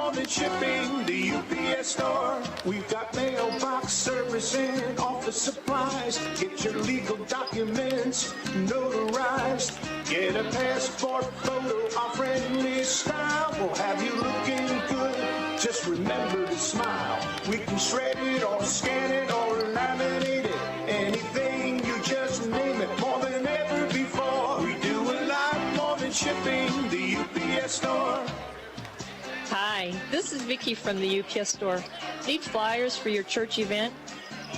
more than shipping. The UPS Store. We've got mailbox service and office supplies. Get your legal documents notarized. Get a passport photo, our friendly style will have you looking good. Just remember to smile. We can shred it or scan it or laminate it. Anything, you just name it. More than ever before. We do a lot more than shipping. The UPS Store. Hi, this is Vicki from the UPS Store. Need flyers for your church event?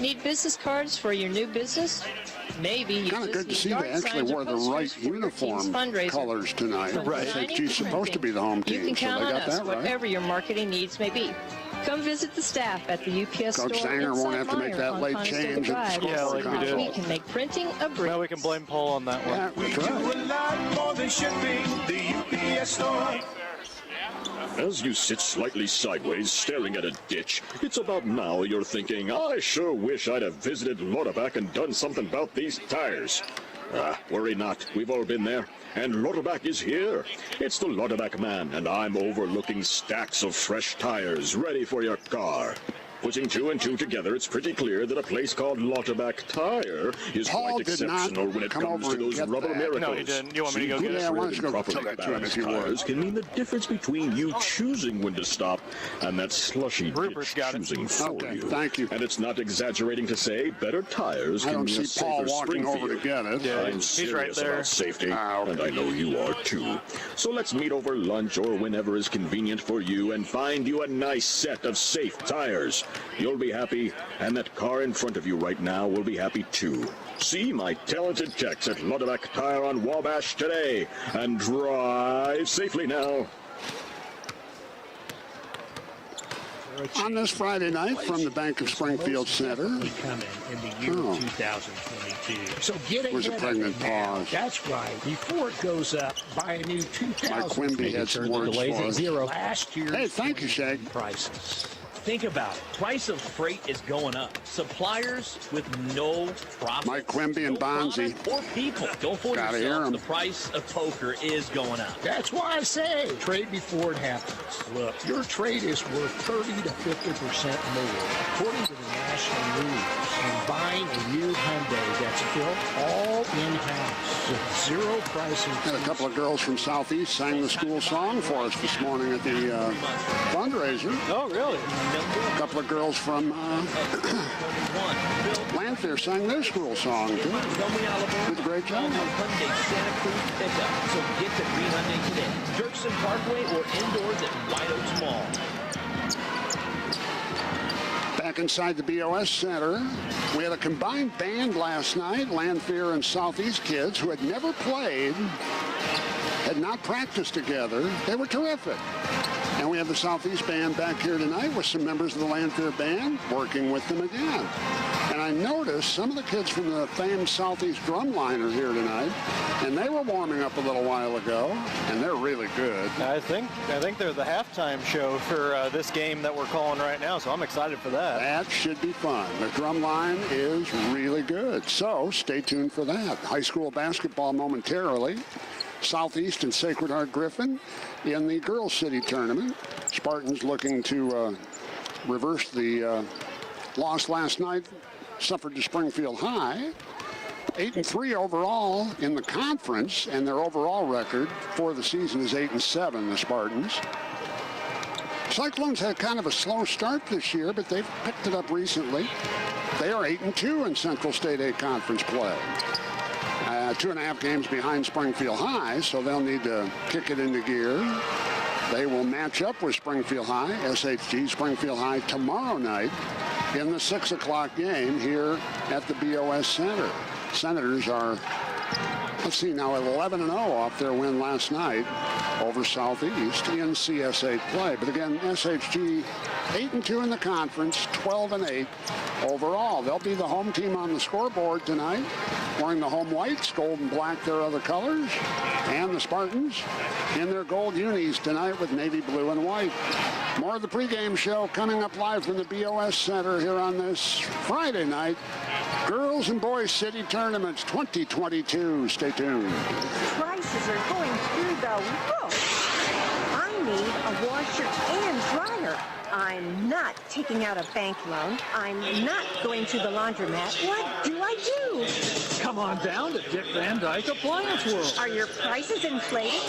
Need business cards for your new business? Maybe you kind of good to just see they actually wore the right uniform colors tonight. Right. SHG's supposed to be the home team, You can count so they on got us, that right. whatever your marketing needs may be. Come visit the staff at the UPS Coach Store Sanger won't have to make Meyer that on late Conestoga change at Drive. the scoreboard console. We can make printing a breeze. Well, we can blame Paul on that one. Yeah, We that's do right. a lot more than shipping. The UPS Store. As you sit slightly sideways staring at a ditch, it's about now you're thinking, I sure wish I'd have visited Lauterbach and done something about these tires. Worry not, we've all been there, and Lauterbach is here. It's the Lauterbach man, and I'm overlooking stacks of fresh tires ready for your car. Putting two and two together, it's pretty clear that a place called Lauterbach Tire is Paul quite did not exceptional when it come comes over to and those get rubber that. miracles. No, he didn't. You want me to go See, get it? Yeah, why don't you go properly take it to him if you would. tires can mean the difference between you choosing when to stop and that slushy Rupert's ditch got it. choosing for Okay, you. thank you. And it's not exaggerating to say better tires I can don't mean a see Paul safer walking over to Springfield. get it. Yeah. I'm He's serious right there. about safety, Ah, okay. and I know you are too. So let's meet over lunch or whenever is convenient for you and find you a nice set of safe tires. You'll be happy, and that car in front of you right now will be happy too. See my talented techs at Lauterbach Tire on Wabash today, and drive safely now. On this Friday night from the Bank of Springfield Center. Coming in the year 2022. So get ahead Was a of pregnant it now. pause. That's right. Before it goes up, buy a new 2000. Mike Quimby had some words for us. Zero last year's Hey, thank you, Shag. prices. Think about it. Price of freight is going up. Suppliers with no profit. Mike Quimby and no Bonzi. product or people. Don't fool Gotta hear 'em. yourself. The price of poker is going up. That's why I say trade before it happens. Look, your trade is worth 30 to 50% more, according to the national news. And buying a new Hyundai that's built all in-house with zero pricing. Had a couple of girls from Southeast sang the school song for us this morning at the fundraiser. Oh, really? A couple of girls from Lambert sang their school song, too. Did a great job. Hyundai Santa Cruz pickup. So get the green Hyundai today. Dirksen Parkway or indoors at White Oaks Mall. Back inside the BOS Center, we had a combined band last night, Lanphier and Southeast kids who had never played, had not practiced together. They were terrific. And we have the Southeast Band back here tonight with some members of the Lanphier Band working with them again. And I noticed some of the kids from the famed Southeast Drumline are here tonight, and they were warming up a little while ago, and they're really good. I think they're the halftime show for this game that we're calling right now, so I'm excited for that. That should be fun. The Drumline is really good, so stay tuned for that. High school basketball momentarily. Southeast and Sacred Heart Griffin in the Girls City Tournament. Spartans looking to reverse the loss last night, suffered to Springfield High. 8-3 overall in the conference, and their overall record for the season is 8-7, the Spartans. Cyclones had kind of a slow start this year, but they've picked it up recently. They are 8-2 in Central State A Conference play. 2.5 games behind Springfield High, so they'll need to kick it into gear. They will match up with Springfield High, SHG Springfield High, tomorrow night in the 6 o'clock game here at the BOS Center. Senators are, let's see now, 11-0 off their win last night over Southeast in CS8 play. But again, SHG 8-2 in the conference, 12-8 overall. They'll be the home team on the scoreboard tonight, wearing the home whites, gold and black, their other colors, and the Spartans in their gold unis tonight with navy blue and white. More of the pregame show coming up live from the BOS Center here on this Friday night. Girls and Boys City Tournaments 2022. Stay tuned. Prices are going through the roof. I need a washer and dryer. I'm not taking out a bank loan. I'm not going to the laundromat. What do I do? Come on down to Dick Van Dyke Appliance World. Are your prices inflated?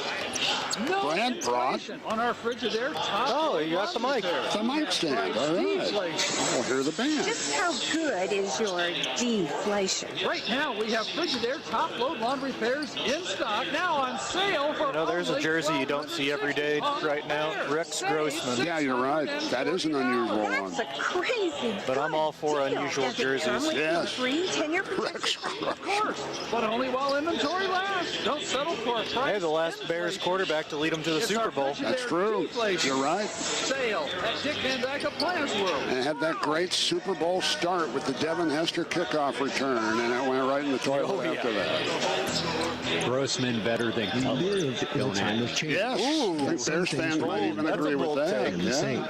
No Brad brought- inflation on our Frigidaire top. Oh, you got the mic. The mic stand. All right. We'll hear the band. Just how good is your deflation? Right now, we have Frigidaire top-load laundry pairs in stock, now on sale for There's a only jersey you don't see every day $12 right now. a pair. Rex Save Grossman. Yeah, you're right. That is an unusual one. That's a crazy But I'm all for good deal. unusual Does it come jerseys. with Yes. free 10-year Rex Of course, but only while inventory lasts. Don't settle for a price. Hey, the last Bears quarterback to lead them to the It's Super our Bowl. Frigidaire That's true. deflation You're right. Sale at Dick Van Dyke Appliance World. And it had that great Super Bowl start with the Devin Hester kickoff return, and it went right in the toilet after that. Grossman better than We Cutler. live in a time of change. Yes. I think Bears fans might even That's a agree with bold that. take. And the same,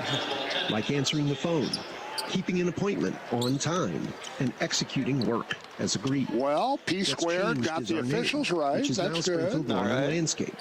like answering the phone, keeping an appointment on time, and executing work as agreed. Well, P What's squared changed got is the our name, officials right. which is now That's Springfield good. Lawn and Landscape.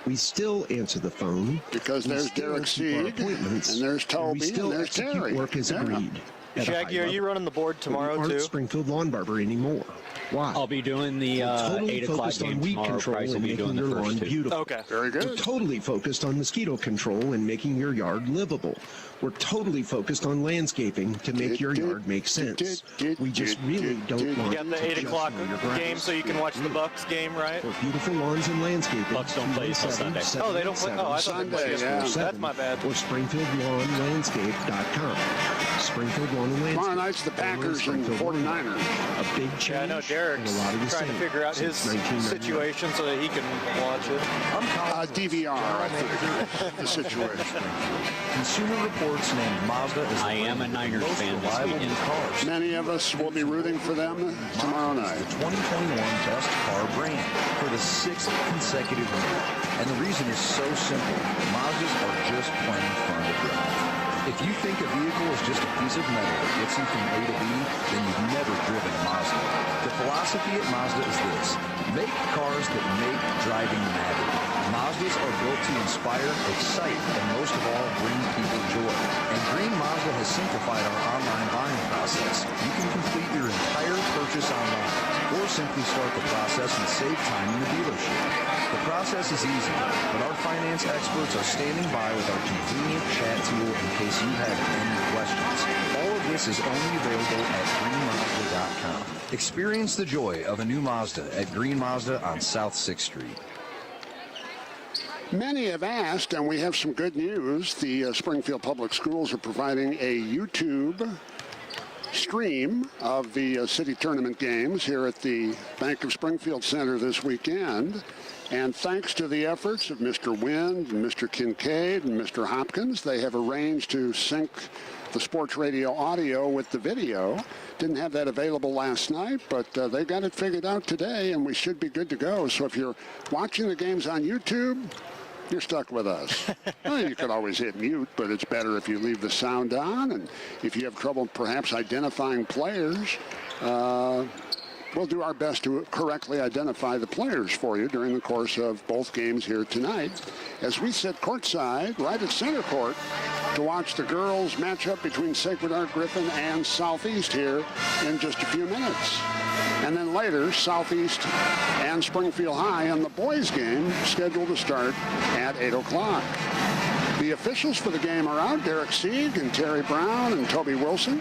We still answer the phone Because we there's still Derek keep our Seed, appointments, and there's Toby, we still and there's execute Terry. work as Yeah. agreed. at a high Shaggy, are you level. running the board But tomorrow we aren't too? Springfield Lawn Barber anymore. Why? I'll be doing the We're totally 8 o'clock focused on game weed tomorrow. control Price will and be making doing the your lawn first two. beautiful. Okay. Very We're good. totally focused on mosquito control and making your yard livable. We're totally focused on landscaping to make your yard make sense. We just really don't want You got the to 8 just o'clock mow your grass. game so you can watch the Bucks game, right? For beautiful lawns and landscaping, Bucks don't play till Sunday. Oh, they don't play. Oh, I thought they played Sunday, yesterday. yeah. That's my bad. Or SpringfieldLawnLandscape.com. Springfield Lawn and Landscape. Tomorrow night's the Packers and Springfield 49ers. A big change. Yeah, I know Derek's and a lot of the trying to same figure out his since 1999. situation so that he can watch it. DVR, I think, the situation. Consumer Reports named Mazda as I am a Niners fan this weekend. cars. Many of us will be rooting for them tomorrow night. The 2021 Best Car Brand for the 6th consecutive year. And the reason is so simple. Mazdas are just plain fun to drive. If you think a vehicle is just a piece of metal that gets you from A to B, then you've never driven a Mazda. The philosophy at Mazda is this: make cars that make driving matter. Mazdas are built to inspire, excite, and most of all, bring people joy. And Green Mazda has simplified our online buying process. You can complete your entire purchase online, or simply start the process and save time in the dealership. The process is easy, but our finance experts are standing by with our convenient chat tool in case you have any questions. All of this is only available at greenmazda.com. Experience the joy of a new Mazda at Green Mazda on South 6th Street. Many have asked, and we have some good news. The Springfield Public Schools are providing a YouTube stream of the city tournament games here at the Bank of Springfield Center this weekend. And thanks to the efforts of Mr. Wind and Mr. Kincaid and Mr. Hopkins, they have arranged to sync the sports radio audio with the video. Didn't have that available last night, but they got it figured out today, and we should be good to go. So if you're watching the games on YouTube, you're stuck with us. Well, you could always hit mute, but it's better if you leave the sound on. And if you have trouble perhaps identifying players, we'll do our best to correctly identify the players for you during the course of both games here tonight, as we sit courtside right at center court to watch the girls matchup between Sacred Heart Griffin and Southeast here in just a few minutes. And then later, Southeast and Springfield High and the boys game scheduled to start at 8 o'clock. The officials for the game are out. Derek Sieg and Terry Brown and Toby Wilson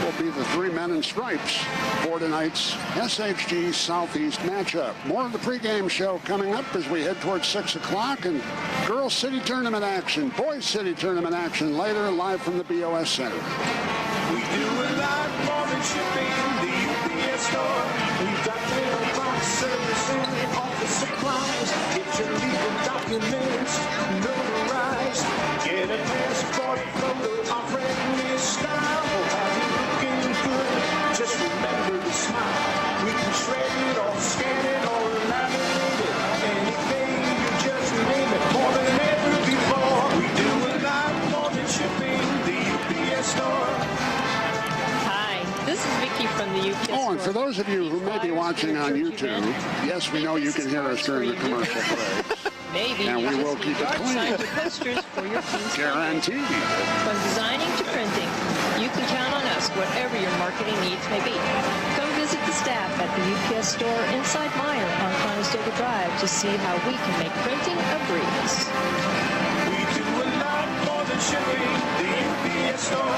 will be the three men in stripes for tonight's SHG Southeast matchup. More of the pregame show coming up as we head towards 6 o'clock, and girls city tournament action, boys city tournament action later, live from the BOS Center. We do a lot more than shipping the UPS store. We've got mailbox service and office supplies. Get your legal documents notarized. Get a passport photo, our friend Miss Style will have you looking good. Just remember to smile. We can shred it or scan it or laminate it. Anything, you just name it. More than ever before. We do a lot more than shipping the UPS store. Hi, this is Vicki from the UPS Oh, and store. for those of you who may be watching on YouTube, yes, we know you can hear us during the commercial break. Maybe And you we just will need keep it yard clean. signs or posters for your team's Guaranteed. From designing to printing, you can count on us whatever your marketing needs may be. Come visit the staff at the UPS store inside Meyer on Conestoga Drive to see how we can make printing a breeze. We do a lot more than shipping. The UPS store.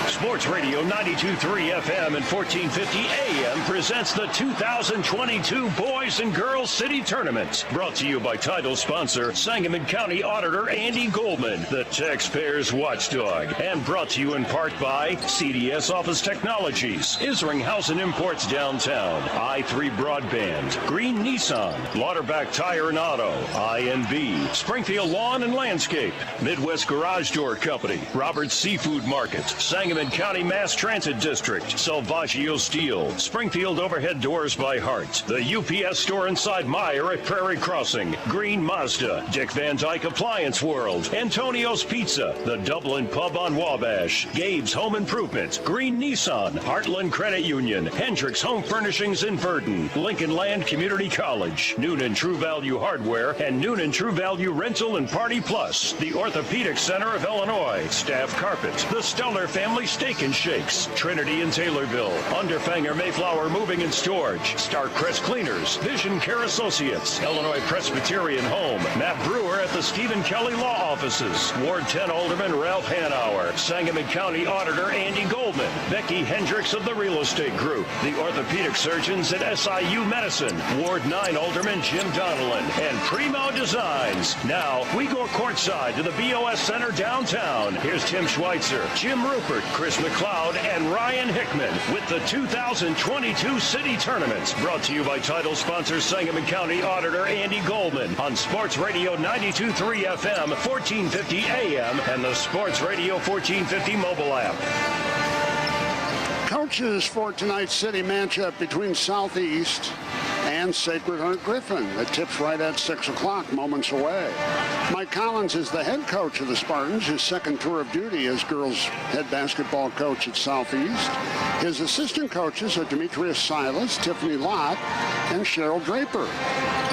Sports Radio 92.3 FM and 1450 AM presents the 2022 Boys and Girls City Tournament. Brought to you by title sponsor Sangamon County Auditor Andy Goldman, the taxpayer's watchdog. And brought to you in part by CDS Office Technologies, Isringhausen Imports Downtown, I3 Broadband, Green Nissan, Lauterbach Tire and Auto, INB, Springfield Lawn and Landscape, Midwest Garage Door Company, Roberts Seafood Market, Sangamon County Mass Transit District, Salvaggio Steel, Springfield Overhead Doors by Hart, the UPS store inside Meyer at Prairie Crossing, Green Mazda, Dick Van Dyke Appliance World, Antonio's Pizza, the Dublin Pub on Wabash, Gabe's Home Improvement, Green Nissan, Heartland Credit Union, Hendricks Home Furnishings in Verdon, Lincoln Land Community College, Noonan True Value Hardware, and Noonan True Value Rental and Party Plus, the Orthopedic Center of Illinois, Staff Carpet, the Stellar Family Steak and Shakes, Trinity in Taylorville, Underfanger Mayflower Moving and Storage, Starcrest Cleaners, Vision Care Associates, Illinois Presbyterian Home, Matt Brewer at the Stephen Kelly Law Offices, Ward 10 Alderman Ralph Hanauer, Sangamon County Auditor Andy Goldman, Becky Hendricks of the Real Estate Group, the orthopedic surgeons at SIU Medicine, Ward 9 Alderman Jim Donnellan, and Primo Designs. Now, we go courtside to the BOS Center downtown. Here's Tim Schweitzer, Jim Rupert, Chris McLeod, and Ryan Hickman with the 2022 City Tournament. Brought to you by title sponsor Sangamon County Auditor Andy Goldman on Sports Radio 92.3 FM, 1450 AM, and the Sports Radio 1450 mobile app. Coaches for tonight's city matchup between Southeast and Sacred Heart Griffin. It tips right at 6 o'clock, moments away. Mike Collins is the head coach of the Spartans, his second tour of duty as girls head basketball coach at Southeast. His assistant coaches are Demetrius Silas, Tiffany Lott, and Cheryl Draper.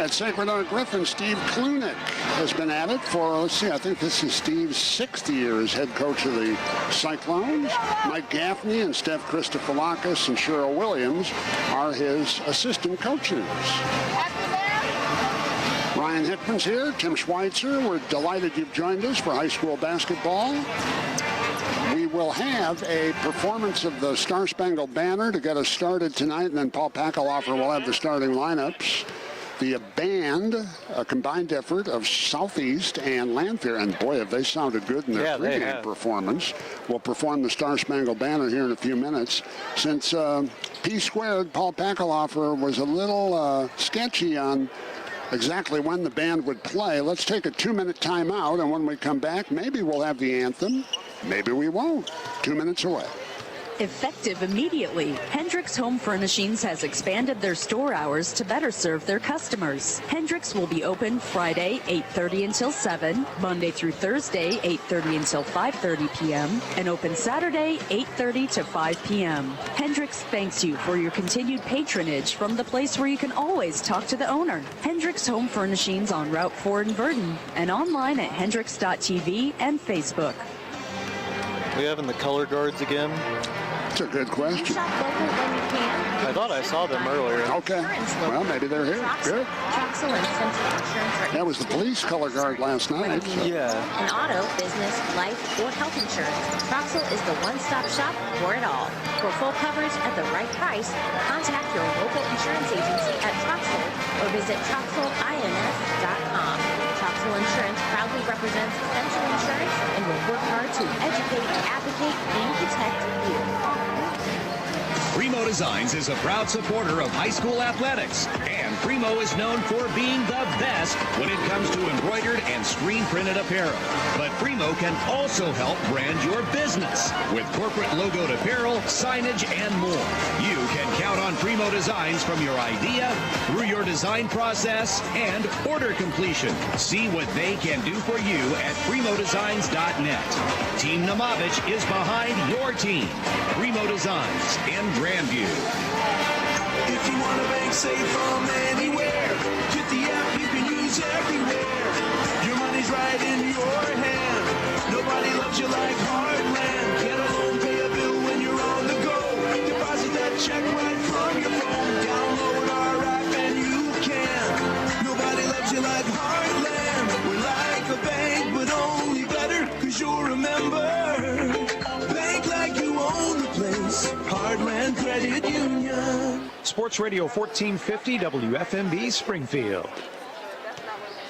At Sacred Heart Griffin, Steve Klunick has been at it for, I think this is Steve's 6th year as head coach of the Cyclones. Mike Gaffney and Steph Christophilakis and Cheryl Williams are his assistant coaches. Ryan Hickman's here, Tim Schweitzer. We're delighted you've joined us for high school basketball. We will have a performance of the Star-Spangled Banner to get us started tonight, and then Paul Packeloffer will have the starting lineups. The band, a combined effort of Southeast and Lanphier, and boy, have they sounded good in their pregame performance. We'll perform the Star-Spangled Banner here in a few minutes. Since P-Squared, Paul Packeloffer was a little sketchy on exactly when the band would play, let's take a 2-minute timeout, and when we come back, maybe we'll have the anthem, maybe we won't. 2 minutes away. Effective immediately, Hendricks Home Furnishings has expanded their store hours to better serve their customers. Hendricks will be open Friday, 8:30 until 7, Monday through Thursday, 8:30 until 5:30 p.m., and open Saturday, 8:30 to 5 p.m. Hendricks thanks you for your continued patronage from the place where you can always talk to the owner. Hendricks Home Furnishings on Route 4 in Verdon and online at hendricks.tv and Facebook. We having the color guards again? That's a good question. I thought I saw them earlier. Okay. Well, maybe they're here. Good. That was the police color guard last night. So. Yeah. An auto, business, life, or health insurance, Troxel is the one-stop shop for it all. For full coverage at the right price, contact your local insurance agency at Troxel or visit TroxelINS.com. Troxel Insurance proudly represents essential insurance and will work hard to educate, advocate, and protect you. Primo Designs is a proud supporter of high school athletics, and Primo is known for being the best when it comes to embroidered and screen-printed apparel. But Primo can also help brand your business with corporate logoed apparel, signage, and more. You can count on Primo Designs from your idea through your design process and order completion. See what they can do for you at primodesigns.net. Team Namovich is behind your team. Primo Designs in Grandview. If you want to bank safe from anywhere, get the app you can use. it's everywhere. Your money's right in your hand. Nobody loves you like Heartland. Get a loan, pay a bill when you're on the go. Deposit that check right from your phone. Download our app and you can. Nobody loves you like Heartland. We're like a bank, but only better, 'cause you're a member. Bank like you own the place. Heartland Credit Union. Sports Radio 1450 WFMB Springfield.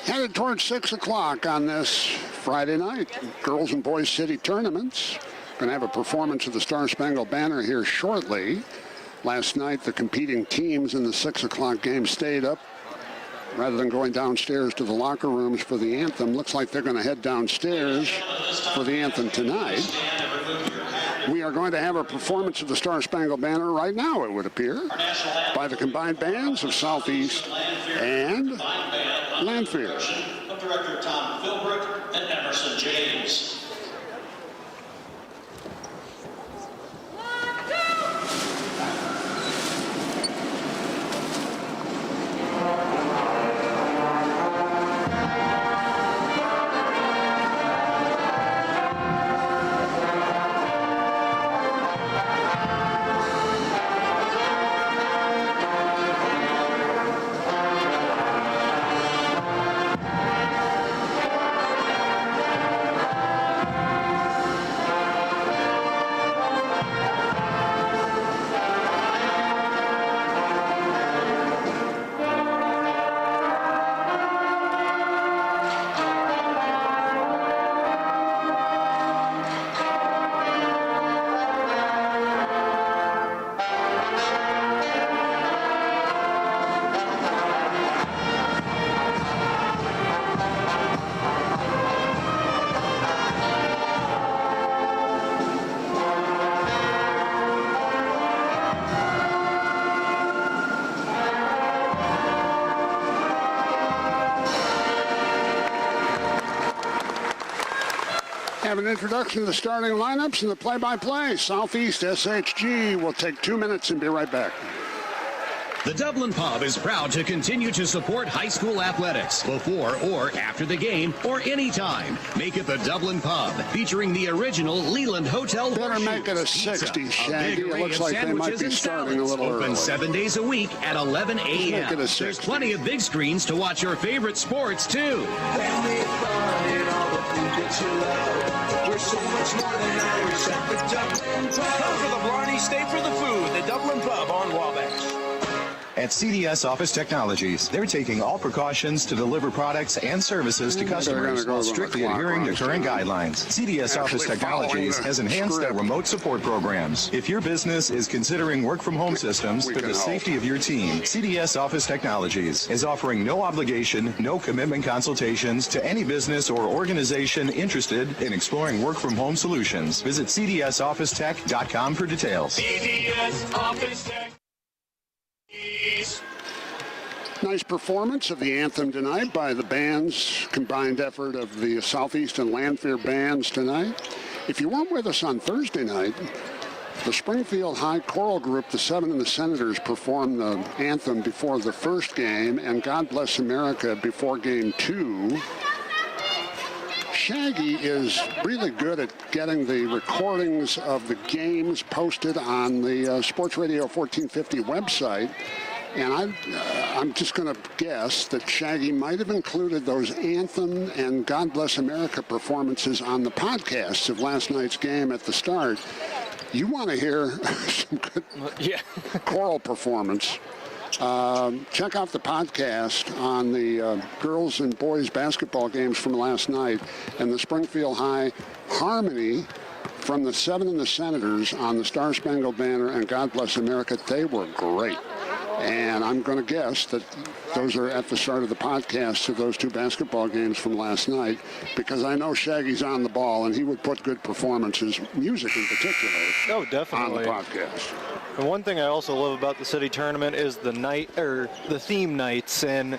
Headed towards 6 o'clock on this Friday night. Girls and boys city tournaments. Going to have a performance of the Star-Spangled Banner here shortly. Last night, the competing teams in the 6 o'clock game stayed up rather than going downstairs to the locker rooms for the anthem. Looks like they're going to head downstairs for the anthem tonight. We are going to have a performance of the Star-Spangled Banner right now, it would appear, by the combined bands of Southeast and Lambert. Director Tom Philbrook and Emerson James. Have an introduction to the starting lineups and the play-by-play. Southeast SHG will take 2 minutes and be right back. The Dublin Pub is proud to continue to support high school athletics before or after the game or anytime. Make it the Dublin Pub, featuring the original Leland Hotel. Better make it a 60, Shaggy. It looks like they might be starting a little early. Open 7 days a week at 11 a.m. There's plenty of big screens to watch your favorite sports, too. We're so much more than Irish at the Dublin Pub. Come for the blarney, stay for the food. The Dublin Pub on Wabash. At CDS Office Technologies, they're taking all precautions to deliver products and services to customers while strictly adhering to current guidelines. CDS Office Technologies has enhanced their remote support programs. If your business is considering work-from-home systems for the safety of your team, CDS Office Technologies is offering no obligation, no commitment consultations to any business or organization interested in exploring work-from-home solutions. Visit cdsofficetech.com for details. CDS Office Tech. Nice performance of the anthem tonight by the bands, combined effort of the Southeast and Lambert bands tonight. If you weren't with us on Thursday night, the Springfield High Choral Group, the Seven and the Senators, performed the anthem before the first game, and God Bless America before game 2. Shaggy is really good at getting the recordings of the games posted on the Sports Radio 1450 website. And I'm just going to guess that Shaggy might have included those anthem and God Bless America performances on the podcasts of last night's game at the start. You want to hear some good choral performance. Check out the podcast on the girls and boys basketball games from last night and the Springfield High harmony from the Seven and the Senators on the Star-Spangled Banner and God Bless America. They were great. And I'm going to guess that those are at the start of the podcast of those two basketball games from last night, because I know Shaggy's on the ball and he would put good performances, music in particular, definitely on the podcast. And one thing I also love about the city tournament is the the theme nights, and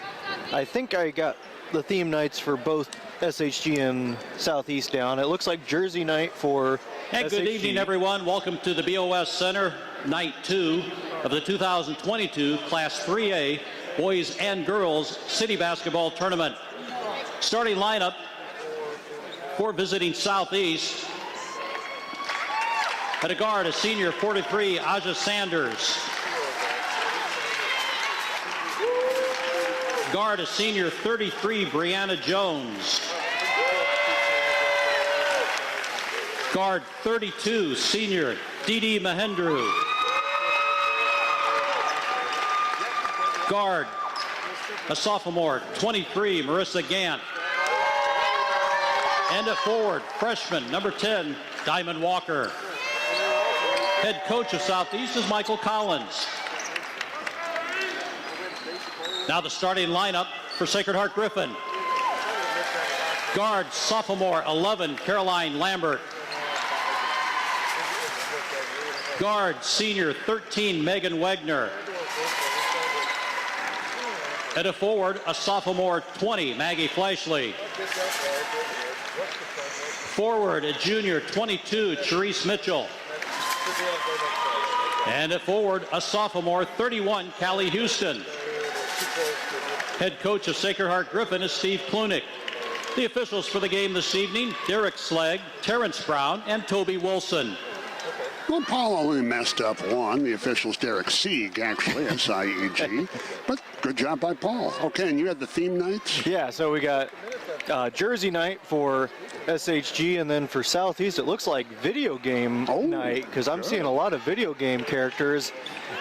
I think I got the theme nights for both SHG and Southeast down. It looks like Jersey night for Hey, good evening, everyone. Welcome to the BOS Center, Night 2 of the 2022 Class 3A boys and girls city basketball tournament. Starting lineup for visiting Southeast. At a guard, a senior 43, Aja Sanders. Guard, a senior 33, Brianna Jones. Guard 32, senior Didi Mahendru. Guard, a sophomore 23, Marissa Gant. And a forward, freshman number 10, Diamond Walker. Head coach of Southeast is Michael Collins. Now the starting lineup for Sacred Heart Griffin. Guard, sophomore 11, Caroline Lambert. Guard, senior 13, Megan Wagner. And a forward, a sophomore 20, Maggie Fleischle. Forward, a junior 22, Charisse Mitchell. And at forward, a sophomore 31, Callie Houston. Head coach of Sacred Heart Griffin is Steve Klunick. The officials for the game this evening, Derek Slegg, Terrence Brown, and Toby Wilson. Well, Paul only messed up one. The official's Derek Sieg, actually, S-I-E-G. But good job by Paul. Okay, and you had the theme nights? Yeah, so we got Jersey night for SHG, and then for Southeast, it looks like video game night, because I'm seeing a lot of video game characters.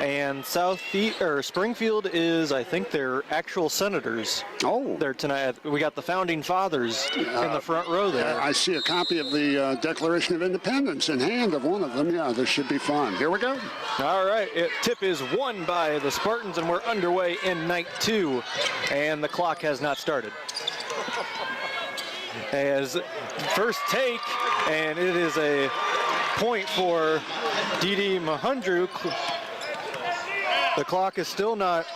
And Springfield is, I think, their actual senators. Oh. There tonight. We got the founding fathers in the front row there. I see a copy of the Declaration of Independence in hand of one of them. Yeah, this should be fun. Here we go. All right, tip is won by the Spartans, and we're underway in night 2, and the clock has not started. As first take, and it is a point for Didi Mahendru. The clock is still not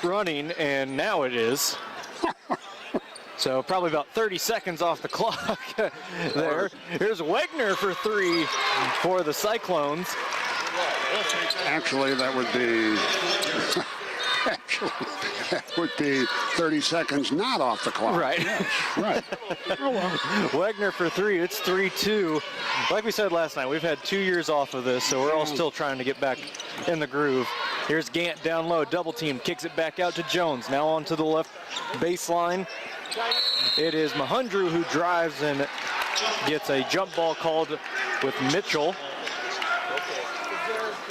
running, and now it is. So probably about 30 seconds off the clock there. Here's Wagner for 3 for the Cyclones. Actually, that would be 30 seconds not off the clock. Right. Yes, right. Oh, well. Wagner for 3. It's 3-2. Like we said last night, we've had 2 years off of this, so we're all still trying to get back in the groove. Here's Gant down low, double team, kicks it back out to Jones. Now onto the left baseline. It is Mahendru who drives and gets a jump ball called with Mitchell.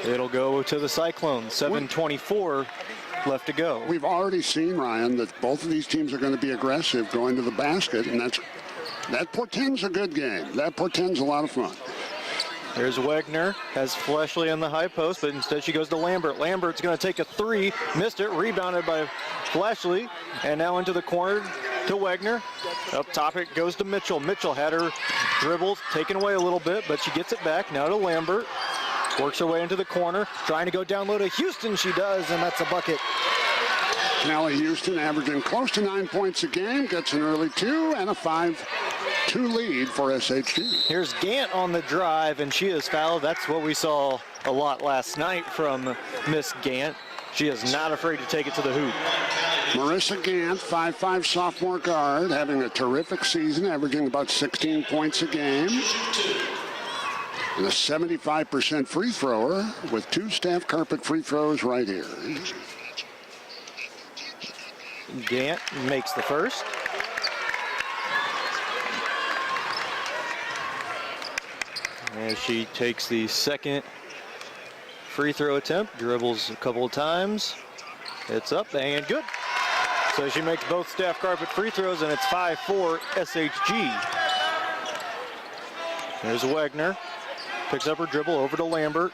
It'll go to the Cyclones. 7:24 left to go. We've already seen, Ryan, that both of these teams are going to be aggressive going to the basket, and that portends a good game. That portends a lot of fun. There's Wagner, has Fleischle in the high post, but instead she goes to Lambert. Lambert's going to take a 3, missed it, rebounded by Fleischle, and now into the corner to Wagner. Up top it goes to Mitchell. Mitchell had her dribbles taken away a little bit, but she gets it back. Now to Lambert. Works her way into the corner, trying to go down low to Houston. She does, and that's a bucket. Callie Houston averaging close to 9 points a game, gets an early 2 and a 5-2 lead for SHG. Here's Gant on the drive, and she is fouled. That's what we saw a lot last night from Miss Gant. She is not afraid to take it to the hoop. Marissa Gant, 5'5" sophomore guard, having a terrific season, averaging about 16 points a game. And a 75% free thrower with 2 staff carpet free throws right here. Gant makes the first. As she takes the second free throw attempt, dribbles a couple of times. It's up and good. So she makes both staff carpet free throws, and it's 5-4 SHG. There's Wagner. Picks up her dribble over to Lambert.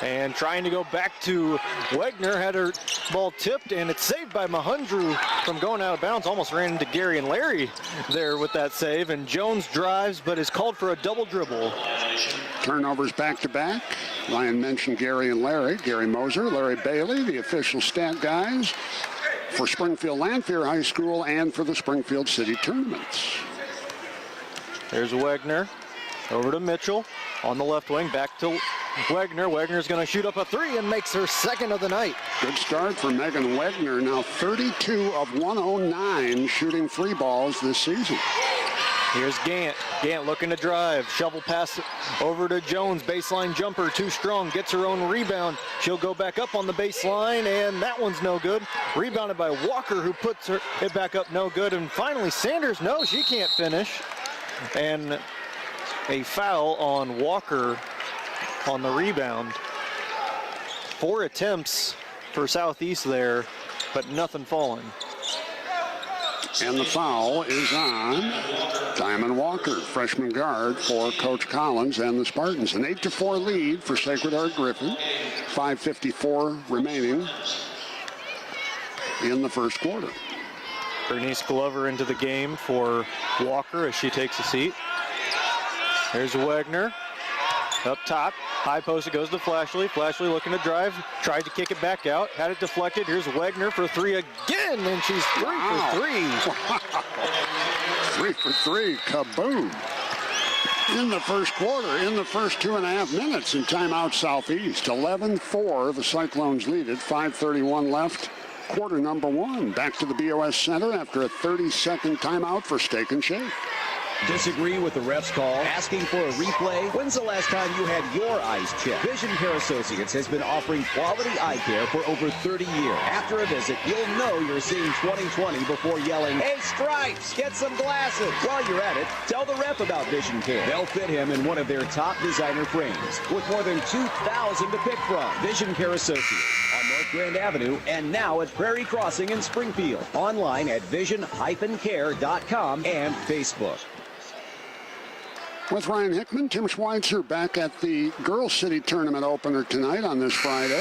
And trying to go back to Wagner, had her ball tipped, and it's saved by Mahendru from going out of bounds. Almost ran into Gary and Larry there with that save. And Jones drives, but is called for a double dribble. Turnovers back-to-back. Ryan mentioned Gary and Larry. Gary Moser, Larry Bailey, the official stat guys for Springfield Lanphier High School and for the Springfield City Tournaments. There's Wagner. Over to Mitchell on the left wing, back to Wegner. Wegner's going to shoot up a three and makes her second of the night. Good start for Megan Wegner. Now 32 of 109 shooting free balls this season. Here's Gant. Gant looking to drive. Shovel pass over to Jones. Baseline jumper, too strong. Gets her own rebound. She'll go back up on the baseline, and that one's no good. Rebounded by Walker, who puts it back up, no good. And finally, Sanders, no, she can't finish. And a foul on Walker on the rebound. 4 attempts for Southeast there, but nothing falling. And the foul is on Diamond Walker, freshman guard for Coach Collins and the Spartans. An 8-4 lead for Sacred Heart Griffin. 5:54 remaining in the first quarter. Bernice Glover into the game for Walker as she takes a seat. Here's Wegner. Up top, high post, it goes to Flashley. Flashley looking to drive, tried to kick it back out, had it deflected. Here's Wegner for three again, and she's 3 for 3. Wow. 3 for 3, kaboom. In the first quarter, in the first 2.5 minutes in timeout Southeast. 11-4, the Cyclones lead it, 5:31 left. Quarter number 1. Back to the BOS Center after a 30-second timeout for Steak and Shake. Disagree with the ref's call? Asking for a replay? When's the last time you had your eyes checked? Vision Care Associates has been offering quality eye care for over 30 years. After a visit, you'll know you're seeing 20/20 before yelling, "Hey, Stripes, get some glasses." While you're at it, tell the ref about Vision Care. They'll fit him in one of their top designer frames with more than 2,000 to pick from. Vision Care Associates on North Grand Avenue and now at Prairie Crossing in Springfield. Online at vision-care.com and Facebook. With Ryan Hickman, Tim Schweitzer back at the Girls City Tournament opener tonight on this Friday.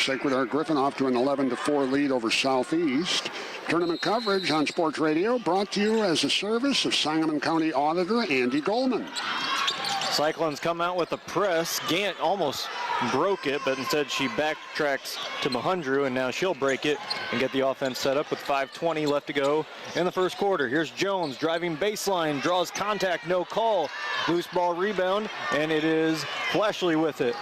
Sacred Heart Griffin off to an 11-4 lead over Southeast. Tournament coverage on Sports Radio brought to you as a service of Sangamon County Auditor Andy Goldman. Cyclones come out with a press. Gant almost broke it, but instead she backtracks to Mahundru, and now she'll break it and get the offense set up with 5:20 left to go in the first quarter. Here's Jones driving baseline, draws contact, no call. Loose ball rebound, and it is Flashley with it.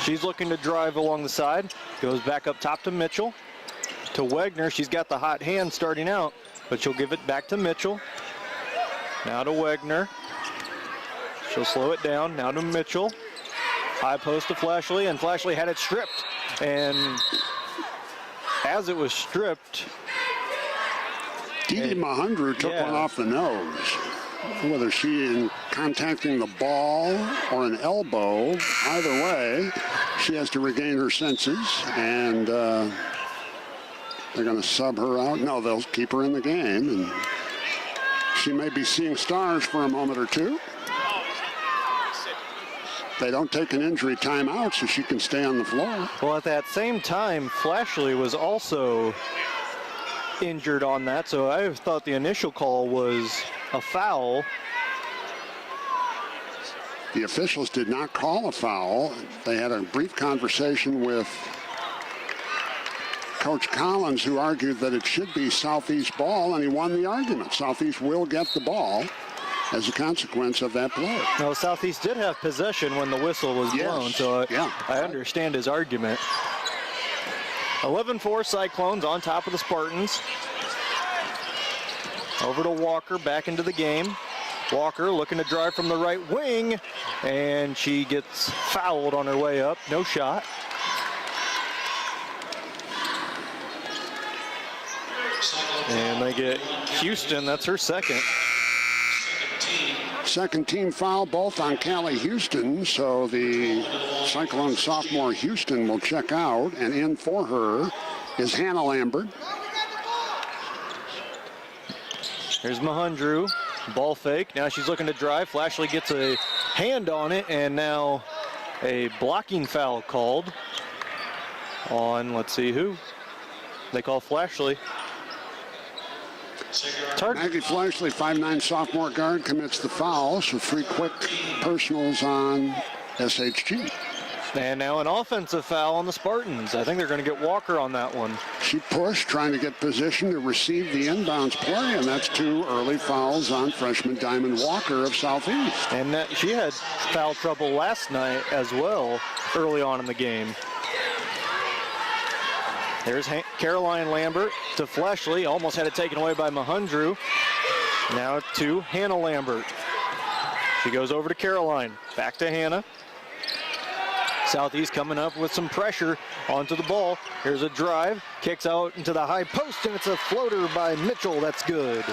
She's looking to drive along the side, goes back up top to Mitchell. To Wegner, she's got the hot hand starting out, but she'll give it back to Mitchell. Now to Wegner. She'll slow it down, now to Mitchell. High post to Flashley, and Flashley had it stripped. And as it was stripped, Didi Mahundru took one off the nose. Whether she in contacting the ball or an elbow, either way, she has to regain her senses, and they're going to sub her out. No, they'll keep her in the game, and she may be seeing stars for a moment or two. They don't take an injury timeout, so she can stay on the floor. Well, at that same time, Flashley was also injured on that, so I thought the initial call was a foul. The officials did not call a foul. They had a brief conversation with Coach Collins, who argued that it should be Southeast ball, and he won the argument. Southeast will get the ball as a consequence of that play. No, Southeast did have possession when the whistle was blown, so I understand his argument. 11-4 Cyclones on top of the Spartans. Over to Walker, back into the game. Walker looking to drive from the right wing, and she gets fouled on her way up. No shot. And they get Houston, that's her second. Second team foul, both on Callie Houston, so the Cyclone sophomore Houston will check out, and in for her is Hannah Lambert. Here's Mahundru, ball fake. Now she's looking to drive. Flashley gets a hand on it, and now a blocking foul called on, let's see who. They call Flashley. Maggie Flashley, 5'9" sophomore guard, commits the foul, so 3 quick personals on SHG. And now an offensive foul on the Spartans. I think they're going to get Walker on that one. She pushed, trying to get position to receive the inbounds play, and that's 2 early fouls on freshman Diamond Walker of Southeast. And she had foul trouble last night as well, early on in the game. There's Caroline Lambert to Fleshley. Almost had it taken away by Mahundru. Now to Hannah Lambert. She goes over to Caroline. Back to Hannah. Southeast coming up with some pressure onto the ball. Here's a drive. Kicks out into the high post, and it's a floater by Mitchell. That's good.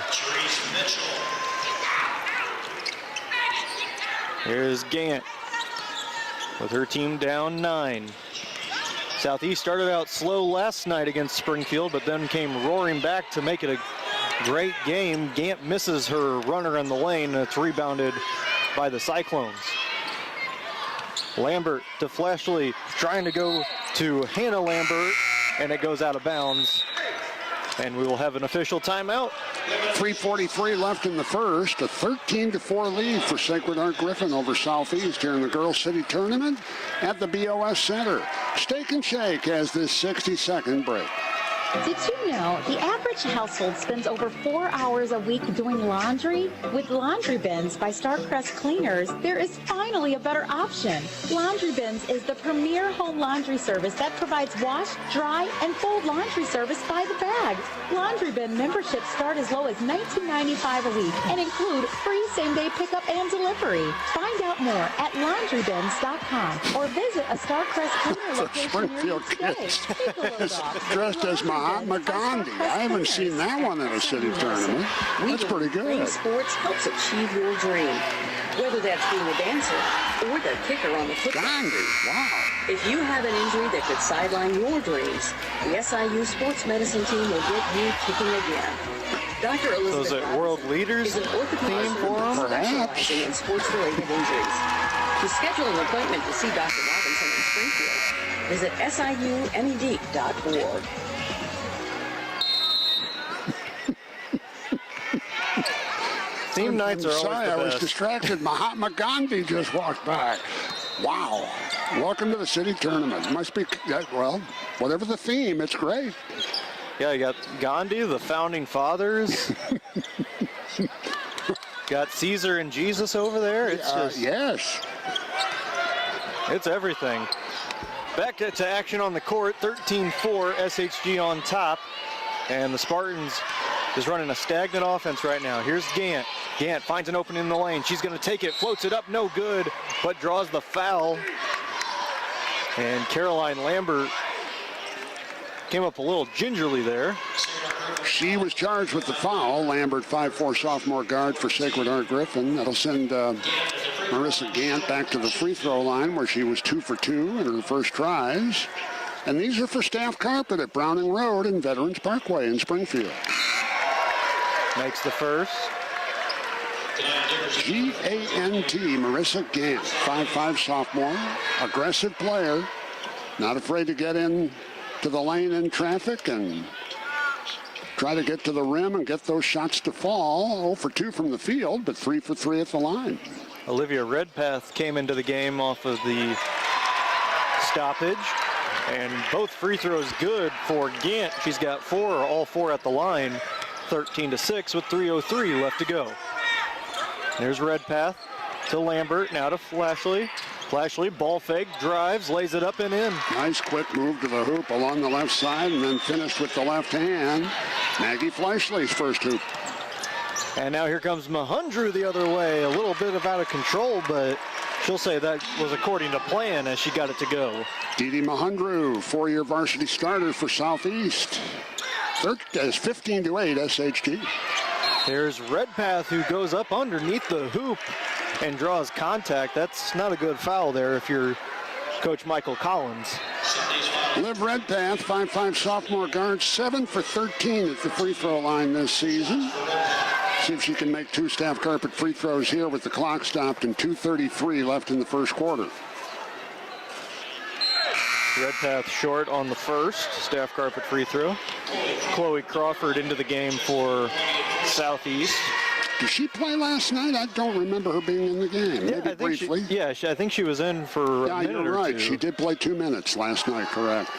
Here's Gant with her team down 9. Southeast started out slow last night against Springfield, but then came roaring back to make it a great game. Gant misses her runner in the lane, and it's rebounded by the Cyclones. Lambert to Fleshley, trying to go to Hannah Lambert, and it goes out of bounds. And we will have an official timeout. 3:43 left in the first. A 13-4 lead for Sacred Heart Griffin over Southeast here in the Girls City Tournament at the BOS Center. Steak and Shake has this 60-second break. Did you know the average household spends over 4 hours a week doing laundry? With Laundry Bins by Starcrest Cleaners, there is finally a better option. Laundry Bins is the premier home laundry service that provides wash, dry, and fold laundry service by the bag. Laundry Bin memberships start as low as $19.95 a week and include free same-day pickup and delivery. Find out more at laundrybins.com or visit a Starcrest Cleaner location near you today. Dressed as Mahatma Gandhi. I haven't seen that one in a city tournament. That's pretty good. Sports helps achieve your dream, whether that's being a dancer or the kicker on the football. Gandhi, wow. If you have an injury that could sideline your dreams, the SIU sports medicine team will get you kicking again. Dr. Elizabeth So is it world leaders is an orthopedic for them? specializing in sports-related injuries. To schedule an appointment to see Dr. Robinson in Springfield, visit SIUmed.org. Team nights are always Sorry, the I was best. distracted. Mahatma Gandhi just walked by. Wow. Welcome to the city tournament. Must be, well, whatever the theme, it's great. Yeah, you got Gandhi, the founding fathers. Got Caesar and Jesus over there. It's just yes. It's everything. Back to action on the court. 13-4, SHG on top. And the Spartans is running a stagnant offense right now. Here's Gant. Gant finds an opening in the lane. She's going to take it, floats it up, no good, but draws the foul. And Caroline Lambert came up a little gingerly there. She was charged with the foul. Lambert, 5'4" sophomore guard for Sacred Heart Griffin. That'll send Marissa Gant back to the free throw line where she was 2 for 2 in her first tries. And these are for Staff Carpet at Browning Road and Veterans Parkway in Springfield. Makes the first. G-A-N-T, Marissa Gant, 5'5" sophomore, aggressive player, not afraid to get in to the lane in traffic and try to get to the rim and get those shots to fall. 0 for 2 from the field, but 3 for 3 at the line. Olivia Redpath came into the game off of the stoppage, and both free throws good for Gant. She's got all four at the line. 13-6 with 3:03 left to go. There's Redpath to Lambert, now to Fleshley. Fleshley, ball fake, drives, lays it up and in. Nice quick move to the hoop along the left side and then finished with the left hand. Maggie Fleshley's first hoop. And now here comes Mahundru the other way. A little bit out of control, but she'll say that was according to plan as she got it to go. Didi Mahundru, four-year varsity starter for Southeast. It's 15-8 SHG. There's Redpath, who goes up underneath the hoop and draws contact. That's not a good foul there if you're Coach Michael Collins. Liv Redpath, 5'5" sophomore guard, 7 for 13 at the free throw line this season. See if she can make 2 Staff Carpet free throws here with the clock stopped and 2:33 left in the first quarter. Redpath short on the first Staff Carpet free throw. Chloe Crawford into the game for Southeast. Did she play last night? I don't remember her being in the game. Yeah, Maybe briefly. I think she was in for a minute you're right. or two. She did play 2 minutes last night, correct.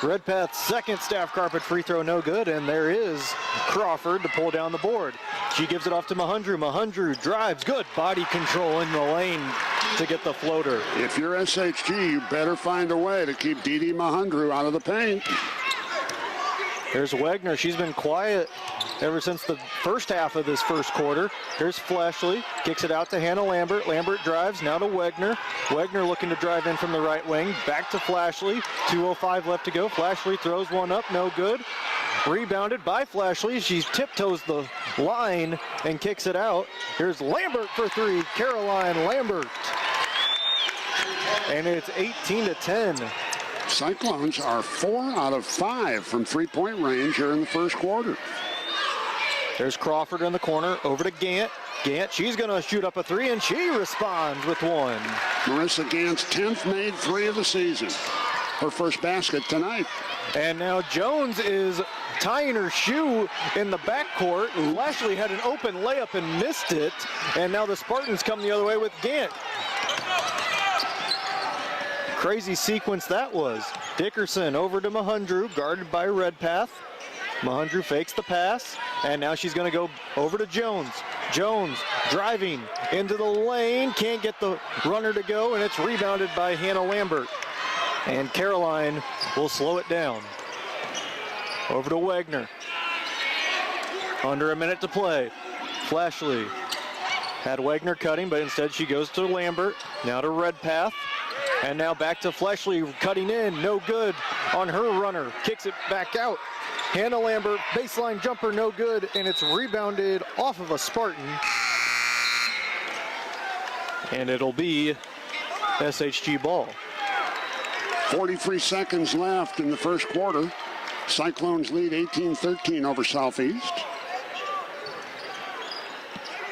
Redpath's second staff carpet free throw, no good, and there is Crawford to pull down the board. She gives it off to Mahundru. Mahundru drives, good body control in the lane to get the floater. If you're SHG, you better find a way to keep Didi Mahundru out of the paint. There's Wagner. She's been quiet ever since the first half of this first quarter. Here's Flashley, kicks it out to Hannah Lambert. Lambert drives, now to Wagner. Wagner looking to drive in from the right wing. Back to Flashley, 2:05 left to go. Flashley throws one up, no good. Rebounded by Flashley. She tiptoes the line and kicks it out. Here's Lambert for three, Caroline Lambert. And it's 18-10. Cyclones are 4 out of 5 from three-point range here in the first quarter. There's Crawford in the corner, over to Gant. Gant, she's going to shoot up a three, and she responds with one. Marissa Gant's 10th made three of the season. Her first basket tonight. And now Jones is tying her shoe in the backcourt. Lashley had an open layup and missed it. And now the Spartans come the other way with Gant. Crazy sequence that was. Dickerson over to Mahundru, guarded by Redpath. Mahundru fakes the pass, and now she's going to go over to Jones. Jones driving into the lane, can't get the runner to go, and it's rebounded by Hannah Lambert. And Caroline will slow it down. Over to Wagner. Under a minute to play. Flashley had Wagner cutting, but instead she goes to Lambert. Now to Redpath. And now back to Flashley cutting in, no good on her runner. Kicks it back out. Hannah Lambert, baseline jumper, no good, and it's rebounded off of a Spartan. And it'll be SHG ball. 43 seconds left in the first quarter. Cyclones lead 18-13 over Southeast.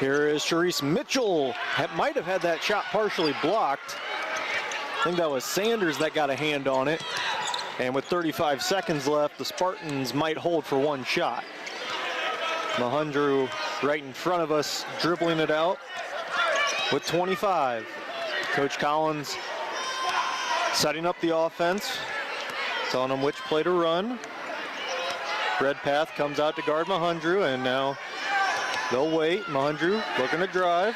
Here is Charisse Mitchell. Might have had that shot partially blocked. I think that was Sanders that got a hand on it. And with 35 seconds left, the Spartans might hold for one shot. Mahundru right in front of us, dribbling it out with 25. Coach Collins setting up the offense, telling them which play to run. Redpath comes out to guard Mahundru, and now they'll wait. Mahundru looking to drive.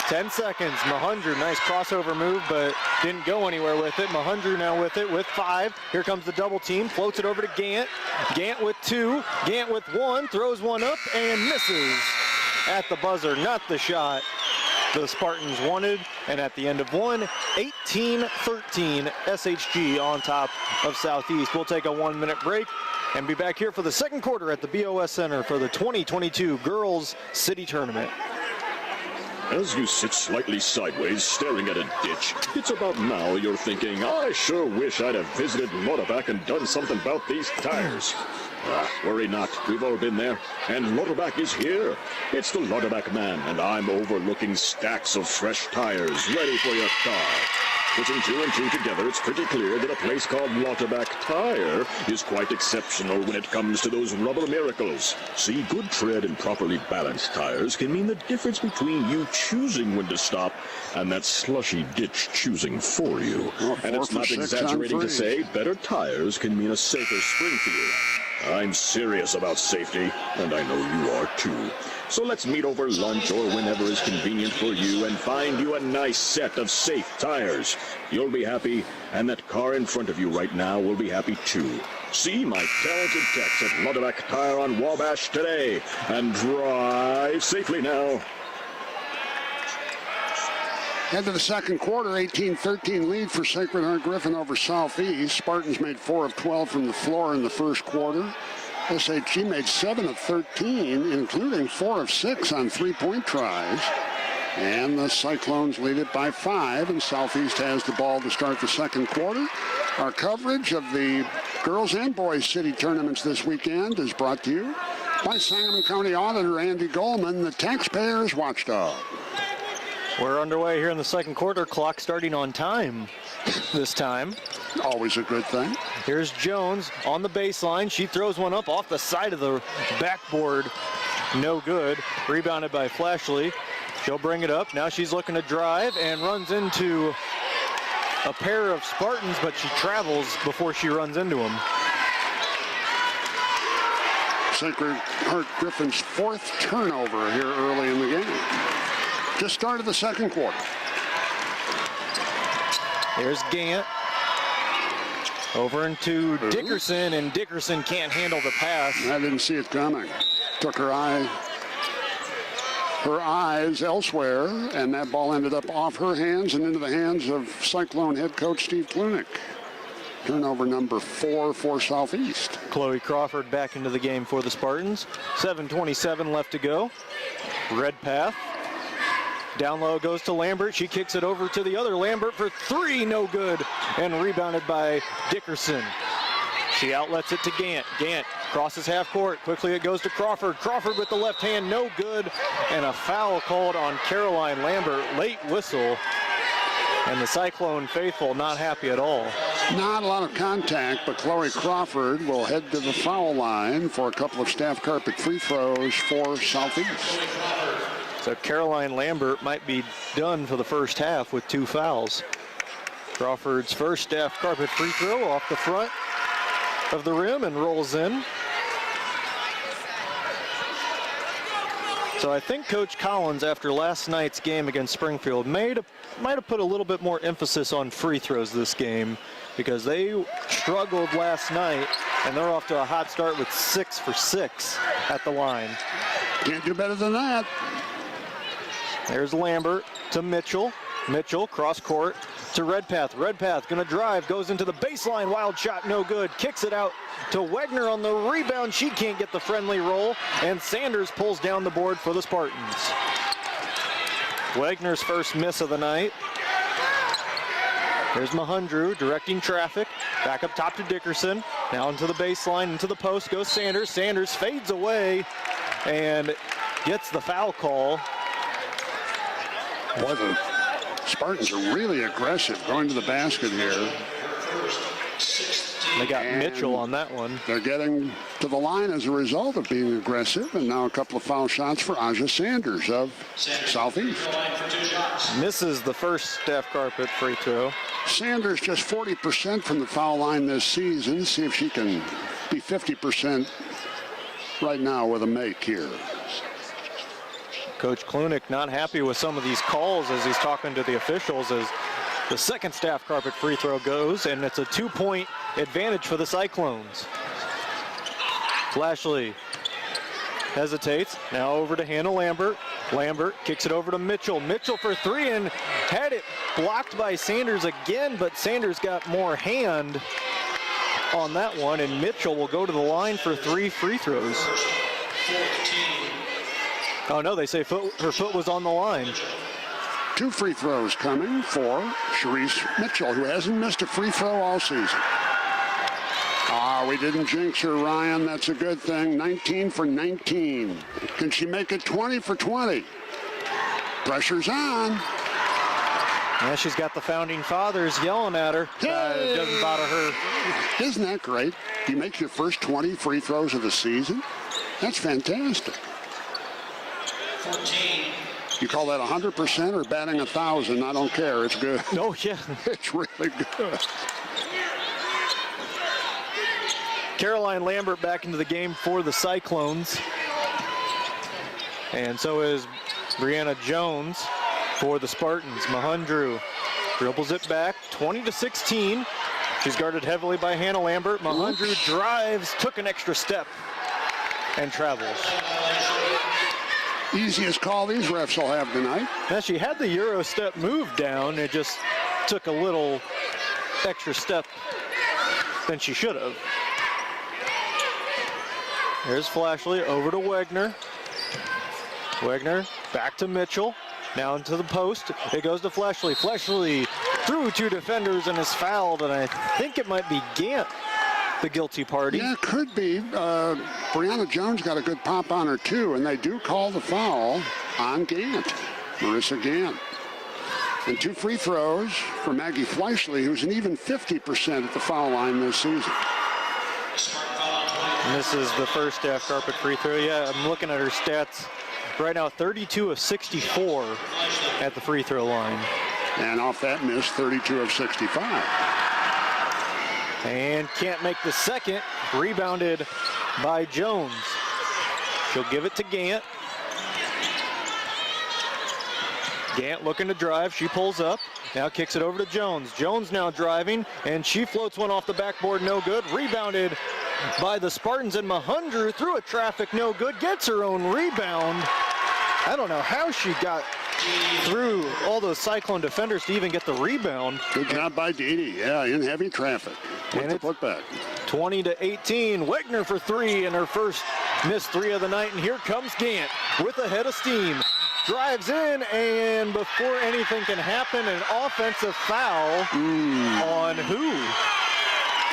10 seconds. Mahundru, nice crossover move, but didn't go anywhere with it. Mahundru now with it with 5. Here comes the double team. Floats it over to Gant. Gant with 2. Gant with 1. Throws one up and misses at the buzzer. Not the shot the Spartans wanted. And at the end of one, 18-13, SHG on top of Southeast. We'll take a 1-minute break and be back here for the second quarter at the BOS Center for the 2022 Girls City Tournament. As you sit slightly sideways staring at a ditch, it's about now you're thinking, I sure wish I'd have visited Lauterbach and done something about these tires. Worry not, we've all been there, and Lauterbach is here. It's the Lauterbach man, and I'm overlooking stacks of fresh tires ready for your car. Putting 2 and 2 together, it's pretty clear that a place called Lauterbach Tire is quite exceptional when it comes to those rubber miracles. See, good tread and properly balanced tires can mean the difference between you choosing when to stop and that slushy ditch choosing for you. And it's not exaggerating to say better tires can mean a safer spring feel. I'm serious about safety, and I know you are too. So let's meet over lunch or whenever is convenient for you and find you a nice set of safe tires. You'll be happy, and that car in front of you right now will be happy too. See my talented techs at Lauterbach Tire on Wabash today, and drive safely now. End of the second quarter, 18-13 lead for Sacred Heart Griffin over Southeast. Spartans made 4 of 12 from the floor in the first quarter. SHG made 7 of 13, including 4 of 6 on three-point tries. And the Cyclones lead it by 5, and Southeast has the ball to start the second quarter. Our coverage of the girls and boys city tournaments this weekend is brought to you by Sangamon County Auditor Andy Goldman, the taxpayers' watchdog. We're underway here in the second quarter. Clock starting on time this time. Always a good thing. Here's Jones on the baseline. She throws one up off the side of the backboard. no good. Rebounded by Flashley. She'll bring it up. Now she's looking to drive and runs into a pair of Spartans, but she travels before she runs into them. Sacred Heart Griffin's 4th turnover here early in the game. Just started the second quarter. There's Gant. Over into Dickerson, and Dickerson can't handle the pass. I didn't see it coming. Took her eyes elsewhere, and that ball ended up off her hands and into the hands of Cyclone head coach Steve Klunick. Turnover number 4 for Southeast. Chloe Crawford back into the game for the Spartans. 7:27 left to go. Redpath. Down low goes to Lambert. She kicks it over to the other Lambert for 3, no good. And rebounded by Dickerson. She outlets it to Gant. Gant crosses half court. Quickly it goes to Crawford. Crawford with the left hand, no good. And a foul called on Caroline Lambert. Late whistle. And the Cyclone faithful not happy at all. Not a lot of contact, but Chloe Crawford will head to the foul line for a couple of staff carpet free throws for Southeast. So Caroline Lambert might be done for the first half with 2 fouls. Crawford's first staff carpet free throw off the front of the rim and rolls in. So I think Coach Collins, after last night's game against Springfield, might have put a little bit more emphasis on free throws this game, because they struggled last night, and they're off to a hot start with 6 for 6 at the line. Can't do better than that. There's Lambert to Mitchell. Mitchell cross court to Redpath. Redpath gonna drive, goes into the baseline, wild shot, no good. Kicks it out to Wegner on the rebound. She can't get the friendly roll, and Sanders pulls down the board for the Spartans. Wegner's first miss of the night. There's Mahundru directing traffic. Back up top to Dickerson. Now into the baseline, into the post goes Sanders. Sanders fades away and gets the foul call. Boy, the Spartans are really aggressive going to the basket here. They got Mitchell on that one. They're getting to the line as a result of being aggressive, and now a couple of foul shots for Aja Sanders of Southeast. Misses the first staff carpet free throw. Sanders just 40% from the foul line this season. See if she can be 50% right now with a make here. Coach Klunick not happy with some of these calls as he's talking to the officials as the second staff carpet free throw goes, and it's a 2-point advantage for the Cyclones. Flashley hesitates, now over to Hannah Lambert. Lambert kicks it over to Mitchell. Mitchell for 3 and had it blocked by Sanders again, but Sanders got more hand on that one, and Mitchell will go to the line for 3 free throws. Oh no, they say her foot was on the line. 2 free throws coming for Sharice Mitchell, who hasn't missed a free throw all season. We didn't jinx her, Ryan. That's a good thing. 19 for 19. Can she make it 20 for 20? Pressure's on. Yeah, she's got the founding fathers yelling at her. It doesn't bother her. Isn't that great? You make your first 20 free throws of the season? That's fantastic. 14. You call that 100% or batting 1,000? I don't care. It's good. Oh, yeah. It's really good. Caroline Lambert back into the game for the Cyclones. And so is Brianna Jones for the Spartans. Mahundru dribbles it back, 20-16. She's guarded heavily by Hannah Lambert. Mahundru drives, took an extra step, and travels. Easiest call these refs will have tonight. Now she had the Euro step move down. It just took a little extra step than she should have. There's Flashley over to Wegner. Wegner back to Mitchell. Now into the post. It goes to Flashley. Flashley through 2 defenders and is fouled, and I think it might be Gant, the guilty party. Yeah, it could be. Brianna Jones got a good pop on her too, and they do call the foul on Gant, Marissa Gant. And 2 free throws for Maggie Fleischle, who's an even 50% at the foul line this season. And this is the first half carpet free throw. Yeah, I'm looking at her stats right now, 32 of 64 at the free throw line. And off that miss, 32 of 65. And can't make the second. Rebounded by Jones. She'll give it to Gant. Gant looking to drive. She pulls up. Now kicks it over to Jones. Jones now driving, and she floats one off the backboard, no good. Rebounded by the Spartans, and Mahundru through a traffic, no good. Gets her own rebound. I don't know how she got through all those Cyclone defenders to even get the rebound. Good job by Didi, yeah, in heavy traffic. With the putback. 20-18. Wegner for three, and her first missed three of the night, and here comes Gant with a head of steam. Drives in, and before anything can happen, an offensive foul on who?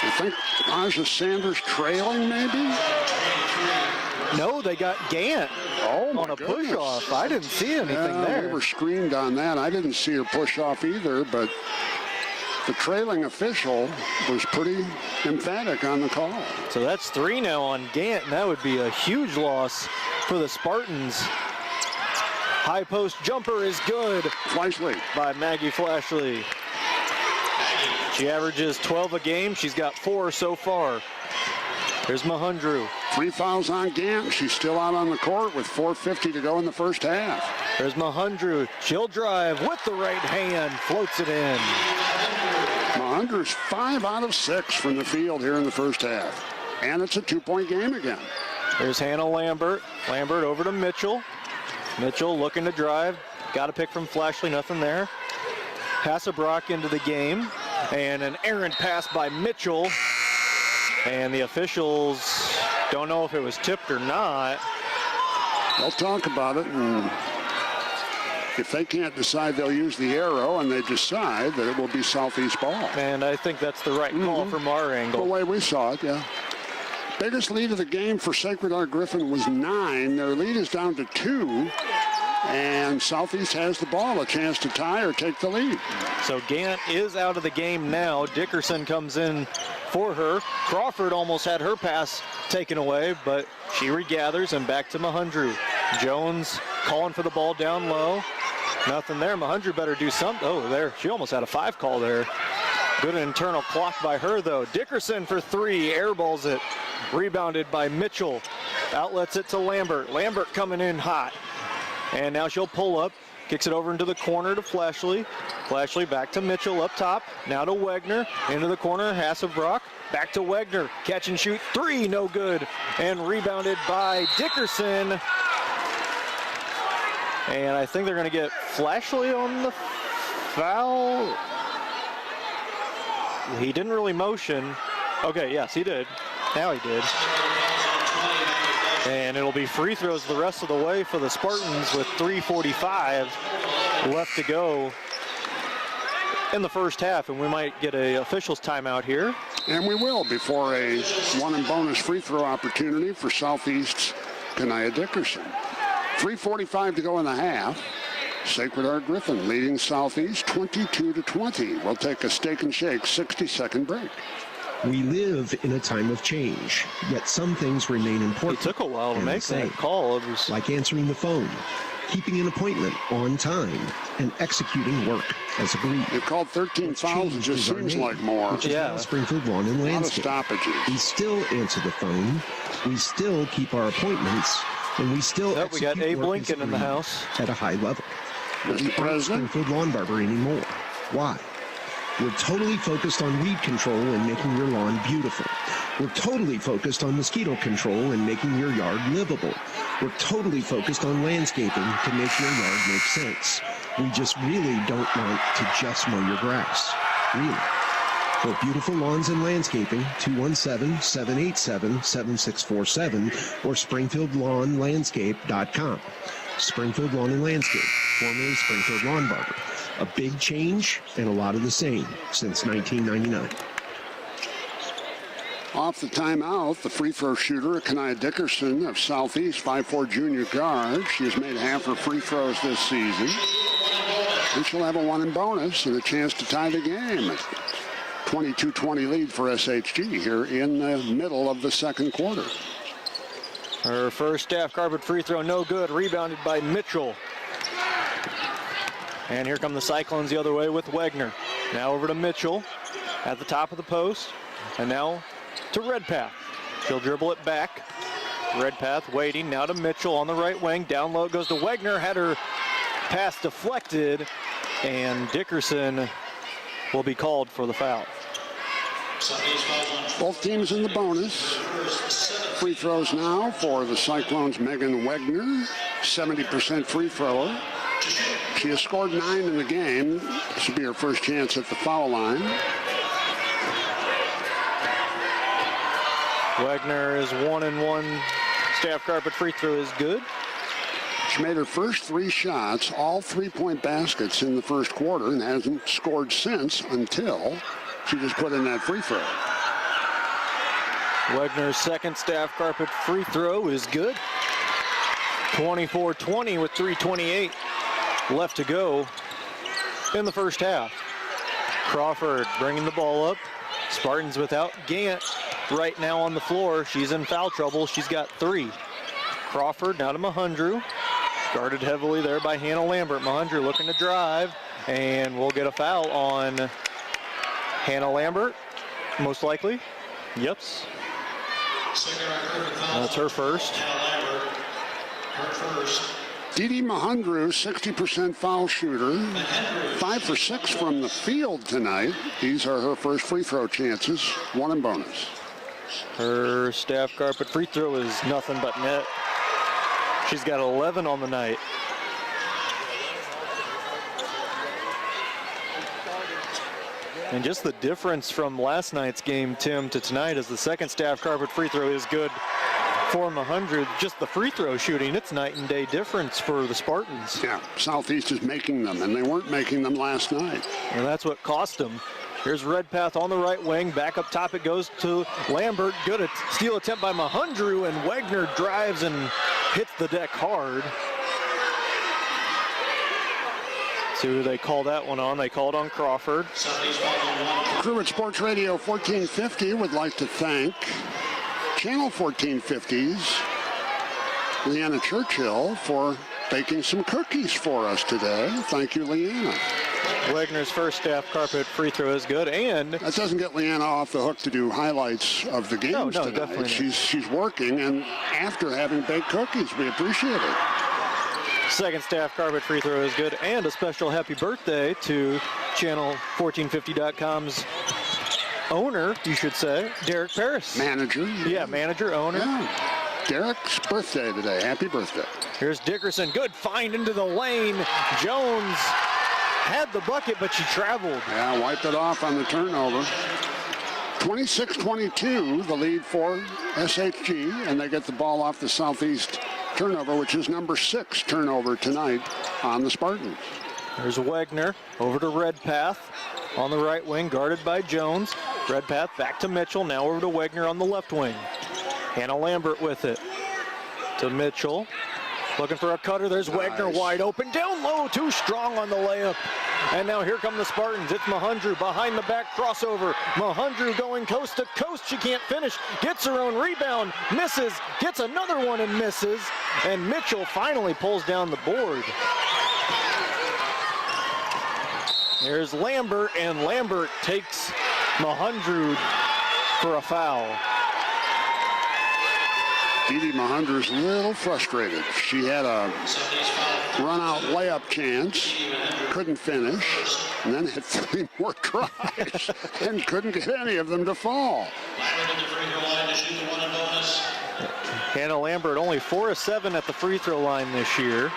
I think Aja Sanders trailing, maybe? No, they got Gant on a push-off. I didn't see anything there. We were screened on that. I didn't see her push off either, but the trailing official was pretty emphatic on the call. So that's three now on Gant, and that would be a huge loss for the Spartans. High post jumper is good. Flashley. By Maggie Flashley. She averages 12 a game. She's got 4 so far. Here's Mahundru. 3 fouls on Gant. She's still out on the court with 4:50 to go in the first half. There's Mahundru. She'll drive with the right hand. Floats it in. Mahundru's 5 out of 6 from the field here in the first half. And it's a 2-point game again. There's Hannah Lambert. Lambert over to Mitchell. Mitchell looking to drive. Got a pick from Flashley, nothing there. Hasselbrock into the game. And an errant pass by Mitchell. And the officials don't know if it was tipped or not. They'll talk about it, and if they can't decide, they'll use the arrow, and they decide that it will be Southeast ball. And I think that's the right call from our angle. The way we saw it, yeah. Biggest lead of the game for Sacred Heart Griffin was 9. Their lead is down to 2. And Southeast has the ball, a chance to tie or take the lead. So Gant is out of the game now. Dickerson comes in for her. Crawford almost had her pass taken away, but she regathers, and back to Mahundru. Jones calling for the ball down low. Nothing there. Mahundru better do something. Oh, there. She almost had a 5 call there. Good internal clock by her, though. Dickerson for 3. Airballs it. Rebounded by Mitchell. Outlets it to Lambert. Lambert coming in hot. And now she'll pull up. Kicks it over into the corner to Flashley. Flashley back to Mitchell up top. Now to Wegner. Into the corner, Hasselbrock. Back to Wegner. Catch and shoot 3, no good. And rebounded by Dickerson. And I think they're going to get Flashley on the foul. He didn't really motion. Okay, yes, he did. Now he did. And it'll be free throws the rest of the way for the Spartans with 3:45 left to go in the first half. And we might get a officials timeout here. And we will before a 1 and bonus free throw opportunity for Southeast's Kanaya Dickerson. 3:45 to go in the half. Sacred Heart Griffin leading Southeast 22-20. We'll take a steak and shake 60-second break. We live in a time of change, yet some things remain important. It took a while to make that call. It was like answering the phone, keeping an appointment on time, and executing work as agreed. They've called 13 fouls. It just seems like more. Which is now Springfield Lawn and Landscape. A lot of stoppages. We still answer the phone. We still keep our appointments, and we still we got Abe Lincoln in the house at a high level. Mr. President, Springfield Lawn Barber anymore. Why? We're totally focused on weed control and making your lawn beautiful. We're totally focused on mosquito control and making your yard livable. We're totally focused on landscaping to make your yard make sense. We just really don't want to just mow your grass. Really. For beautiful lawns and landscaping, 217-787-7647 or SpringfieldLawnLandscape.com. Springfield Lawn and Landscape, formerly Springfield Lawn Barber. A big change and a lot of the same since 1999. Off the timeout, the free throw shooter, Kanaya Dickerson of Southeast, 5'4" junior guard. She has made half her free throws this season. And she'll have a 1 and bonus and a chance to tie the game. 22-20 lead for SHG here in the middle of the second quarter. Her first staff carpet free throw, no good. Rebounded by Mitchell. And here come the Cyclones the other way with Wegner. Now over to Mitchell at the top of the post. And now to Redpath. She'll dribble it back. Redpath waiting, now to Mitchell on the right wing. Down low goes to Wegner, had her pass deflected, and Dickerson will be called for the foul. Both teams in the bonus. Free throws now for the Cyclones' Megan Wegner, 70% free thrower. She has scored 9 in the game. This will be her first chance at the foul line. Wegner is 1-1. Staff carpet free throw is good. She made her first 3 shots, all 3-point baskets in the first quarter, and hasn't scored since until she just put in that free throw. Wegner's second staff carpet free throw is good. 24-20 with 3:28 left to go in the first half. Crawford bringing the ball up. Spartans without Gant right now on the floor. She's in foul trouble. She's got 3. Crawford now to Mahundru. Guarded heavily there by Hannah Lambert. Mahundru looking to drive, and we'll get a foul on Hannah Lambert, most likely. Yep. That's her first. Didi Mahundru, 60% foul shooter, 5 for 6 from the field tonight. These are her first free throw chances, 1 in bonus. Her staff carpet free throw is nothing but net. She's got 11 on the night. And just the difference from last night's game, Tim, to tonight is the second staff carpet free throw is good for Mahundru. Just the free throw shooting, it's night and day difference for the Spartans. Yeah, Southeast is making them, and they weren't making them last night. And that's what cost them. Here's Redpath on the right wing. Back up top it goes to Lambert. Good steal attempt by Mahundru, and Wegner drives and hits the deck hard. See who they call that one on. They called on Crawford. Crew at Sports Radio 1450 would like to thank Channel 1450's Leanna Churchill for baking some cookies for us today. Thank you, Leanna. Wegner's first staff carpet free throw is good, and that doesn't get Leanna off the hook to do highlights of the games tonight. Definitely she's working, and after having baked cookies, we appreciate it. Second staff carpet free throw is good, and a special happy birthday to Channel1450.com's owner, you should say, Derek Paris. Manager. Yeah, manager, owner. Yeah. Derek's birthday today. Happy birthday. Here's Dickerson. Good find into the lane. Jones had the bucket, but she traveled. Yeah, wiped it off on the turnover. 26-22, the lead for SHG, and they get the ball off the Southeast turnover, which is number 6 turnover tonight on the Spartans. There's Wegner over to Redpath on the right wing, guarded by Jones. Redpath back to Mitchell, now over to Wegner on the left wing. Hannah Lambert with it to Mitchell. Looking for a cutter. There's Wegner wide open. Down low, too strong on the layup. And now here come the Spartans. It's Mahundru behind the back crossover. Mahundru going coast to coast. She can't finish. Gets her own rebound. Misses. Gets another one and misses. And Mitchell finally pulls down the board. There's Lambert, and Lambert takes Mahundru for a foul. Didi Mahundru's a little frustrated. She had a run-out layup chance, couldn't finish, and then had 3 more tries and couldn't get any of them to fall. Hannah Lambert only 4 of 7 at the free throw line this year.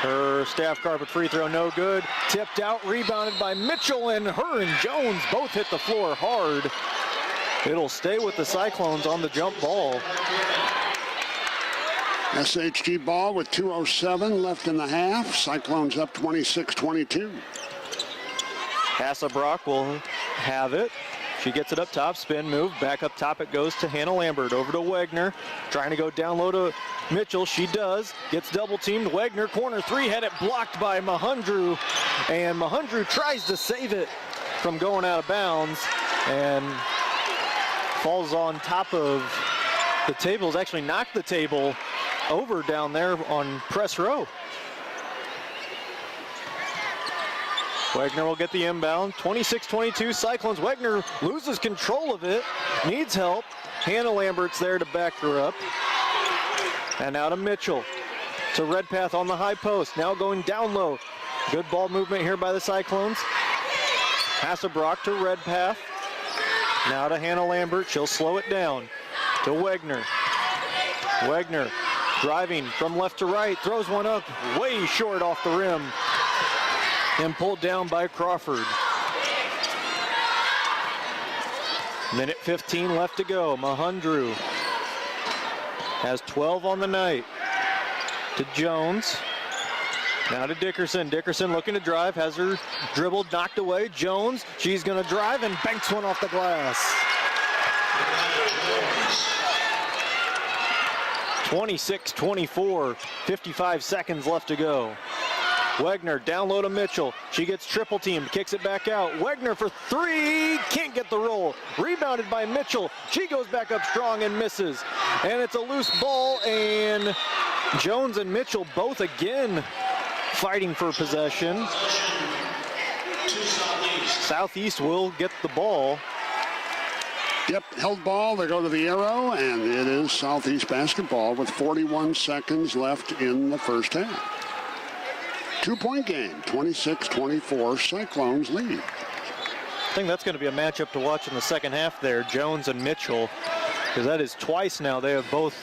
Her staff carpet free throw no good. Tipped out, rebounded by Mitchell, and her and Jones both hit the floor hard. It'll stay with the Cyclones on the jump ball. SHG ball with 2:07 left in the half. Cyclones up 26-22. Hassebrock will have it. She gets it up top, spin move, back up top it goes to Hannah Lambert, over to Wegner, trying to go down low to Mitchell, she does, gets double teamed, Wegner, corner 3, had it blocked by Mahundru, and Mahundru tries to save it, from going out of bounds and falls on top of the tables, actually knocked the table over down there on press row. Wagner will get the inbound. 26-22 Cyclones. Wagner loses control of it, needs help. Hannah Lambert's there to back her up. And now to Mitchell. To Redpath on the high post. Now going down low. Good ball movement here by the Cyclones. Hasselbrock to Redpath. Now to Hannah Lambert. She'll slow it down. To Wagner. Wagner driving from left to right. Throws one up way short off the rim. And pulled down by Crawford. Minute 15 left to go. Mahundru has 12 on the night. To Jones. Now to Dickerson. Dickerson looking to drive. Has her dribbled, knocked away. Jones, she's going to drive and banks one off the glass. 26-24. 55 seconds left to go. Wagner down low to Mitchell. She gets triple teamed, kicks it back out. Wagner for three, can't get the roll. Rebounded by Mitchell. She goes back up strong and misses. And it's a loose ball, and Jones and Mitchell both again fighting for possession. Southeast will get the ball. Yep, held ball, they go to the arrow, and it is Southeast basketball with 41 seconds left in the first half. 2-point game, 26-24, Cyclones lead. I think that's going to be a matchup to watch in the second half there, Jones and Mitchell, because that is twice now they have both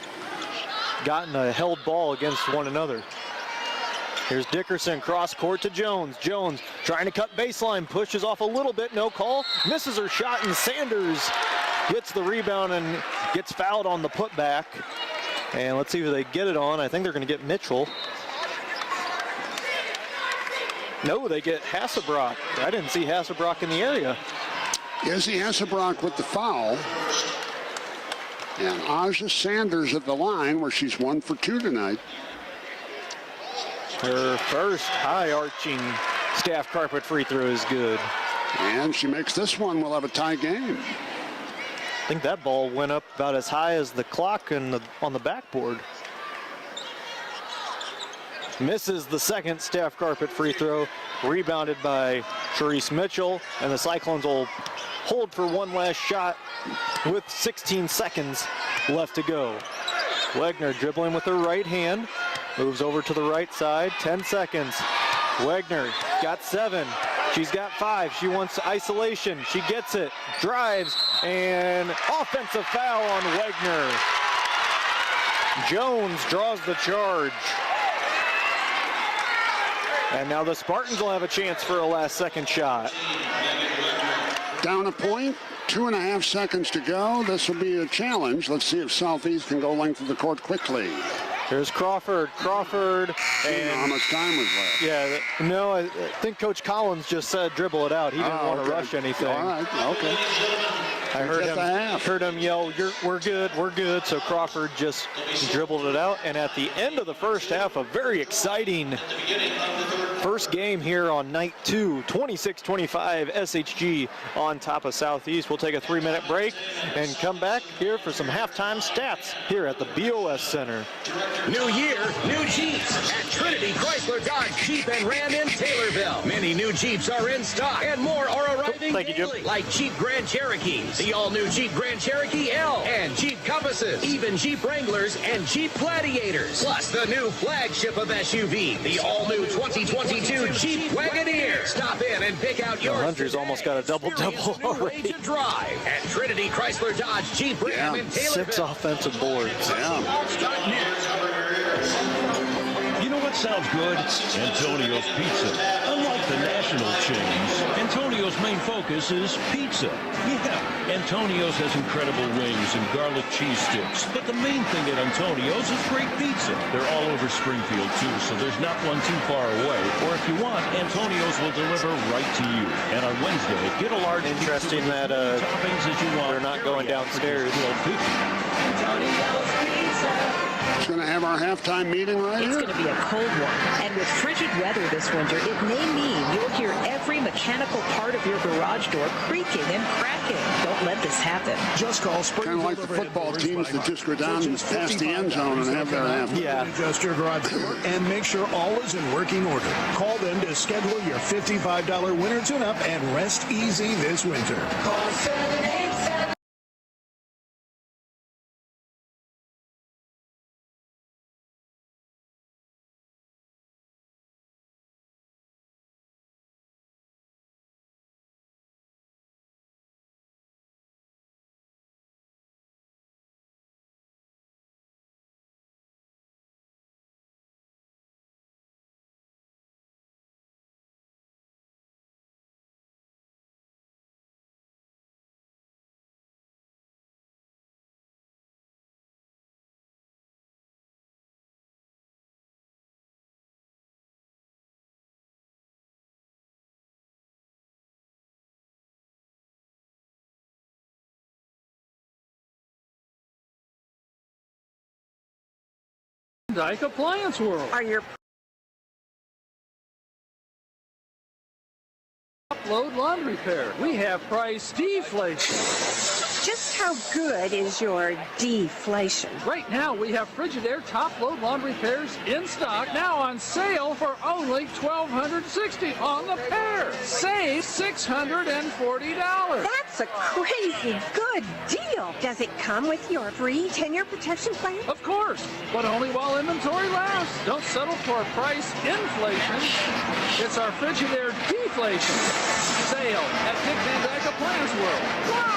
gotten a held ball against one another. Here's Dickerson, cross court to Jones. Jones trying to cut baseline, pushes off a little bit, no call, misses her shot, and Sanders gets the rebound and gets fouled on the putback. And let's see who they get it on. I think they're going to get Mitchell. No, they get Hasselbrock. I didn't see Hasselbrock in the area. Izzy Hasselbrock with the foul. And Aja Sanders at the line where she's 1 for 2 tonight. Her first high-arching staff carpet free throw is good. And she makes this one. We'll have a tie game. I think that ball went up about as high as the clock on the backboard. Misses the second staff carpet free throw, rebounded by Charisse Mitchell, and the Cyclones will hold for one last shot with 16 seconds left to go. Wagner dribbling with her right hand, moves over to the right side, 10 seconds. Wagner got 7, she's got 5, she wants isolation, she gets it, drives, and offensive foul on Wagner. Jones draws the charge. And now the Spartans will have a chance for a last second shot. Down a point, 2.5 seconds to go. This will be a challenge. Let's see if Southeast can go length of the court quickly. Here's Crawford, and how much time was left? Yeah, no, I think Coach Collins just said dribble it out. He didn't want to rush anything. All right, okay. I heard him yell, we're good. So Crawford just dribbled it out. And at the end of the first half, a very exciting first game here on night 2, 26-25 SHG on top of Southeast. We'll take a 3-minute break and come back here for some halftime stats here at the BOS Center. New year, new Jeeps at Trinity Chrysler Dodge Jeep and Ram in Taylorville. Many new Jeeps are in stock and more are arriving daily, like Jeep Grand Cherokees, the all-new Jeep Grand Cherokee L, and Jeep Compasses, even Jeep Wranglers and Jeep Gladiators, plus the new flagship of SUV, the all-new 2022 Jeep Wagoneer. Stop in and pick out yours. Hunter's almost got a double-double already. To drive at Trinity Chrysler Dodge Jeep Ram in Taylorville. 6 offensive boards. You know what sounds good? Antonio's Pizza. Unlike the national chains, Antonio's main focus is pizza. Yeah, Antonio's has incredible wings and garlic cheese sticks, but the main thing at Antonio's is great pizza. They're all over Springfield too, so there's not one too far away. Or if you want, Antonio's will deliver right to you. And on Wednesday, get a large Interesting pizza that toppings that you want. they're not going downstairs. Antonio's Pizza. It's going to have our halftime meeting right It's here. going to be a cold one. And with frigid weather this winter, it may mean you'll hear every mechanical part of your garage door creaking and cracking. Don't let this happen. Just call Kind of like the football teams that just go down past the end zone and have their halftime. Yeah. Adjust your garage door and make sure all is in working order. Call them to schedule your $55 winter tune-up and rest easy this winter. Call 787. Dyke Appliance World. Are your Top-load laundry repair. We have price deflation. Just how good is your deflation? Right now, we have Frigidaire top-load laundry repairs in stock, now on sale for only $1,260 on the pair. Save $640. That's a crazy good deal. Does it come with your free 10-year protection plan? Of course, but only while inventory lasts. Don't settle for price inflation. It's our Frigidaire deflation sale at Dick Van Dyke Appliance World. Wow!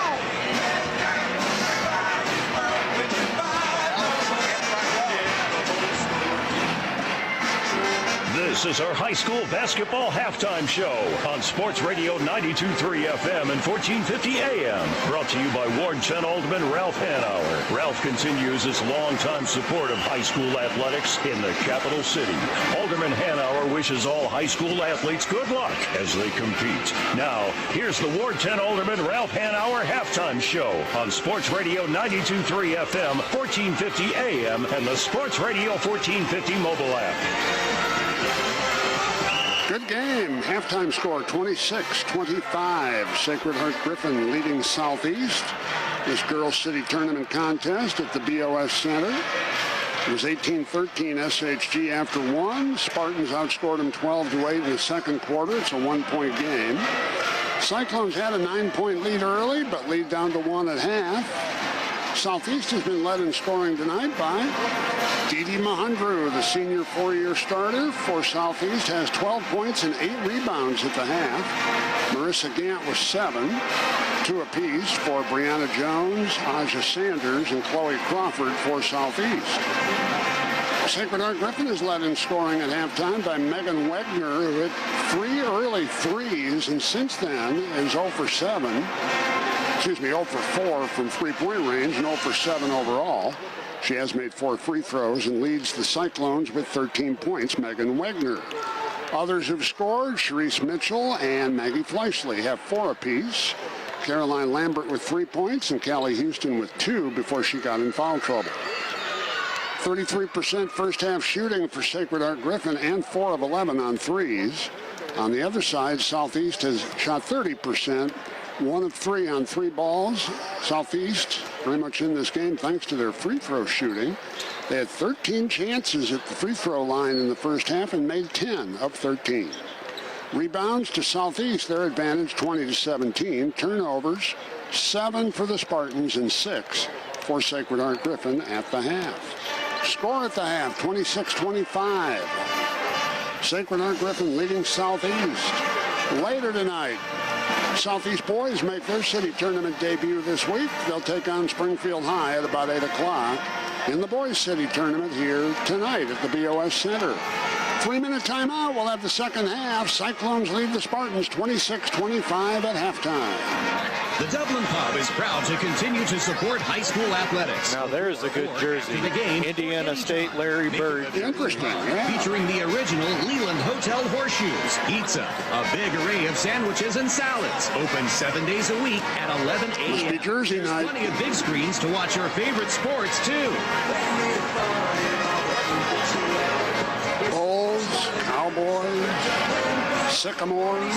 This is our high school basketball halftime show on Sports Radio 92.3 FM and 1450 AM. Brought to you by Ward 10 Alderman Ralph Hanauer. Ralph continues his longtime support of high school athletics in the capital city. Alderman Hanauer wishes all high school athletes good luck as they compete. Now, here's the Ward 10 Alderman Ralph Hanauer halftime show on Sports Radio 92.3 FM, 1450 AM, and the Sports Radio 1450 mobile app. Good game. Halftime score 26-25. Sacred Heart Griffin leading Southeast. This Girls City Tournament contest at the BOS Center. It was 18-13 SHG after one. Spartans outscored them 12-8 in the second quarter. It's a one-point game. Cyclones had a 9-point lead early, but lead down to one at half. Southeast has been led in scoring tonight by Didi Mahundru, the senior four-year starter for Southeast, has 12 points and 8 rebounds at the half. Marissa Gant was 7, 2 apiece for Brianna Jones, Aja Sanders, and Chloe Crawford for Southeast. Sacred Heart Griffin is led in scoring at halftime by Megan Wegner, who hit 3 early threes, and since then is 0 for 4 from three-point range and 0 for 7 overall. She has made 4 free throws and leads the Cyclones with 13 points, Megan Wegner. Others have scored. Sharice Mitchell and Maggie Fleischle have 4 apiece. Caroline Lambert with 3 points and Callie Houston with 2 before she got in foul trouble. 33% first half shooting for Sacred Heart Griffin and 4 of 11 on threes. On the other side, Southeast has shot 30%. 1 of 3 on 3 balls. Southeast very much in this game thanks to their free throw shooting. They had 13 chances at the free throw line in the first half and made 10 of 13. Rebounds to Southeast, their advantage 20-17. Turnovers, 7 for the Spartans and 6 for Sacred Heart Griffin at the half. Score at the half, 26-25. Sacred Heart Griffin leading Southeast. Later tonight, Southeast boys make their city tournament debut this week. They'll take on Springfield High at about 8 o'clock in the boys city tournament here tonight at the BOS Center. 3-minute timeout. We'll have the second half. Cyclones lead the Spartans 26-25 at halftime. The Dublin Pub is proud to continue to support high school athletics. Now there's a good jersey. The game, Indiana State Larry Bird. Interesting, yeah. Featuring the original Leland Hotel horseshoes, pizza, a big array of sandwiches and salads. Open 7 days a week at 11 a.m. Must be Jersey There's night. plenty of big screens to watch your favorite sports, too. Bulls, Cowboys, Sycamores,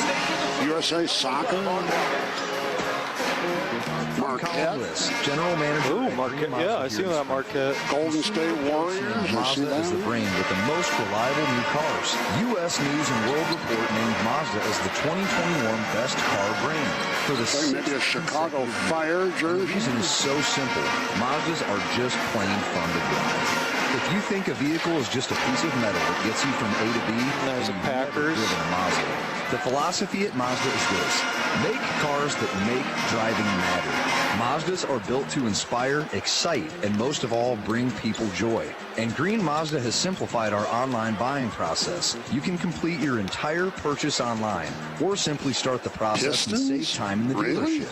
USA Soccer, Marquette. General Manager. Ooh, Marquette. Yeah, I see that Marquette. Golden State Warriors. I see Mazda that. is the brand with the most reliable new cars. U.S. News and World Report named Mazda as the 2021 best car brand. For the Maybe a Chicago Fire jersey. The reason is so simple. Mazdas are just plain fun to drive. If you think a vehicle is just a piece of metal that gets you from A to B, there's a Packers. Driven a Mazda. The philosophy at Mazda is this: make cars that make driving matter. Mazdas are built to inspire, excite, and most of all, bring people joy. And Green Mazda has simplified our online buying process. You can complete your entire purchase online, or simply start the process and save time in the dealership.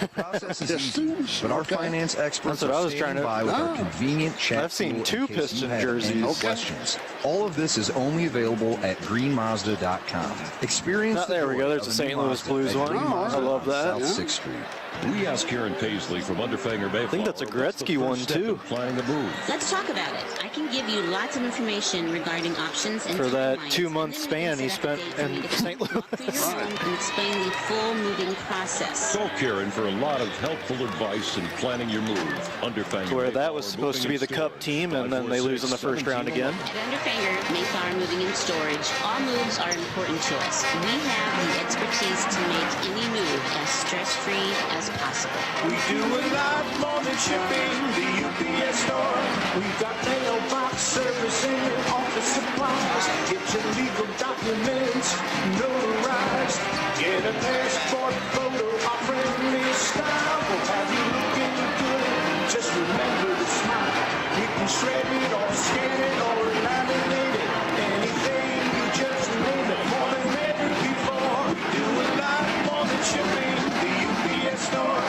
The process is easy, but our finance experts are standing by with our convenient chat. I've seen tool two in case Piston you have jerseys. any questions. All of this is only available at greenmazda.com. Experience There we go. There's a St. Louis Blues one. I love that. South 6th Street. We asked Karen Paisley from Underfanger Bay. I think that's a Gretzky one, too. Planning a move. Let's talk about it. I can give you lots of information regarding options and For that timelines, 2-month and then span he spent in St. Louis. walk through your home and explain the full moving process. Call Karen for a lot of helpful advice in planning your move. Underfanger. Where that was supposed to be the Cup team, and then they lose in the first round again. At Underfanger, Mayflower Moving and Storage, all moves are important to us. We have the expertise to make any move as stress-free as possible. We do a lot more than shipping, the UPS store. We've got mailbox service and office supplies. Get your legal documents notarized. Get a passport photo, our friendly style will have you looking good. Just remember to smile. You can shred it or scan it or laminate it. Anything, you just name it. More than ever before. We do a lot more than shipping, the UPS store.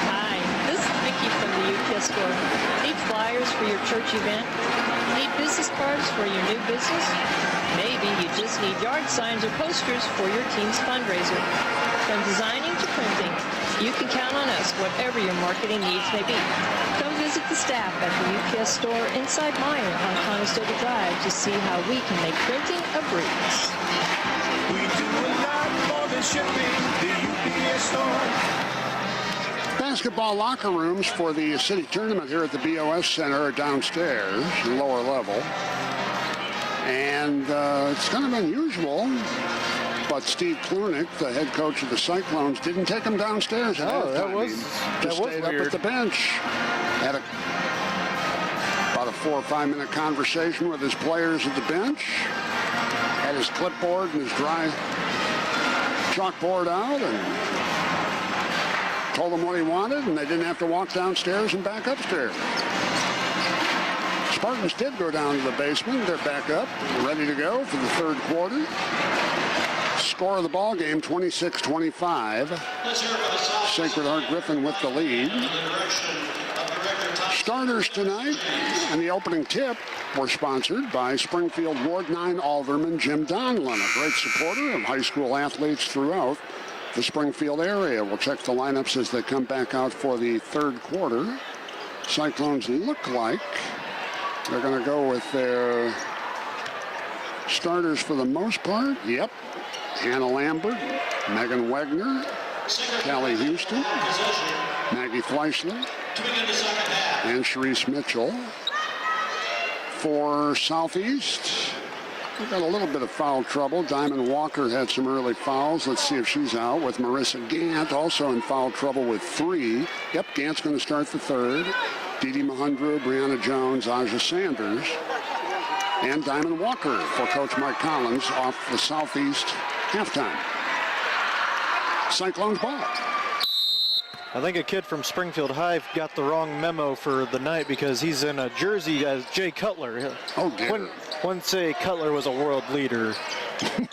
Hi, this is Vicki from the UPS store. Need flyers for your church event? Need business cards for your new business? Maybe you just need yard signs or posters for your team's fundraiser. From designing to printing, you can count on us whatever your marketing needs may be. Come visit the staff at the UPS store inside Meyer on Conestoga Drive to see how we can make printing a breeze. We do a lot more than shipping, the UPS store. Basketball locker rooms for the city tournament here at the BOS Center are downstairs, lower level. And it's kind of unusual, but Steve Klunick, the head coach of the Cyclones, didn't take him downstairs. Oh, that was stayed up at the bench. Had about a 4 or 5 minute conversation with his players at the bench. Had his clipboard and his dry chalkboard out and told them what he wanted, and they didn't have to walk downstairs and back upstairs. Spartans did go down to the basement. They're back up, ready to go for the third quarter. Score of the ball game, 26-25. Sacred Heart Griffin with the lead. Starters tonight and the opening tip were sponsored by Springfield Ward 9 Alderman Jim Donlin, a great supporter of high school athletes throughout the Springfield area. We'll check the lineups as they come back out for the third quarter. Cyclones look like they're going to go with their starters for the most part. Yep. Hannah Lambert, Megan Wegner, Callie Houston, Maggie Fleischler, and Sharice Mitchell. For Southeast, we've got a little bit of foul trouble. Diamond Walker had some early fouls. Let's see if she's out, with Marissa Gant also in foul trouble with 3. Yep, Gant's going to start the third. Dee Dee Mahundra, Brianna Jones, Aja Sanders, and Diamond Walker for Coach Mike Collins off the Southeast halftime. Cyclones ball. I think a kid from Springfield High got the wrong memo for the night because he's in a jersey as Jay Cutler. Oh, dear. Wouldn't say Cutler was a world leader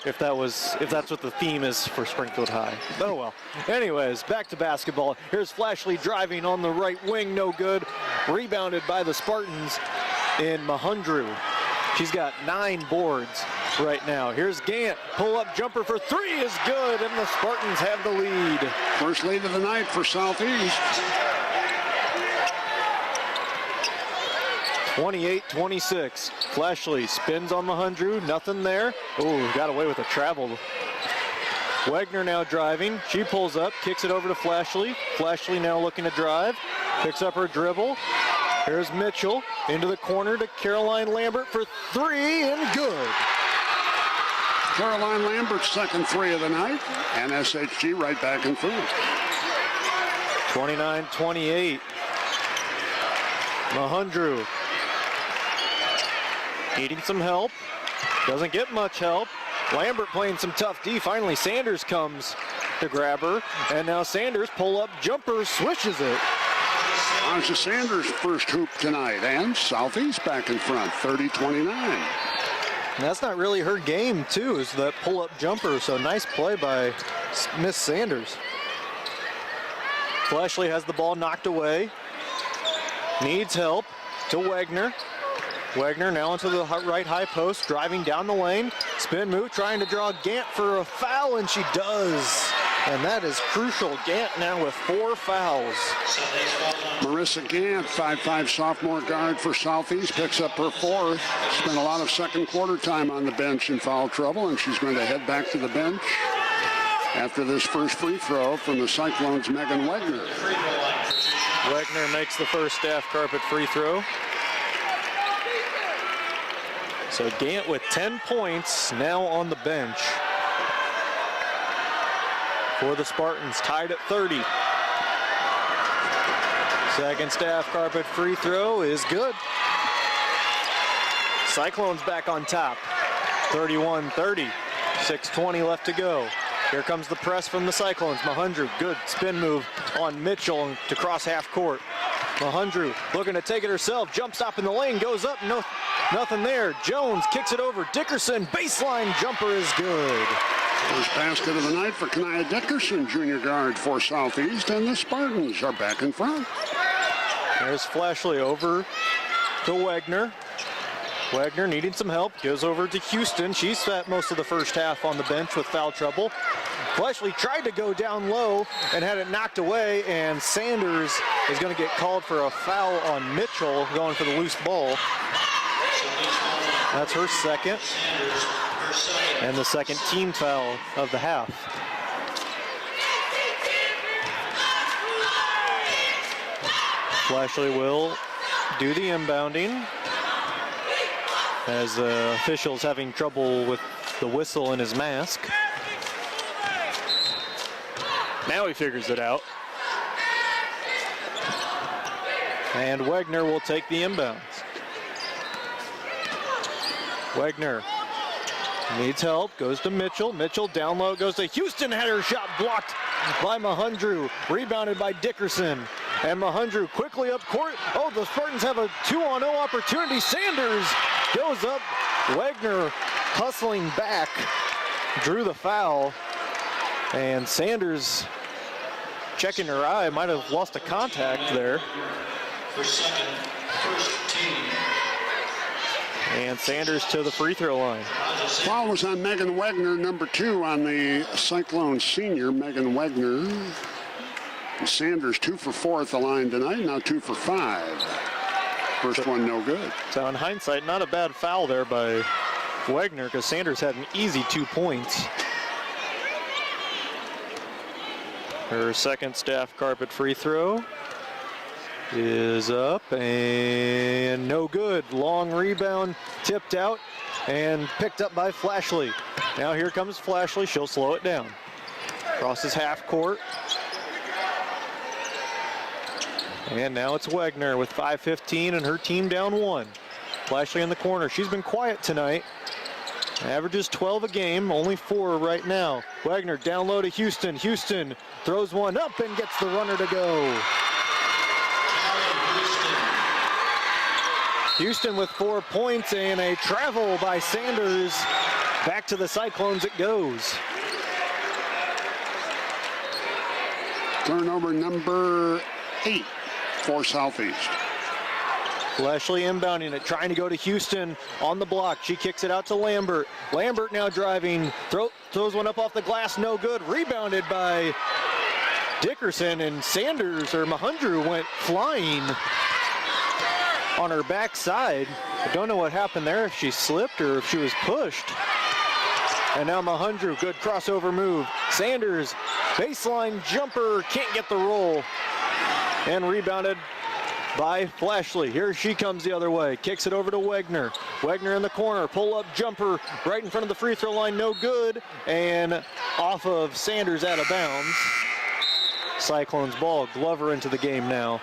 if that's what the theme is for Springfield High. Oh well. Anyways, back to basketball. Here's Flashley driving on the right wing, no good. Rebounded by the Spartans in Mahundru. She's got 9 boards right now. Here's Gant, pull-up jumper for 3 is good, and the Spartans have the lead. First lead of the night for Southeast. 28-26. Flashley spins on Mahundru, nothing there. Oh, got away with a travel. Wagner now driving. She pulls up, kicks it over to Flashley. Flashley now looking to drive, picks up her dribble. Here's Mitchell into the corner to Caroline Lambert for 3 and good. Caroline Lambert's second 3 of the night, and SHG right back in front. 29-28. Mahundru needing some help. Doesn't get much help. Lambert playing some tough D. Finally, Sanders comes to grab her, and now Sanders pull-up jumper swishes it. Anja Sanders' first hoop tonight, and Southeast back in front, 30-29. And that's not really her game, too, is that pull-up jumper, so nice play by Miss Sanders. Flashley has the ball knocked away. Needs help to Wagner. Wagner now into the right high post, driving down the lane. Spin move, trying to draw Gant for a foul, and she does. And that is crucial. Gant now with 4 fouls. Marissa Gant, 5'5" sophomore guard for Southeast, picks up her 4th. Spent a lot of second quarter time on the bench in foul trouble, and she's going to head back to the bench after this first free throw from the Cyclones' Megan Wagner. Wagner makes the first staff carpet free throw. So Gant with 10 points now on the bench for the Spartans, tied at 30. Second staff carpet free throw is good. Cyclones back on top, 31-30, 6:20 left to go. Here comes the press from the Cyclones. Mahundru, good spin move on Mitchell to cross half court. Mahundru looking to take it herself, jump stop in the lane, goes up, nothing there. Jones kicks it over, Dickerson, baseline jumper is good. First basket of the night for Kanaya Dickerson, junior guard for Southeast, and the Spartans are back in front. There's Flashley over to Wagner. Wagner needing some help, goes over to Houston. She's sat most of the first half on the bench with foul trouble. Flashley tried to go down low and had it knocked away, and Sanders is going to get called for a foul on Mitchell, going for the loose ball. That's her second, and the second team foul of the half. Flashley will do the inbounding as the official's having trouble with the whistle in his mask. Now he figures it out. And Wagner will take the inbounds. Wagner needs help, goes to Mitchell. Mitchell down low, goes to Houston, had her shot blocked by Mahundru, rebounded by Dickerson. And Mahundru quickly up court. Oh, the Spartans have a 2-on-0 opportunity. Sanders goes up. Wagner hustling back, drew the foul. And Sanders checking her eye, might have lost a contact there. For second, first team. And Sanders to the free throw line. Foul was on Megan Wagner, number 2 on the Cyclones senior, Megan Wagner. Sanders 2 for 4 at the line tonight, now 2 for 5. First one no good. So in hindsight, not a bad foul there by Wagner, because Sanders had an easy 2 points. Her second staff carpet free throw is up and no good. Long rebound, tipped out and picked up by Flashley. Now here comes Flashley, she'll slow it down. Crosses half court. And now it's Wagner with 5:15 and her team down 1. Flashley in the corner, she's been quiet tonight. Averages 12 a game, only 4 right now. Wagner down low to Houston. Houston throws one up and gets the runner to go. Houston with 4 points and a travel by Sanders. Back to the Cyclones it goes. Turnover number 8 for Southeast. Fleshly inbounding it, trying to go to Houston on the block. She kicks it out to Lambert. Lambert now driving, throws one up off the glass, no good. Rebounded by Dickerson, and Sanders, or Mahundru, went flying on her backside. I don't know what happened there, if she slipped or if she was pushed. And now Mahundru, good crossover move. Sanders, baseline jumper, can't get the roll. And rebounded by Fleshly. Here she comes the other way. Kicks it over to Wagner. Wagner in the corner. Pull-up jumper right in front of the free throw line. No good. And off of Sanders, out of bounds. Cyclones ball. Glover into the game now.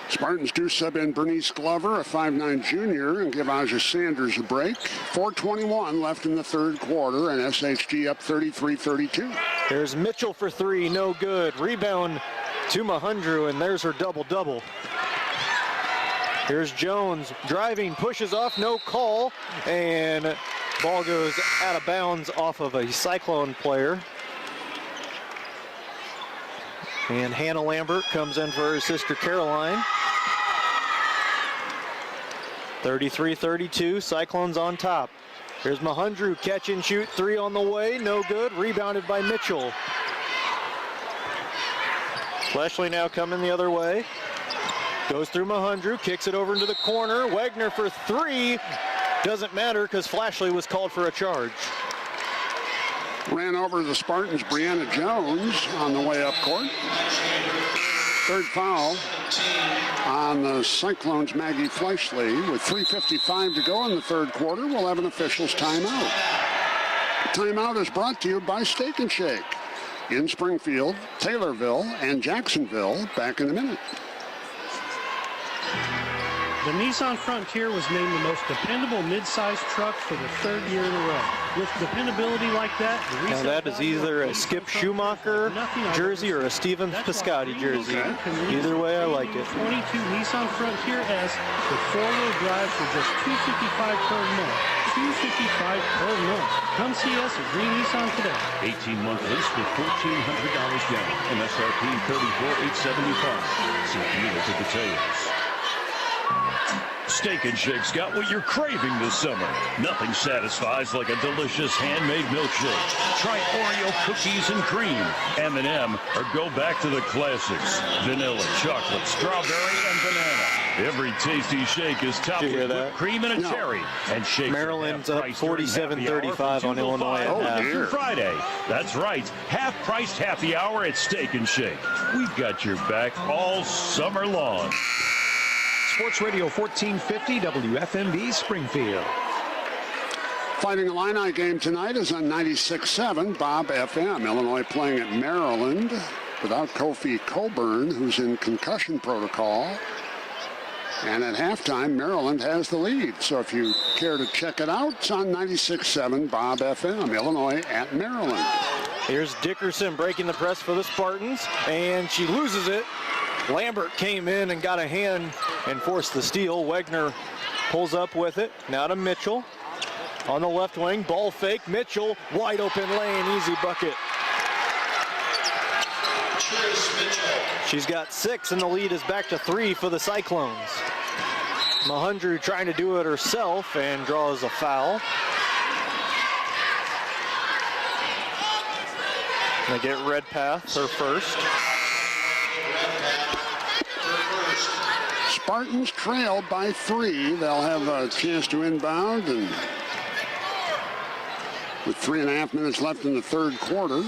Spartans do sub in Bernice Glover, a 5'9 junior, and give Aja Sanders a break. 4:21 left in the third quarter, and SHG up 33-32. There's Mitchell for 3. No good. Rebound to Mahundru, and there's her double-double. Here's Jones driving, pushes off, no call, and ball goes out of bounds off of a Cyclone player. And Hannah Lambert comes in for her sister Caroline. 33-32, Cyclones on top. Here's Mahundru, catch and shoot, 3 on the way, no good, rebounded by Mitchell. Fleshly now coming the other way. Goes through Mahundru, kicks it over into the corner. Wagner for 3. Doesn't matter because Fleshly was called for a charge. Ran over the Spartans, Brianna Jones, on the way up court. Third foul on the Cyclones, Maggie Fleshly. With 3:55 to go in the third quarter, we'll have an official's timeout. The timeout is brought to you by Steak and Shake in Springfield, Taylorville, and Jacksonville. Back in a minute. The Nissan Frontier was named the most dependable mid-sized truck for the 3rd year in a row. With dependability like that, now that is either a Skip Schumacher jersey or a Steven Piscotty jersey. Either way, I like it. 22 Nissan Frontier S with 4-wheel drive for just $255 per month. $255 per month. Come see us at Green Nissan today. 18-month lease with $1,400 down. MSRP $34,875. See dealers at the tails. Steak and Shake's got what you're craving this summer. Nothing satisfies like a delicious handmade milkshake. Try Oreo cookies and cream, M&M, or go back to the classics. Vanilla, chocolate, strawberry, and banana. Every tasty shake is topped with whipped cream and a cherry. And Shakes Maryland's up 47-35 on Illinois at half. Through Friday. That's right. Half-priced happy hour at Steak and Shake. We've got your back all summer long. Sports Radio 1450 WFMB Springfield. Fighting Illini game tonight is on 96.7 Bob FM. Illinois playing at Maryland without Kofi Coburn, who's in concussion protocol. And at halftime, Maryland has the lead. So if you care to check it out, it's on 96.7 Bob FM. Illinois at Maryland. Here's Dickerson breaking the press for the Spartans, and she loses it. Lambert came in and got a hand and forced the steal. Wagner pulls up with it. Now to Mitchell. On the left wing, ball fake. Mitchell, wide open lane, easy bucket. She's got 6, and the lead is back to 3 for the Cyclones. Mahundru trying to do it herself and draws a foul. They get Redpath, her first. Spartans trail by 3. They'll have a chance to inbound, and with 3.5 minutes left in the third quarter,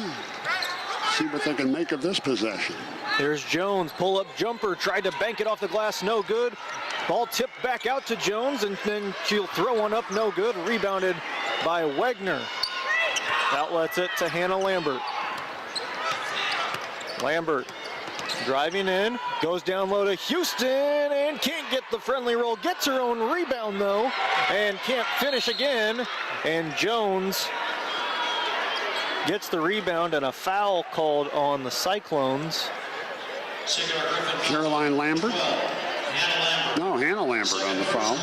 see what they can make of this possession. There's Jones, pull-up jumper, tried to bank it off the glass, no good. Ball tipped back out to Jones, and then she'll throw one up, no good. Rebounded by Wagner. Outlets it to Hannah Lambert. Lambert driving in, goes down low to Houston and can't get the friendly roll. Gets her own rebound though and can't finish again. And Jones gets the rebound and a foul called on the Cyclones. Caroline Lambert? No, Hannah Lambert on the foul.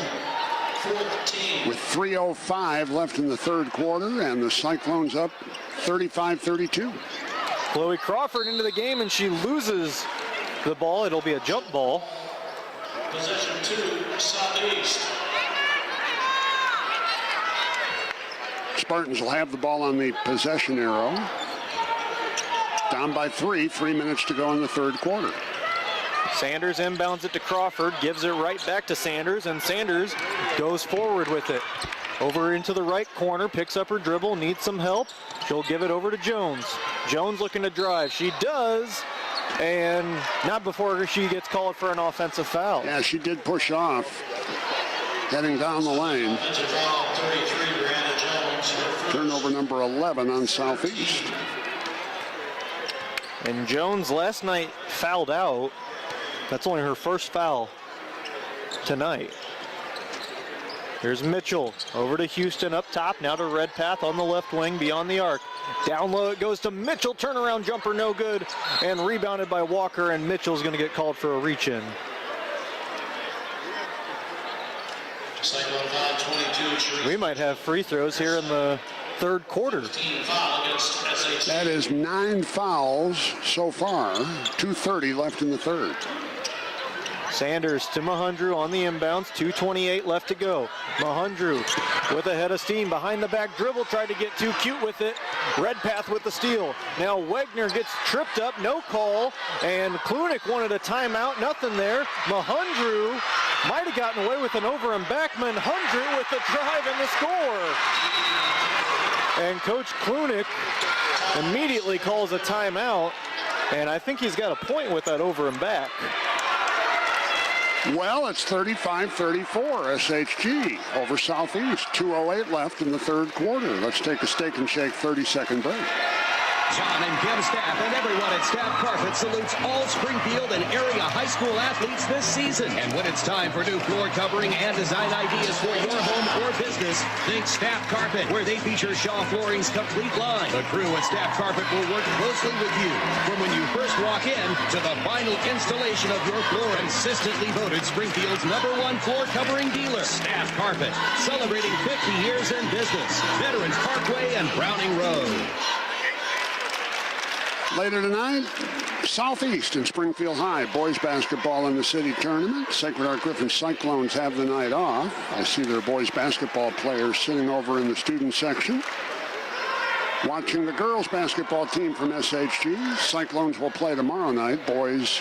With 3:05 left in the third quarter, and the Cyclones up 35-32. Chloe Crawford into the game, and she loses the ball. It'll be a jump ball. Possession 2, Southeast. Spartans will have the ball on the possession arrow. Down by 3 minutes to go in the third quarter. Sanders inbounds it to Crawford, gives it right back to Sanders, and Sanders goes forward with it. Over into the right corner, picks up her dribble, needs some help. She'll give it over to Jones. Jones looking to drive. She does, and not before she gets called for an offensive foul. Yeah, she did push off, heading down the lane. Turnover number 11 on Southeast. And Jones last night fouled out. That's only her first foul tonight. Here's Mitchell over to Houston up top. Now to Redpath on the left wing beyond the arc. Down low it goes to Mitchell. Turnaround jumper no good. And rebounded by Walker, and Mitchell's going to get called for a reach-in. We might have free throws here in the third quarter. That is 9 fouls so far. 2:30 left in the third. Sanders to Mahundru on the inbounds. 2:28 left to go. Mahundru with a head of steam. Behind the back dribble. Tried to get too cute with it. Redpath with the steal. Now Wegner gets tripped up. No call. And Klunik wanted a timeout. Nothing there. Mahundru might have gotten away with an over and back. Mahundru with the drive and the score. And Coach Klunik immediately calls a timeout. And I think he's got a point with that over and back. Well, it's 35-34 SHG over Southeast. 2:08 left in the third quarter. Let's take a steak and shake 30-second break. John and Kim Staff and everyone at Staff Carpet salutes all Springfield and area high school athletes this season. And when it's time for new floor covering and design ideas for your home or business, think Staff Carpet, where they feature Shaw Flooring's complete line. The crew at Staff Carpet will work closely with you from when you first walk in to the final installation of your floor. Consistently voted Springfield's #1 floor covering dealer, Staff Carpet, celebrating 50 years in business. Veterans Parkway and Browning Road. Later tonight, Southeast and Springfield High. Boys basketball in the city tournament. Sacred Heart Griffin Cyclones have the night off. I see their boys basketball players sitting over in the student section. Watching the girls basketball team from SHG. Cyclones will play tomorrow night. Boys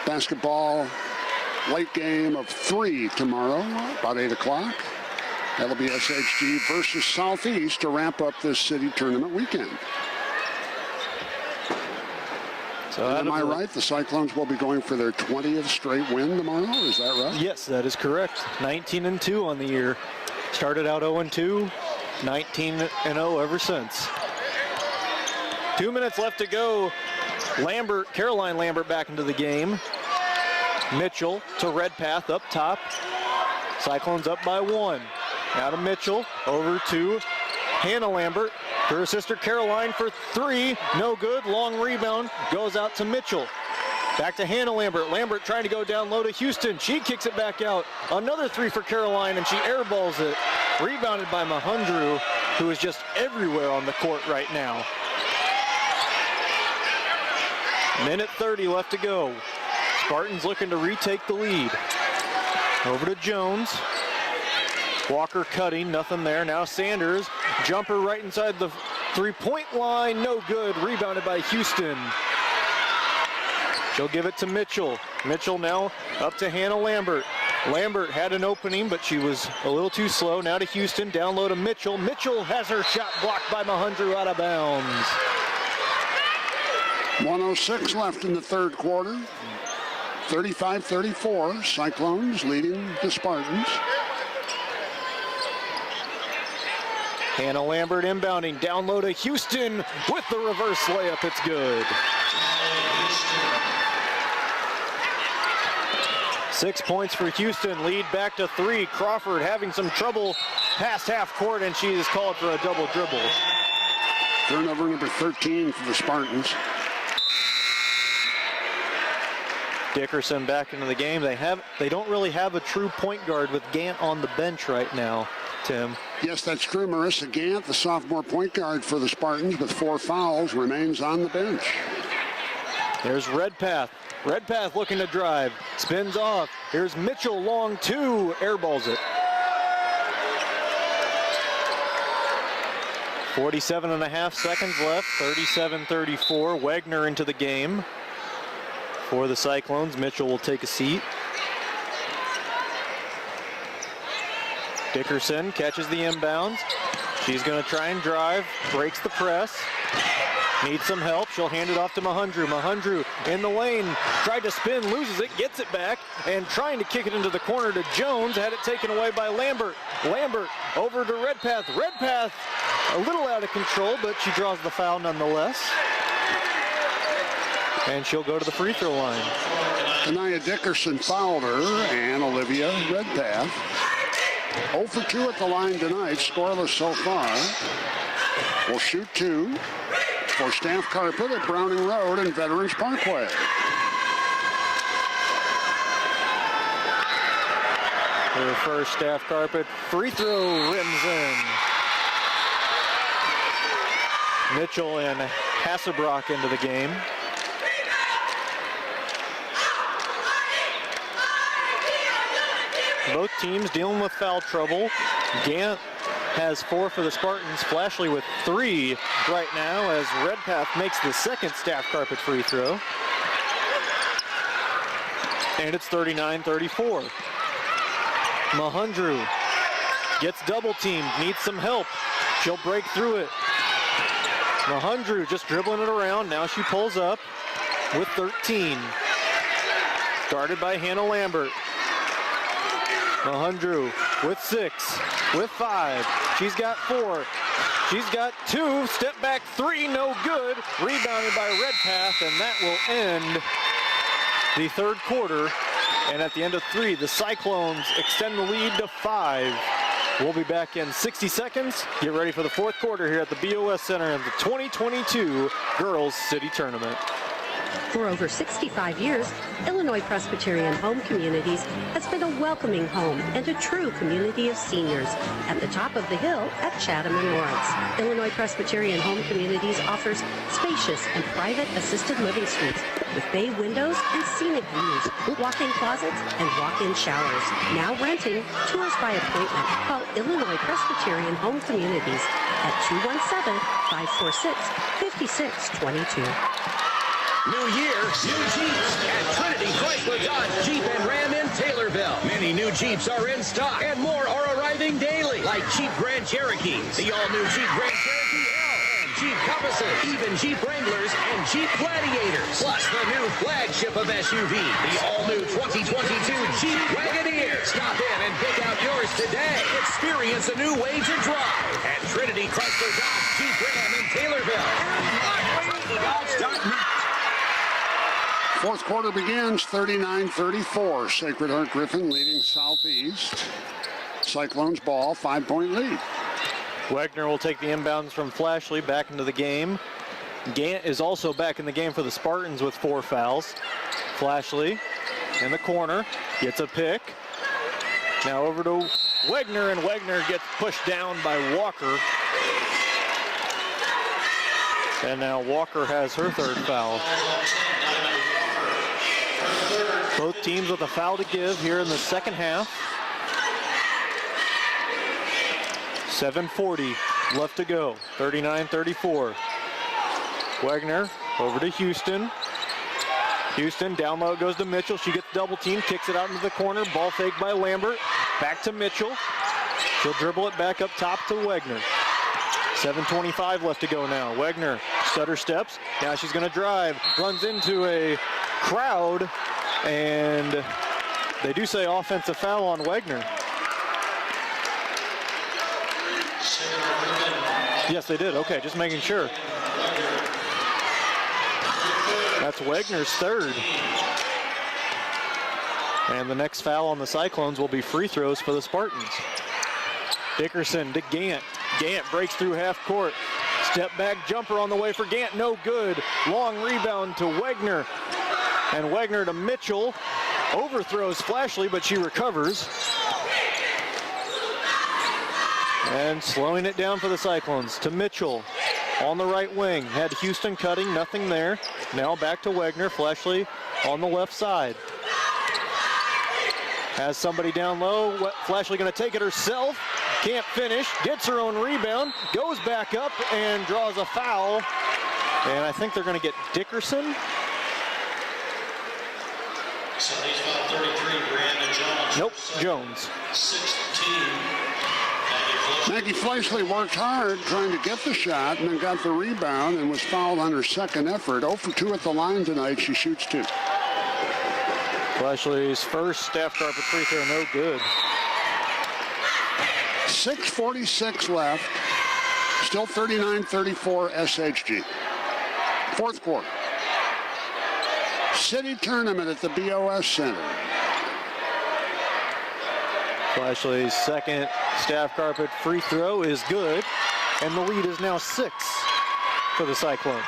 basketball late game of 3 tomorrow, about 8 o'clock. That'll be SHG versus Southeast to wrap up this city tournament weekend. So am I right? The Cyclones will be going for their 20th straight win tomorrow. Is that right? Yes, that is correct. 19-2 on the year. Started out 0-2, 19-0 ever since. 2 minutes left to go. Lambert, Caroline Lambert back into the game. Mitchell to Redpath up top. Cyclones up by 1. Now to Mitchell, over to Hannah Lambert. Her sister Caroline for 3, no good, long rebound, goes out to Mitchell. Back to Hannah Lambert. Lambert trying to go down low to Houston. She kicks it back out. Another 3 for Caroline, and she airballs it. Rebounded by Mahundru, who is just everywhere on the court right now. Minute 30 left to go. Spartans looking to retake the lead. Over to Jones. Walker cutting, nothing there. Now Sanders, jumper right inside the three-point line, no good. Rebounded by Houston. She'll give it to Mitchell. Mitchell now up to Hannah Lambert. Lambert had an opening, but she was a little too slow. Now to Houston, down low to Mitchell. Mitchell has her shot blocked by Mahundru out of bounds. 1:06 left in the third quarter. 35-34, Cyclones leading the Spartans. Hannah Lambert inbounding, down low to Houston with the reverse layup. It's good. 6 points for Houston, lead back to 3. Crawford having some trouble past half court, and she is called for a double dribble. Turnover number 13 for the Spartans. Dickerson back into the game. They don't really have a true point guard with Gant on the bench right now, Tim. Yes, that's true. Marissa Gant, the sophomore point guard for the Spartans with 4 fouls, remains on the bench. There's Redpath. Redpath looking to drive. Spins off. Here's Mitchell, long 2. Airballs it. 47.5 seconds left. 37-34. Wagner into the game for the Cyclones. Mitchell will take a seat. Dickerson catches the inbounds. She's going to try and drive. Breaks the press. Needs some help. She'll hand it off to Mahundru. Mahundru in the lane. Tried to spin, loses it, gets it back, and trying to kick it into the corner to Jones. Had it taken away by Lambert. Lambert over to Redpath. Redpath a little out of control, but she draws the foul nonetheless. And she'll go to the free throw line. Anaya Dickerson fouled her, and Olivia Redpath 0 for 2 at the line tonight, scoreless so far. Will shoot 2 for Staff Carpet at Browning Road and Veterans Parkway. Her first Staff Carpet free throw rims in. Mitchell and Hassebrock into the game. Both teams dealing with foul trouble. Gant has 4 for the Spartans. Flashley with 3 right now as Redpath makes the second Staff Carpet free throw. And it's 39-34. Mahundru gets double teamed, needs some help. She'll break through it. Mahundru just dribbling it around. Now she pulls up with 13. Guarded by Hannah Lambert. Mahundru with 6, with 5. She's got 4. She's got 2. Step back 3, no good. Rebounded by Redpath, and that will end the third quarter. And at the end of 3, the Cyclones extend the lead to 5. We'll be back in 60 seconds. Get ready for the fourth quarter here at the BOS Center in the 2022 Girls City Tournament. For over 65 years, Illinois Presbyterian Home Communities has been a welcoming home and a true community of seniors at the top of the hill at Chatham and Lawrence. Illinois Presbyterian Home Communities offers spacious and private assisted living suites with bay windows and scenic views, walk-in closets, and walk-in showers. Now renting, tours by appointment. Call Illinois Presbyterian Home Communities at 217-546-5622. New year, new Jeeps at Trinity Chrysler Dodge Jeep and Ram in Taylorville. Many new Jeeps are in stock and more are arriving daily, like Jeep Grand Cherokees, the all-new Jeep Grand Cherokee L, and Jeep Compasses, even Jeep Wranglers and Jeep Gladiators, plus the new flagship of SUVs, the all-new 2022 Jeep Wagoneer. Stop in and pick out yours today. Experience a new way to drive at Trinity Chrysler Dodge Jeep Ram in Taylorville. Dodge.net. Fourth quarter begins 39-34. Sacred Heart Griffin leading Southeast. Cyclones ball, 5-point lead. Wagner will take the inbounds from Flashley back into the game. Gant is also back in the game for the Spartans with 4 fouls. Flashley in the corner, gets a pick. Now over to Wagner, and Wagner gets pushed down by Walker. And now Walker has her 3rd foul. Both teams with a foul to give here in the second half. 7:40 left to go, 39-34. Wagner over to Houston. Houston down low, goes to Mitchell. She gets double teamed, kicks it out into the corner. Ball fake by Lambert. Back to Mitchell. She'll dribble it back up top to Wagner. 7:25 left to go now. Wagner stutter steps. Now she's going to drive. Runs into a crowd. And they do say offensive foul on Wagner. Yes, they did. Okay, just making sure. That's Wagner's third. And the next foul on the Cyclones will be free throws for the Spartans. Dickerson to Gant. Gant breaks through half court. Step back jumper on the way for Gant, no good. Long rebound to Wagner. And Wagner to Mitchell. Overthrows Flashley, but she recovers. And slowing it down for the Cyclones to Mitchell on the right wing. Had Houston cutting, nothing there. Now back to Wagner. Flashley on the left side. Has somebody down low. Flashley going to take it herself. Can't finish. Gets her own rebound. Goes back up and draws a foul. And I think they're going to get Dickerson. Somebody's foul 33, Brandon Jones. Nope, Jones. 16. Maggie Fleischle worked hard trying to get the shot and then got the rebound and was fouled on her second effort. 0 for 2 at the line tonight. She shoots 2. Flashley's first staff carpet free throw, no good. 6:46 left. Still 39-34 SHG. Fourth quarter. City tournament at the BOS Center. Flashley's second staff carpet free throw is good, and the lead is now 6 for the Cyclones.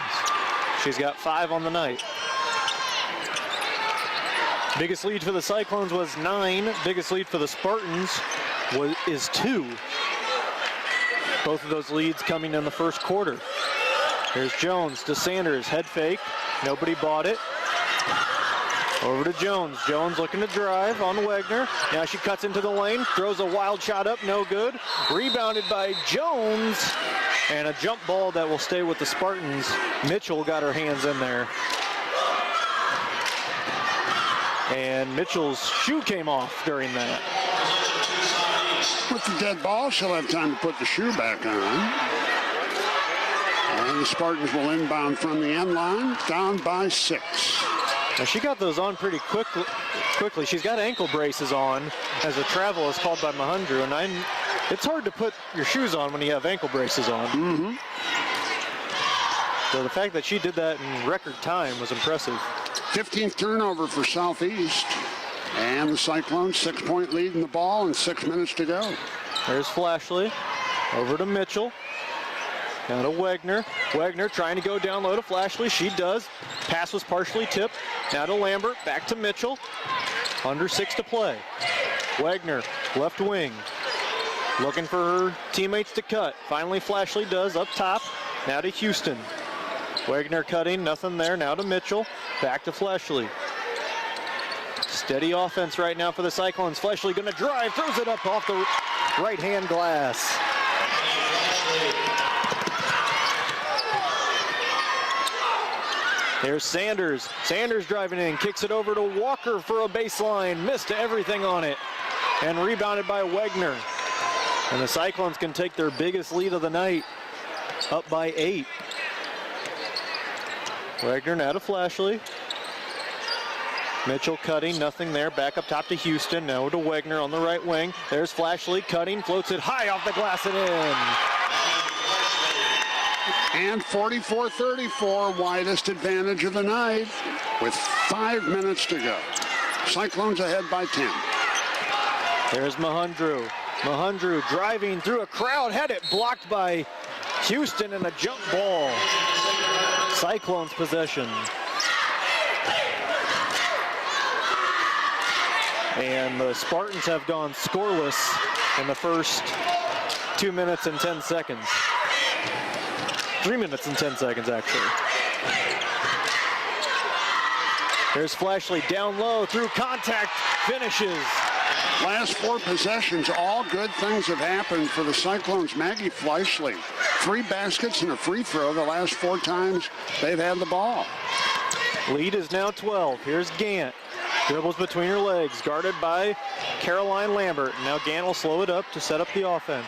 She's got 5 on the night. Biggest lead for the Cyclones was 9. Biggest lead for the Spartans is 2. Both of those leads coming in the first quarter. Here's Jones to Sanders, head fake. Nobody bought it. Over to Jones. Jones looking to drive on Wagner. Now she cuts into the lane, throws a wild shot up, no good. Rebounded by Jones. And a jump ball that will stay with the Spartans. Mitchell got her hands in there. And Mitchell's shoe came off during that. With the dead ball, she'll have time to put the shoe back on. And the Spartans will inbound from the end line, down by 6. Now she got those on pretty quickly. She's got ankle braces on as a travel is called by Mahundru, and it's hard to put your shoes on when you have ankle braces on. Mm-hmm. So the fact that she did that in record time was impressive. 15th turnover for Southeast. And the Cyclones 6-point lead in the ball and 6 minutes to go. There's Flashley. Over to Mitchell. Now to Wagner. Wagner trying to go down low to Flashley. She does. Pass was partially tipped. Now to Lambert. Back to Mitchell. Under 6 to play. Wagner, left wing. Looking for her teammates to cut. Finally Flashley does up top. Now to Houston. Wagner cutting, nothing there. Now to Mitchell. Back to Flashley. Steady offense right now for the Cyclones. Flashley going to drive, throws it up off the right-hand glass. There's Sanders. Sanders driving in, kicks it over to Walker for a baseline. Missed everything on it. And rebounded by Wagner. And the Cyclones can take their biggest lead of the night, up by 8. Wagner now to Flashley. Mitchell cutting, nothing there. Back up top to Houston. Now to Wagner on the right wing. There's Flashley cutting, floats it high off the glass and in. And 44-34, widest advantage of the night with 5 minutes to go. Cyclones ahead by 10. There's Mahundru. Mahundru driving through a crowd, had it blocked by Houston and a jump ball. Cyclones possession. And the Spartans have gone scoreless in the first 2 minutes and 10 seconds. 3 minutes and 10 seconds, actually. There's Flashley down low, through contact, finishes. Last 4 possessions, all good things have happened for the Cyclones. Maggie Fleischle, 3 baskets and a free throw the last 4 times they've had the ball. Lead is now 12. Here's Gant. Dribbles between her legs, guarded by Caroline Lambert. Now Gant will slow it up to set up the offense.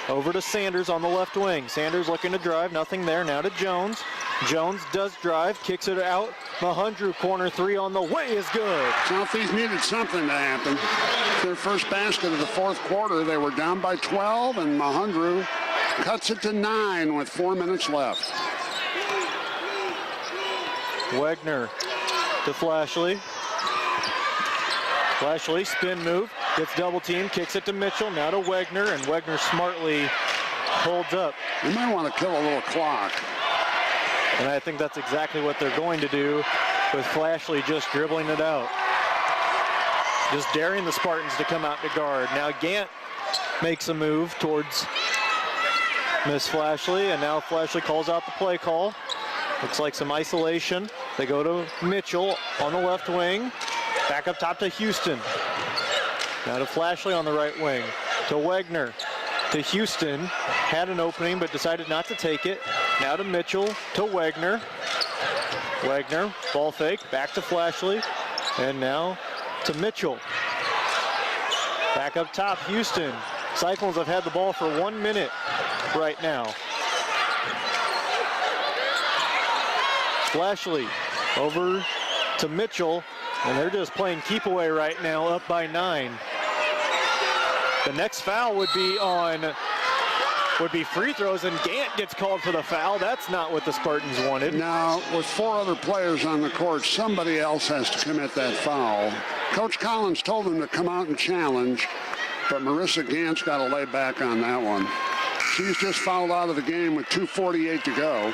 Over to Sanders on the left wing. Sanders looking to drive, nothing there. Now to Jones. Jones does drive, kicks it out. Mahundru corner 3 on the way is good. Southeast needed something to happen. their first basket of the fourth quarter. They were down by 12, and Mahundru cuts it to 9 with 4 minutes left. Wegner to Flashley. Flashley, spin move, gets double teamed, kicks it to Mitchell, now to Wegner, and Wegner smartly holds up. You might want to kill a little clock. And I think that's exactly what they're going to do with Flashley just dribbling it out. Just daring the Spartans to come out to guard. Now Gant makes a move towards Miss Flashley, and now Flashley calls out the play call. Looks like some isolation. They go to Mitchell on the left wing. Back up top to Houston. Now to Flashley on the right wing. To Wegner. To Houston. Had an opening but decided not to take it. Now to Mitchell. To Wegner. Wegner. Ball fake. Back to Flashley. And now to Mitchell. Back up top, Houston. Cyclones have had the ball for 1 minute right now. Flashley over to Mitchell, and they're just playing keep away right now, up by 9. The next foul would be free throws, and Gant gets called for the foul. That's not what the Spartans wanted. Now, with 4 other players on the court, somebody else has to commit that foul. Coach Collins told them to come out and challenge, but Marissa Gant's got to lay back on that one. She's just fouled out of the game with 2:48 to go,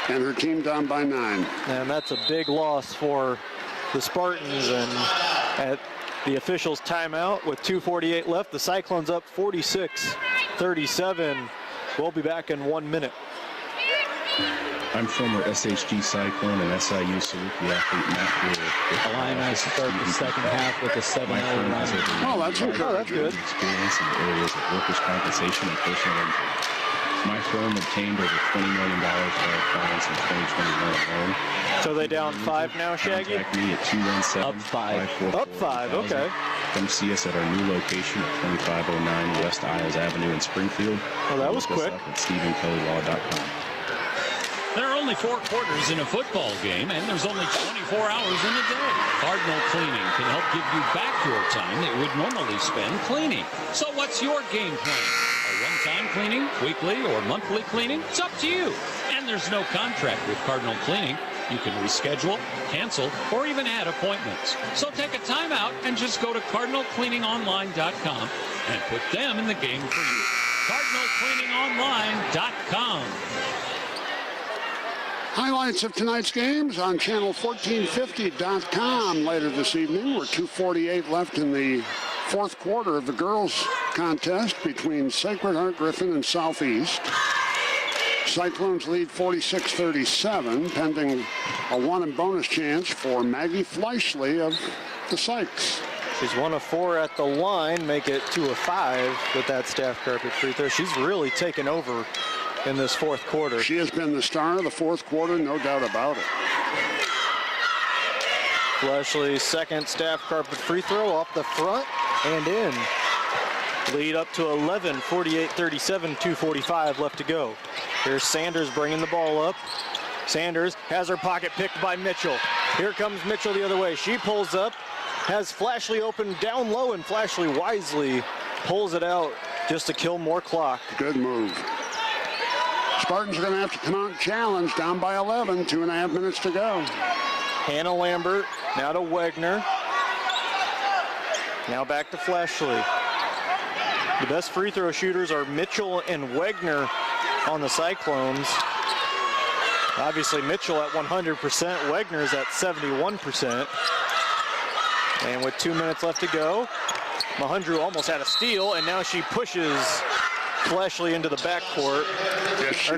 and her team down by 9. And that's a big loss for the Spartans, and at the officials' timeout with 2:48 left, the Cyclones up 46-37. We'll be back in 1 minute. I'm former SHG Cyclone and SIU Saluki athlete Matt Brewer. Illini start the second half with a 7-0 run. Oh, that's good. Experience in the areas of workers' compensation and personal injury. My firm obtained over $20 million for our clients in 2021 alone. So they down 5 now, Shaggy? Contact me at 217 Up 5. Up 5, okay. Come see us at our new location at 2509 West Isles Avenue in Springfield. Oh, that was quick. At StephenKellyLaw.com. There are only 4 quarters in a football game, and there's only 24 hours in a day. Cardinal Cleaning can help give you back your time that you would normally spend cleaning. So what's your game plan? A one-time cleaning, weekly, or monthly cleaning? It's up to you. And there's no contract with Cardinal Cleaning. You can reschedule, cancel, or even add appointments. So take a time out and just go to CardinalCleaningOnline.com and put them in the game for you. CardinalCleaningOnline.com. Highlights of tonight's games on channel1450.com later this evening. We're 2:48 left in the fourth quarter of the girls' contest between Sacred Heart Griffin and Southeast. Cyclones lead 46-37, pending a 1 and bonus chance for Maggie Fleischle of the Sykes. She's 1 of 4 at the line, make it 2 of 5 with that staff carpet free throw. She's really taken over in this fourth quarter. She has been the star of the fourth quarter, no doubt about it. Fleischle's second staff carpet free throw off the front and in. Lead up to 11, 48-37, 2:45 left to go. Here's Sanders bringing the ball up. Sanders has her pocket picked by Mitchell. Here comes Mitchell the other way. She pulls up, has Flashley open down low, and Flashley wisely pulls it out just to kill more clock. Good move. Spartans are going to have to come out and challenge, down by 11, 2.5 minutes to go. Hannah Lambert, now to Wegner. Now back to Flashley. The best free throw shooters are Mitchell and Wegner on the Cyclones. Obviously Mitchell at 100%, Wegner's at 71%. And with 2 minutes left to go, Mahundru almost had a steal, and now she pushes Flashley into the backcourt. Yes,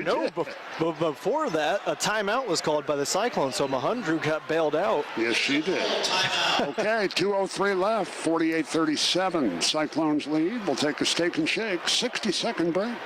before that, a timeout was called by the Cyclones, so Mahundru got bailed out. Yes, she did. Okay, 2:03 left, 48-37. Cyclones lead. We'll take a steak and shake. 60-second break.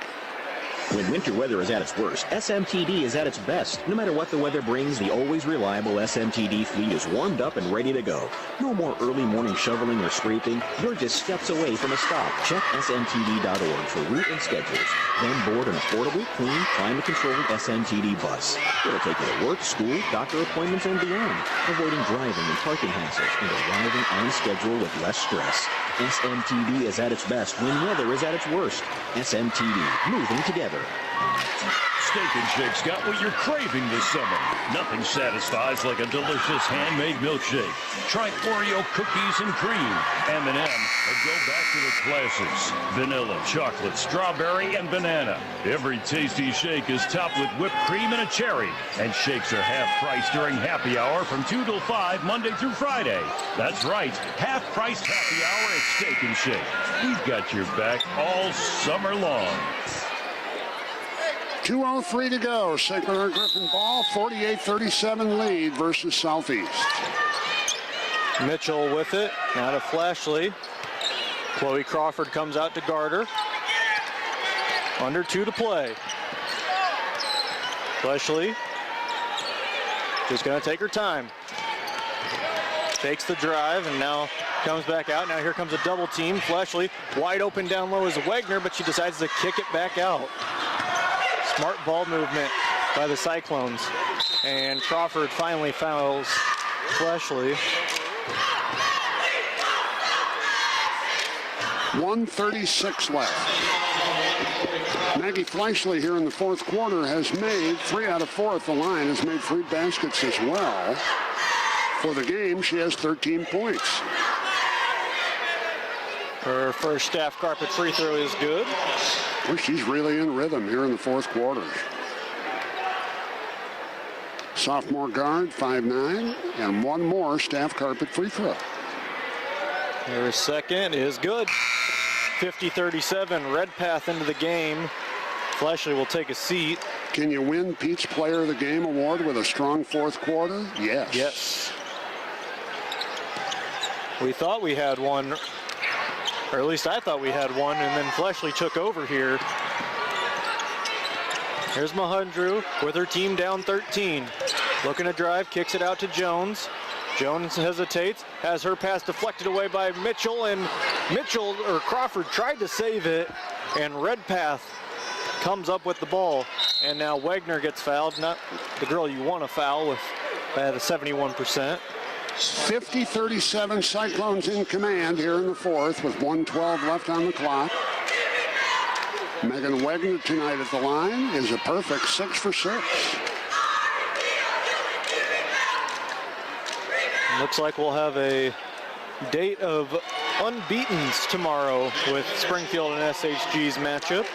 When winter weather is at its worst, SMTD is at its best. No matter what the weather brings, the always reliable SMTD fleet is warmed up and ready to go. No more early morning shoveling or scraping. You're just steps away from a stop. Check smtd.org for route and schedules. Then board an affordable, clean, climate-controlled SMTD bus. It'll take you to work, school, doctor appointments, and beyond, avoiding driving and parking hassles and arriving on schedule with less stress. SMTD is at its best when weather is at its worst. SMTD, moving together. Steak and Shake's got what you're craving this summer. Nothing satisfies like a delicious handmade milkshake. Try Oreo cookies and cream, M&M, or go back to the classics. Vanilla, chocolate, strawberry, and banana. Every tasty shake is topped with whipped cream and a cherry. And shakes are half price during happy hour from 2 till 5, Monday through Friday. That's right, half price happy hour at Steak and Shake. We've got your back all summer long. 2:03 to go. Sacred Heart Griffin ball, 48-37 lead versus Southeast. Mitchell with it, now to Flashley. Chloe Crawford comes out to guard her. Under 2 to play. Flashley just gonna take her time. Takes the drive and now comes back out. Now here comes a double team. Flashley wide open down low is Wagner, but she decides to kick it back out. Smart ball movement by the Cyclones. And Crawford finally fouls Flashley. 1:36 left. Maggie Flashley here in the fourth quarter has made 3 out of 4 at the line, has made 3 baskets as well. For the game, she has 13 points. Her first staff carpet free throw is good. Well, she's really in rhythm here in the fourth quarter. Sophomore guard, 5'9", and 1 more staff carpet free throw. Her second is good. 50-37, Redpath into the game. Flashley will take a seat. Can you win Pete's Player of the Game award with a strong fourth quarter? Yes. Yes. We thought we had one, or at least I thought we had one, and then Flashley took over here. Here's Mahundru with her team down 13. Looking to drive, kicks it out to Jones. Jones hesitates, has her pass deflected away by Mitchell, and Crawford tried to save it, and Redpath comes up with the ball. And now Wagner gets fouled, not the girl you want to foul with at a 71%. 50-37, Cyclones in command here in the fourth with 1:12 left on the clock. Megan Wagner tonight at the line is a perfect 6 for 6. Looks like we'll have a date of unbeatens tomorrow with Springfield and SHG's matchup.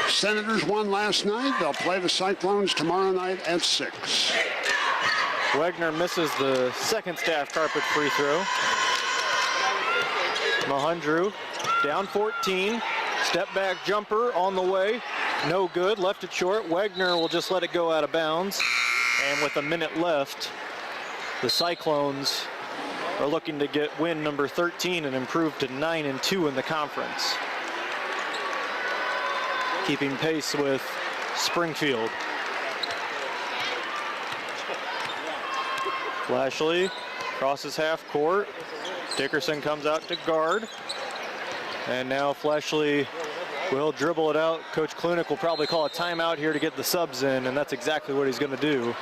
Senators won last night. They'll play the Cyclones tomorrow night at 6. Wagner misses the second staff carpet free throw. Mahundru down 14. Step back jumper on the way. No good. Left it short. Wagner will just let it go out of bounds. And with a minute left, the Cyclones are looking to get win number 13 and improve to 9-2 in the conference. Keeping pace with Springfield. Flashley crosses half court. Dickerson comes out to guard. And now Flashley will dribble it out. Coach Klunick will probably call a timeout here to get the subs in, and that's exactly what he's going to do.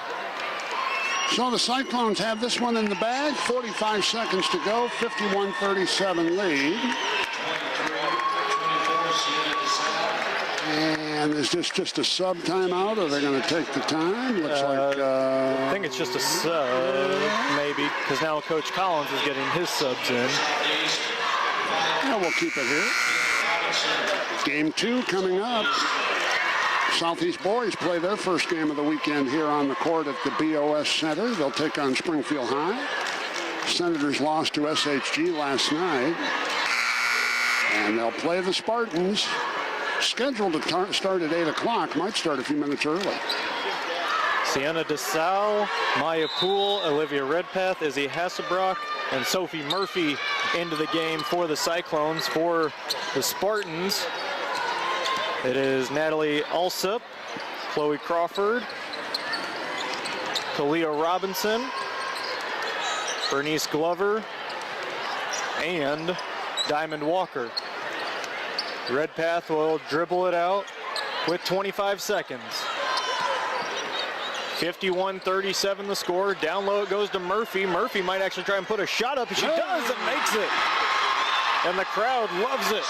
So the Cyclones have this one in the bag. 45 seconds to go. 51-37 lead. And is this just a sub timeout, or are they going to take the time? Looks like... I think it's just a sub, maybe, because now Coach Collins is getting his subs in. Yeah, we'll keep it here. Game 2 coming up. Southeast boys play their first game of the weekend here on the court at the BOS Center. They'll take on Springfield High. Senators lost to SHG last night. And they'll play the Spartans. Scheduled to start at 8 o'clock. Might start a few minutes early. Sienna DeSalle, Maya Poole, Olivia Redpath, Izzy Hasselbrock, and Sophie Murphy into the game for the Cyclones. For the Spartans, it is Natalie Alsop, Chloe Crawford, Kalia Robinson, Bernice Glover, and Diamond Walker. Redpath will dribble it out with 25 seconds. 51-37 the score. Down low it goes to Murphy. Murphy might actually try and put a shot up. She does and makes it. And the crowd loves it.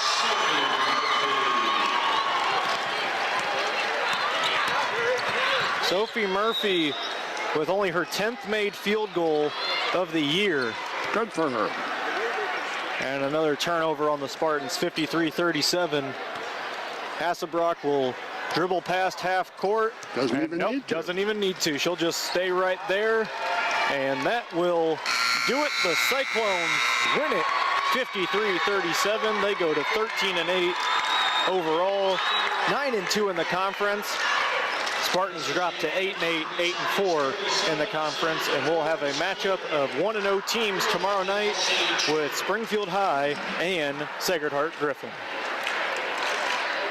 Sophie Murphy with only her 10th made field goal of the year. Good for her. And another turnover on the Spartans, 53-37. Hasselbrock will dribble past half court. Doesn't even need to. She'll just stay right there. And that will do it. The Cyclones win it, 53-37. They go to 13-8 overall, 9-2 in the conference. Spartans drop to 8-8, 8-4 in the conference, and we'll have a matchup of 1-0 teams tomorrow night with Springfield High and Sacred Heart Griffin.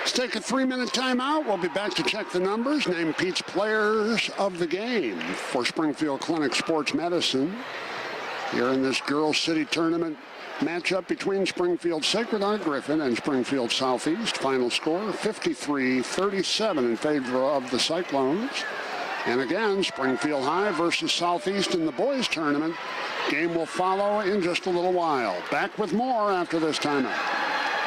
Let's take a 3-minute timeout. We'll be back to check the numbers, name Pete's players of the game for Springfield Clinic Sports Medicine. Here in this Girls City Tournament matchup between Springfield Sacred Heart Griffin and Springfield Southeast. Final score 53-37 in favor of the Cyclones. And again, Springfield High versus Southeast in the boys tournament. Game will follow in just a little while. Back with more after this timeout.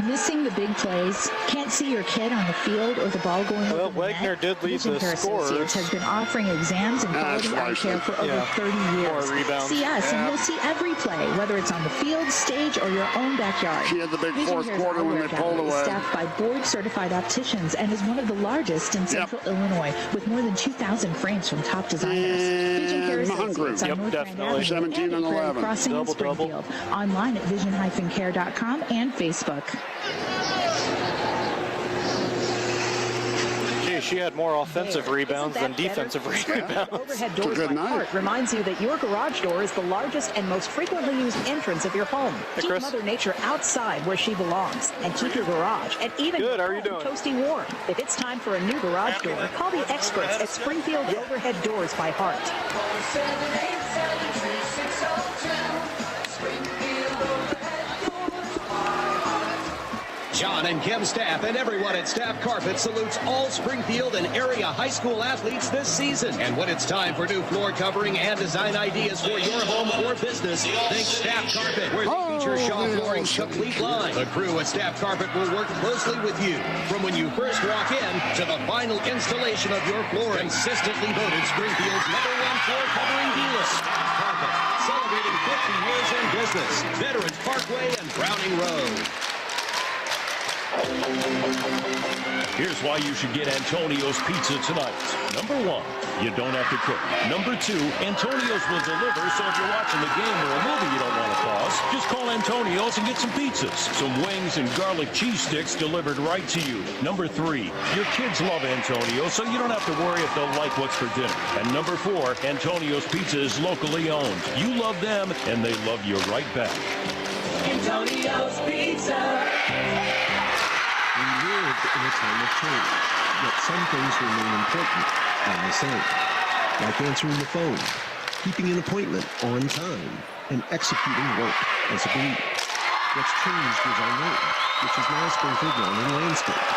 Missing the big plays, can't see your kid on the field or the ball going over the Wagner net? did lead Vision the Care scorers. Associates has been offering exams and quality eye care for over 30 years. More rebounds. See us and you'll see every play, whether it's on the field, stage, or your own backyard. She had the big Vision fourth Care's quarter when Eyewear they pulled Gallery is away. staffed by board-certified opticians and is one of the largest in Central Illinois with more than 2,000 frames from top designers. Vision Care Associates on North Grand Avenue 17 and 11. Crossing in Springfield. Online at vision-care.com and Facebook. She had more offensive rebounds than defensive rebounds. Overhead Doors by Hart reminds you that your garage door is the largest and most frequently used entrance of your home. Keep Mother Nature outside where she belongs and keep your garage and even your home toasty warm. If it's time for a new garage door, call the experts at Springfield Overhead Doors by Hart. John and Kim Staff and everyone at Staff Carpet salutes all Springfield and area high school athletes this season. And when it's time for new floor covering and design ideas for your home or business, think Staff Carpet, where they feature Shaw Flooring's complete line. The crew at Staff Carpet will work closely with you from when you first walk in to the final installation of your flooring. Consistently voted Springfield's #1 floor covering dealer. Staff Carpet, celebrating 50 years in business. Veterans Parkway and Browning Road. Here's why you should get Antonio's Pizza tonight. Number 1, you don't have to cook. Number 2, Antonio's will deliver, so if you're watching the game or a movie you don't want to pause, just call Antonio's and get some pizzas. Some wings and garlic cheese sticks delivered right to you. Number 3, your kids love Antonio's, so you don't have to worry if they'll like what's for dinner. And number 4, Antonio's Pizza is locally owned. You love them, and they love you right back. Antonio's Pizza. We live in a time of change, yet some things remain important and the same, like answering the phone, keeping an appointment on time, and executing work as agreed. What's changed is our name, which is now Springfield Lawn and Landscape.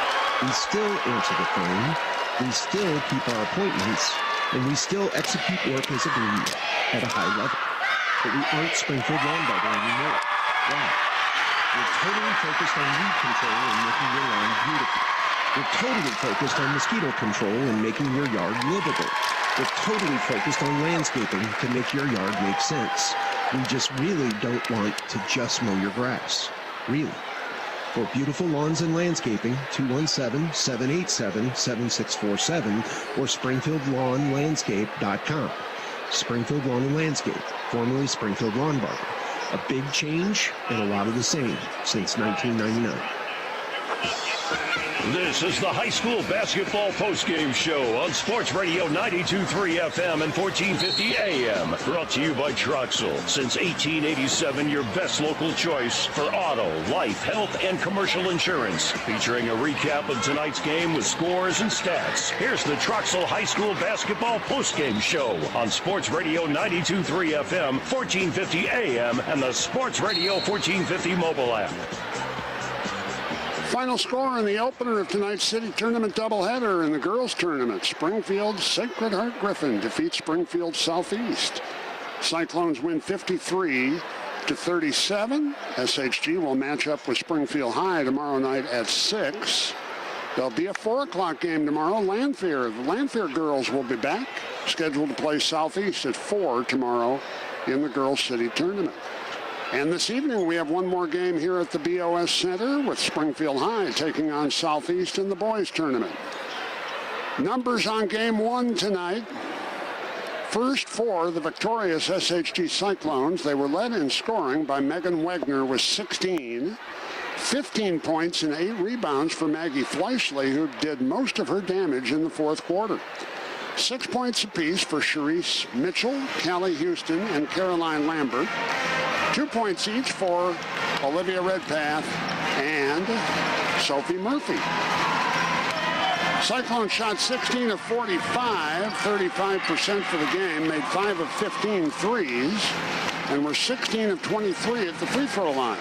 We still answer the phone, we still keep our appointments, and we still execute work as agreed at a high level. But we aren't Springfield Lawn Barber anymore. Why? We're totally focused on weed control and making your lawn beautiful. We're totally focused on mosquito control and making your yard livable. We're totally focused on landscaping to make your yard make sense. We just really don't want to just mow your grass. Really. For beautiful lawns and landscaping, 217-787-7647 or SpringfieldLawnLandscape.com. Springfield Lawn and Landscape, formerly Springfield Lawn Barber. A big change and a lot of the same since 1999. This is the high school basketball postgame show on Sports Radio 92.3 FM and 1450 AM. Brought to you by Troxel. Since 1887, your best local choice for auto, life, health, and commercial insurance. Featuring a recap of tonight's game with scores and stats. Here's the Troxel High School basketball postgame show on Sports Radio 92.3 FM, 1450 AM, and the Sports Radio 1450 mobile app. Final score in the opener of tonight's city tournament doubleheader in the girls tournament. Springfield Sacred Heart Griffin defeats Springfield Southeast. Cyclones win 53-37. SHG will match up with Springfield High tomorrow night at 6. There'll be a 4 o'clock game tomorrow. Lanphier. The Lanphier girls will be back, scheduled to play Southeast at 4 tomorrow in the girls city tournament. And this evening, we have one more game here at the BOS Center with Springfield High taking on Southeast in the boys tournament. Numbers on game 1 tonight. First for the victorious SHG Cyclones. They were led in scoring by Megan Wegner with 16. 15 points and 8 rebounds for Maggie Fleischle, who did most of her damage in the fourth quarter. 6 points apiece for Sharice Mitchell, Callie Houston, and Caroline Lambert. 2 points each for Olivia Redpath and Sophie Murphy. Cyclone shot 16 of 45, 35% for the game, made 5 of 15 threes, and were 16 of 23 at the free throw line.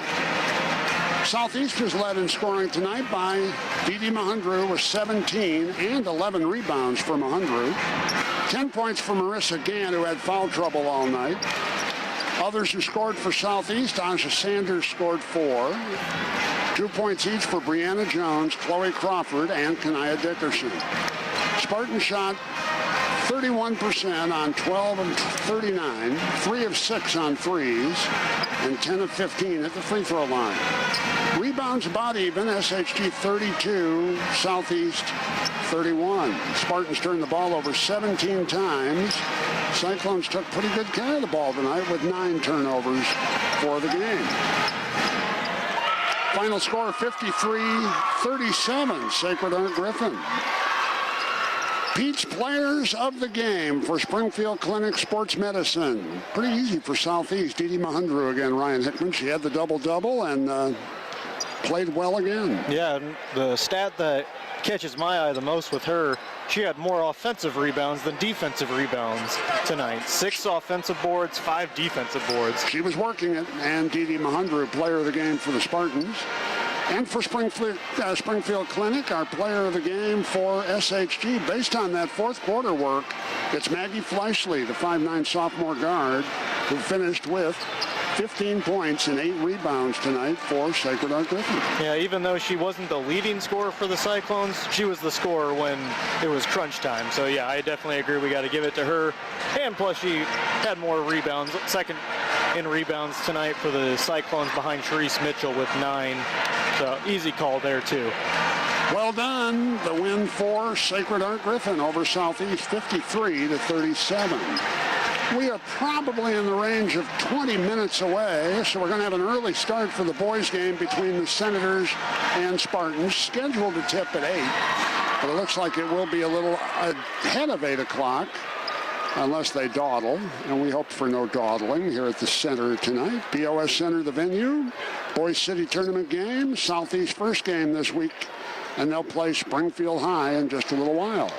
Southeast was led in scoring tonight by Didi Mahundru with 17 and 11 rebounds for Mahundru. 10 points for Marissa Gann, who had foul trouble all night. Others who scored for Southeast, Aja Sanders scored 4. 2 points each for Brianna Jones, Chloe Crawford, and Kanaya Dickerson. Spartan shot 31% on 12 of 39, 3 of 6 on threes, and 10 of 15 at the free throw line. Rebounds about even, SHG 32, Southeast 31. Spartans turned the ball over 17 times. Cyclones took pretty good care of the ball tonight with 9 turnovers for the game. Final score 53-37, Sacred Heart Griffin. Peach players of the game for Springfield Clinic Sports Medicine. Pretty easy for Southeast. Didi Mahundru again, Ryan Hickman. She had the double-double and played well again. Yeah, the stat that catches my eye the most with her, she had more offensive rebounds than defensive rebounds tonight. 6 offensive boards, 5 defensive boards. She was working it, and Didi Mahundru, player of the game for the Spartans. And for Springfield Clinic, our player of the game for SHG. Based on that fourth quarter work, it's Maggie Fleischle, the 5'9" sophomore guard, who finished with 15 points and 8 rebounds tonight for Sacred Heart Griffin. Yeah, even though she wasn't the leading scorer for the Cyclones, she was the scorer when it was crunch time. So yeah, I definitely agree we got to give it to her. And plus she had more rebounds, second in rebounds tonight for the Cyclones behind Sharice Mitchell with 9. So easy call there too. Well done. The win for Sacred Heart Griffin over Southeast 53-37. We are probably in the range of 20 minutes away, so we're going to have an early start for the boys' game between the Senators and Spartans, scheduled to tip at 8. But it looks like it will be a little ahead of 8 o'clock, unless they dawdle, and we hope for no dawdling here at the center tonight. BOS Center, the venue. Boys City Tournament game, Southeast first game this week, and they'll play Springfield High in just a little while.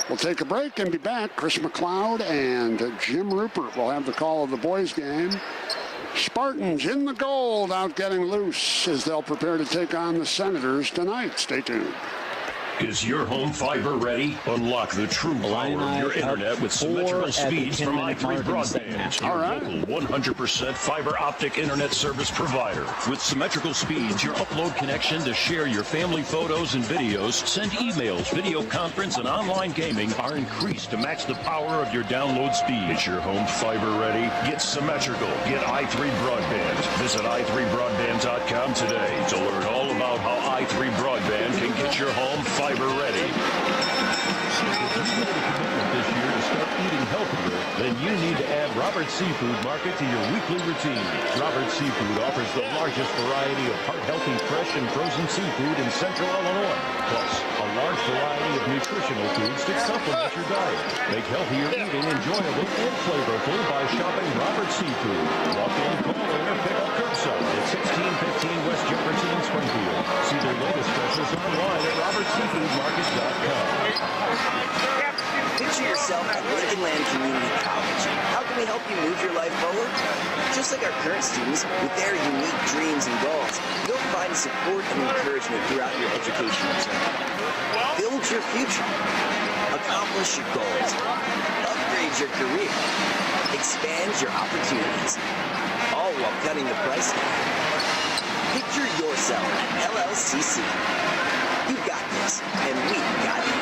We'll take a break and be back. Chris McLeod and Jim Rupert will have the call of the boys' game. Spartans in the gold, out getting loose as they'll prepare to take on the Senators tonight. Stay tuned. Is your home fiber ready? Unlock the true power of your internet with symmetrical speeds from i3 Broadband, your local 100% fiber optic internet service provider. With symmetrical speeds, your upload connection to share your family photos and videos, send emails, video conference, and online gaming are increased to match the power of your download speed. Is your home fiber ready? Get symmetrical. Get i3 Broadband. Visit i3broadband.com today to learn all about how i3 Broadband can get your home fiber ready. If you made a commitment this year to start eating healthier, then you need to add Robert's Seafood Market to your weekly routine. Robert's Seafood offers the largest variety of heart-healthy fresh and frozen seafood in central Illinois, plus a large variety of nutritional foods to supplement your diet. Make healthier eating enjoyable and flavorful by shopping Robert's Seafood. Walk in, call in, or pick up curbside at 1615 West Jefferson in Springfield. See their latest specials online at robertseafoodmarket.com. Picture yourself at Lincoln Land Community College. How can we help you move your life forward? Just like our current students, with their unique dreams and goals, you'll find support and encouragement throughout your educational journey. Build your future. Accomplish your goals. Upgrade your career. Expand your opportunities. All while cutting the price down. Picture yourself at LLCC. You got this, and we got you.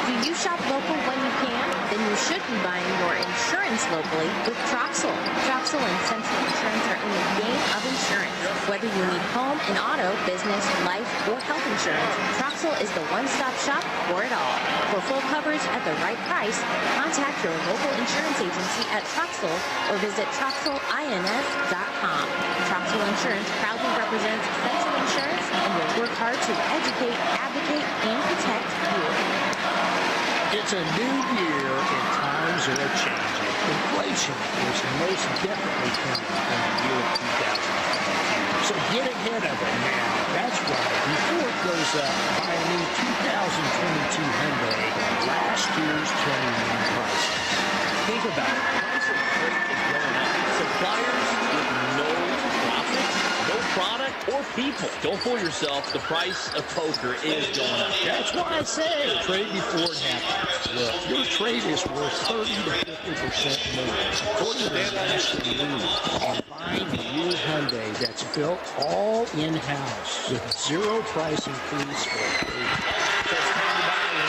Do you shop local when you can? Then you should be buying your insurance locally with Troxel. Troxel and Central Insurance are in the game of insurance. Whether you need home and auto, business, life, or health insurance, Troxel is the one-stop shop for it all. For full coverage at the right price, contact your local insurance agency at Troxel or visit TroxelINS.com. Troxel Insurance proudly represents Central Insurance and will work hard to educate, advocate, and protect you. It's a new year and times are changing. Inflation is most definitely coming in the year of 2022. So get ahead of it now. That's right. Before it goes up, buy a new 2022 Hyundai at last year's 21 prices. Think about it. The price of freight is going up. Suppliers with no profits, no product or people. Don't fool yourself. The price of poker is going up. That's why I say trade before it happens. Look, your trade is worth 30 to 50% more. According to the National News, and buying a new Hyundai that's built all in-house with zero price increase for free. So it's time to buy it right now.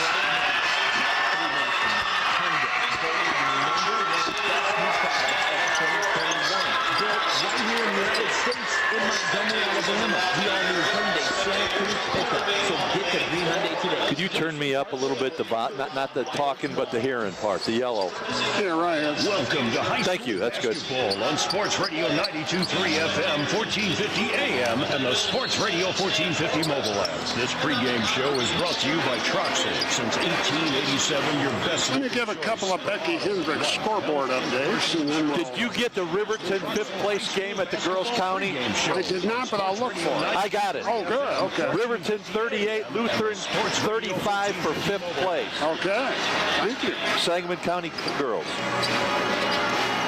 Hyundai, voted the number one best new product of 2021. Built right here in the United States in Montgomery, Alabama. The all-new Hyundai Santa Cruz pickup. So get the green Hyundai today. Could you turn me up a little bit, not the talking, but the hearing part, the yellow? Yeah, right. Welcome to high Thank you, that's good. Basketball on Sports Radio 92.3 FM, 1450 AM, and the Sports Radio 1450 mobile app. This pregame show is brought to you by Troxel. Since 1887, your best... Let me give a couple of Becky Hendricks scoreboard updates. And then Did you get the Riverton 5th place game at the Girls County? I did not, but I'll look for it. I got it. Oh, good. Okay. Riverton 38, Lutheran 35 for 5th place. Okay. Thank you. Sangamon County girls.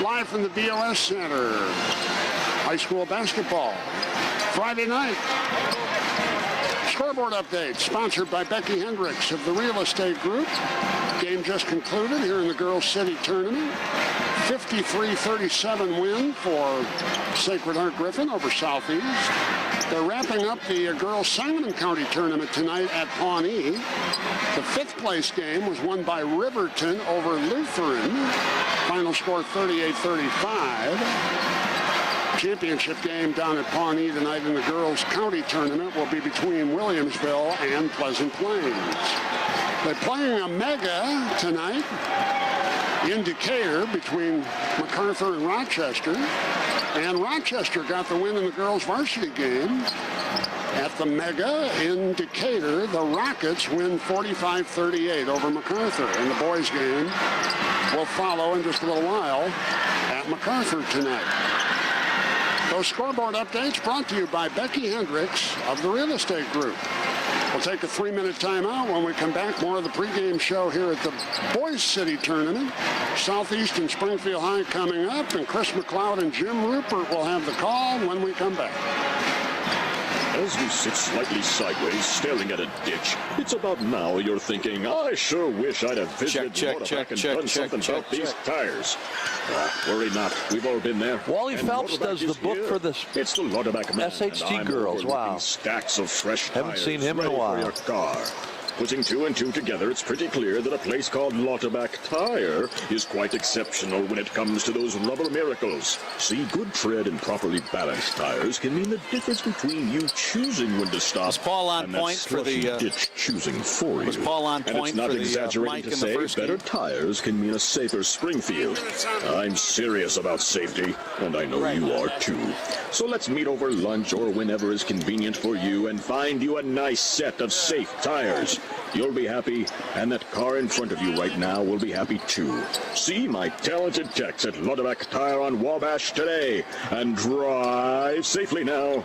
Live from the BOS Center. High school basketball. Friday night. Scoreboard update sponsored by Becky Hendricks of the Real Estate Group. Game just concluded here in the Girls City Tournament. 53-37 win for Sacred Heart Griffin over Southeast. They're wrapping up the Girls Sangamon County Tournament tonight at Pawnee. The 5th place game was won by Riverton over Lutheran. Final score 38-35. Championship game down at Pawnee tonight in the Girls County Tournament will be between Williamsville and Pleasant Plains. They're playing a mega tonight in Decatur between MacArthur and Rochester. And Rochester got the win in the girls varsity game. At the Mega in Decatur, the Rockets win 45-38 over MacArthur. And the boys game will follow in just a little while at MacArthur tonight. Those scoreboard updates brought to you by Becky Hendricks of the Real Estate Group. We'll take a 3-minute timeout. When we come back, more of the pregame show here at the Boys City Tournament. Southeast and Springfield High coming up, and Chris McLeod and Jim Rupert will have the call when we come back. As you sit slightly sideways, staring at a ditch, it's about now you're thinking, I sure wish I'd have visited Motoback and done something about these tires. Worry not, we've all been there. Wally And Phelps Motoback does the is book here. for the It's the Motoback man, SHG and I'm girls. Wow. overlooking stacks of fresh Haven't tires seen him in a ready while. for your car. Putting two and two together, it's pretty clear that a place called Lauterbach Tire is quite exceptional when it comes to those rubber miracles. See, good tread and properly balanced tires can mean the difference between you choosing when to stop. Was Paul on and point that for the, slushy ditch choosing for you. was Paul on And point it's not for the, exaggerating mic to in the say first better game? tires can mean a safer Springfield. I'm serious about safety, and I know you are too. So let's meet over lunch or whenever is convenient for you and find you a nice set of safe tires. You'll be happy, and that car in front of you right now will be happy too. See my talented techs at Lauterbach Tire on Wabash today, and drive safely now.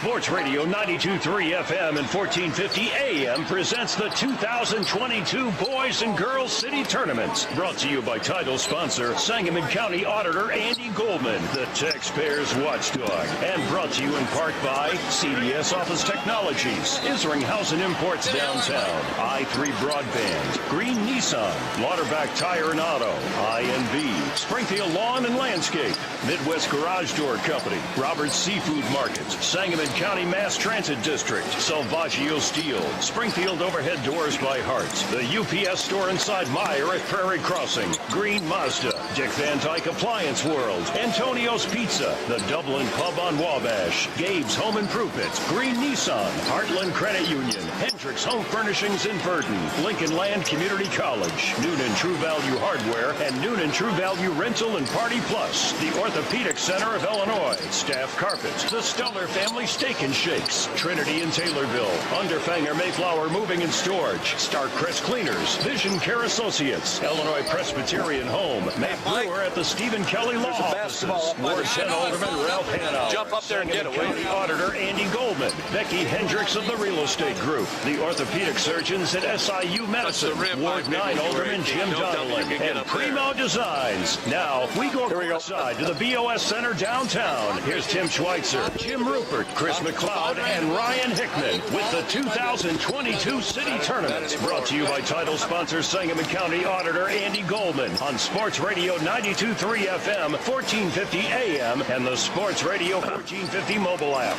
Sports Radio 92.3 FM and 1450 AM presents the 2022 Boys and Girls City Tournament. Brought to you by title sponsor Sangamon County Auditor Andy Goldman, the taxpayer's watchdog. And brought to you in part by CDS Office Technologies, Isringhausen Imports Downtown, I3 Broadband, Green Nissan, Lauterbach Tire and Auto, INV, Springfield Lawn and Landscape, Midwest Garage Door Company, Roberts Seafood Market, Sangamon County Mass Transit District, Salvaggio Steel, Springfield Overhead Doors by Hart, the UPS store inside Meyer at Prairie Crossing, Green Mazda, Dick Van Dyke Appliance World, Antonio's Pizza, the Dublin Pub on Wabash, Gabe's Home Improvement, Green Nissan, Heartland Credit Union, Hendricks Home Furnishings in Burton, Lincoln Land Community College, Noonan True Value Hardware, and Noonan True Value Rental and Party Plus, the Orthopedic Center of Illinois, Staff Carpet, the Stellar Family Steak and Shakes, Trinity in Taylorville, Underfanger Mayflower Moving and Storage, Starcrest Cleaners, Vision Care Associates, Illinois Presbyterian Home, Matt Brewer at the Stephen Kelly Law Offices, Ward 10 Alderman Ralph Hanauer, Jump up there and get it, will you? Auditor Andy Goldman, Becky Hendricks of the Real Estate Group, the orthopedic surgeons at SIU Medicine, Ward 9 Alderman Jim Donnellan, and Primo Designs. Now, we go outside to the BOS Center downtown. Here's Tim Schweitzer, Jim Rupert, Chris McLeod, and Ryan Hickman with the 2022 City Tournament. Brought to you by title sponsor Sangamon County Auditor Andy Goldman on Sports Radio 92.3 FM, 1450 AM, and the Sports Radio 1450 mobile app.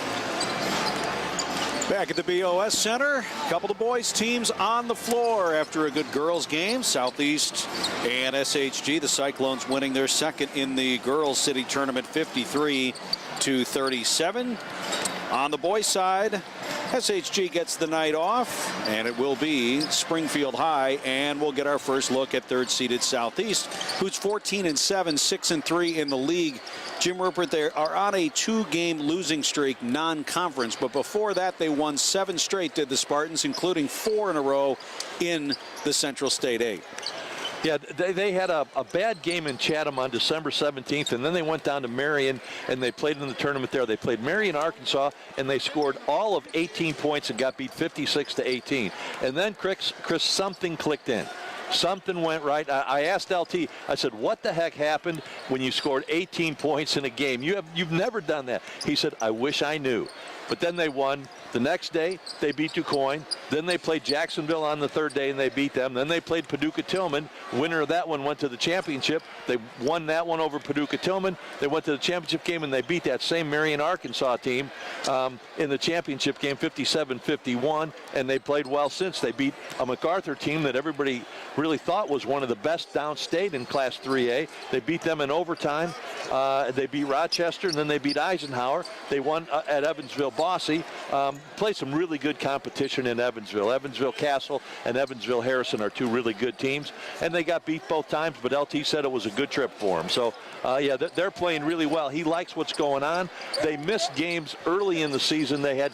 Back at the BOS Center, a couple of boys teams on the floor after a good girls game. Southeast and SHG, the Cyclones winning their second in the girls city tournament, 53-37. On the boys side, SHG gets the night off, and it will be Springfield High, and we'll get our first look at third-seeded Southeast, who's 14-7, 6-3 in the league. Jim Rupert, they are on a 2-game losing streak, non-conference, but before that they won 7 straight, did the Spartans, including 4 in a row in the Central State 8. Yeah, they had a bad game in Chatham on December 17th, and then they went down to Marion, and they played in the tournament there. They played Marion, Arkansas, and they scored all of 18 points and got beat 56-18. And then, Chris, something clicked in. Something went right. I asked LT, I said, what the heck happened when you scored 18 points in a game? You've never done that. He said, I wish I knew. But then they won. The next day, they beat DuQuoin. Then they played Jacksonville on the third day, and they beat them. Then they played Paducah-Tillman. Winner of that one went to the championship. They won that one over Paducah-Tillman. They went to the championship game, and they beat that same Marion, Arkansas team in the championship game, 57-51, and they played well since. They beat a MacArthur team that everybody really thought was one of the best downstate in Class 3A. They beat them in overtime. They beat Rochester, and then they beat Eisenhower. They won at Evansville-Bossy. Play some really good competition in Evansville. Evansville-Castle and Evansville-Harrison are 2 really good teams, and they got beat both times, but LT said it was a good trip for them. So, yeah, they're playing really well. He likes what's going on. They missed games early in the season. They had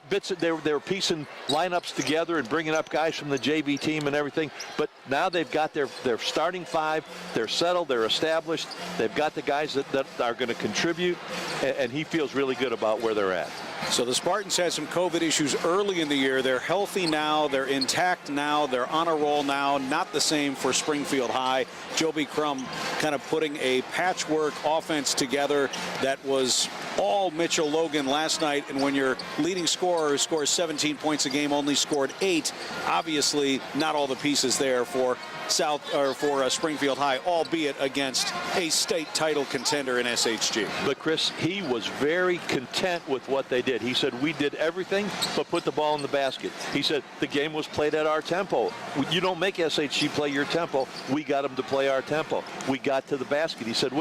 bits they were piecing lineups together and bringing up guys from the JV team and everything, but now they've got their starting 5. They're settled, they're established, they've got the guys that are going to contribute, and he feels really good about where they're at. So the Spartans had some COVID issues early in the year. They're healthy now. They're intact now. They're on a roll now. Not the same for Springfield High. Joby Crum kind of putting a patchwork offense together that was all Mitchell Logan last night. And when your leading scorer, who scores 17 points a game, only scored 8, obviously not all the pieces there for Springfield High, albeit against a state title contender in SHG. But Chris, he was very content with what they did. He said, we did everything but put the ball in the basket. He said, the game was played at our tempo. You don't make SHG play your tempo. We got them to play our tempo. We got to the basket. He said,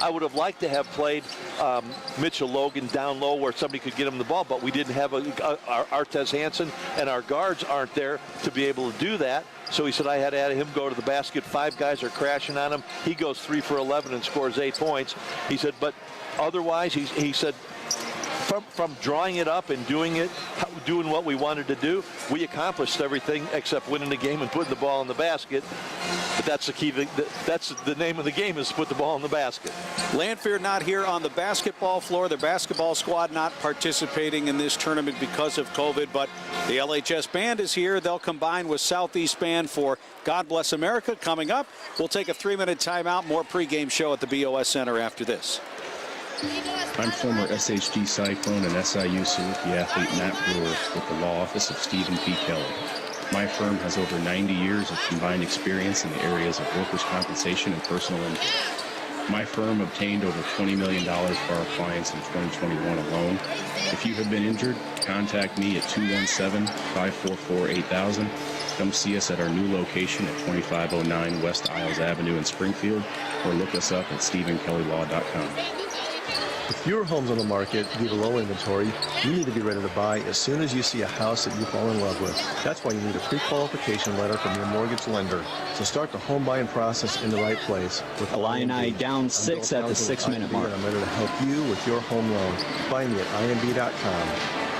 I would have liked to have played Mitchell Logan down low where somebody could get him the ball, but we didn't have Artez Hansen, and our guards aren't there to be able to do that. So he said, I had to have him go to the basket. 5 guys are crashing on him. He goes 3 for 11 and scores 8 points. He said, but otherwise, he said, from drawing it up and doing what we wanted to do, we accomplished everything except winning the game and putting the ball in the basket. But that's the key. That's the name of the game, is to put the ball in the basket. Lanphier not here on the basketball floor. Their basketball squad not participating in this tournament because of COVID, but the LHS band is here. They'll combine with Southeast Band for God Bless America coming up. We'll take a 3-minute timeout. More pregame show at the BOS Center after this. I'm former SHG Cyclone and SIU Saluki athlete Matt Brewer with the law office of Stephen P. Kelly. My firm has over 90 years of combined experience in the areas of workers' compensation and personal injury. My firm obtained over $20 million for our clients in 2021 alone. If you have been injured, contact me at 217-544-8000. Come see us at our new location at 2509 West Isles Avenue in Springfield, or look us up at StephenKellyLaw.com. If your home's on the market due to low inventory, you need to be ready to buy as soon as you see a house that you fall in love with. That's why you need a pre-qualification letter from your mortgage lender. So start the home buying process in the right place. With Illini down 6 at the 6-minute mark. I'm ready to help you with your home loan. Find me at INB.com.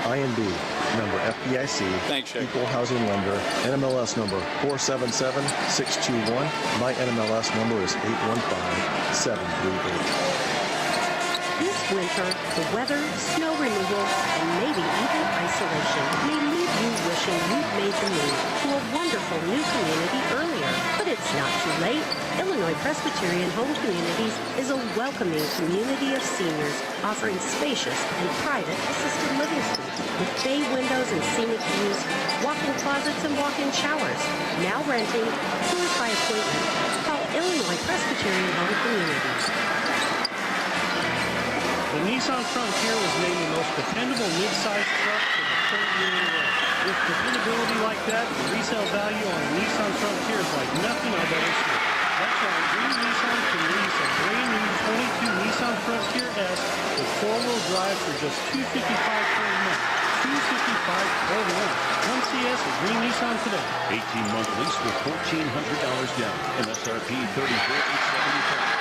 INB, member FDIC, Thanks, Equal Housing Lender, NMLS number 477621. My NMLS number is 815738. This winter, the weather, snow removal, and maybe even isolation may leave you wishing you'd made the move to a wonderful new community earlier. But it's not too late. Illinois Presbyterian Home Communities is a welcoming community of seniors offering spacious and private assisted living suites with bay windows and scenic views, walk-in closets and walk-in showers. Now renting, tours by appointment. Call Illinois Presbyterian Home Communities. The Nissan Frontier was named the most dependable mid-size truck for the third year in a row. With dependability like that, the resale value on a Nissan Frontier is like nothing I've ever seen. That's why Green Nissan can release a brand new 22 Nissan Frontier S with 4-wheel drive for just $255 per month. $255 per month. Come see us at Green Nissan today. 18-month lease with $1,400 down. MSRP $34,875.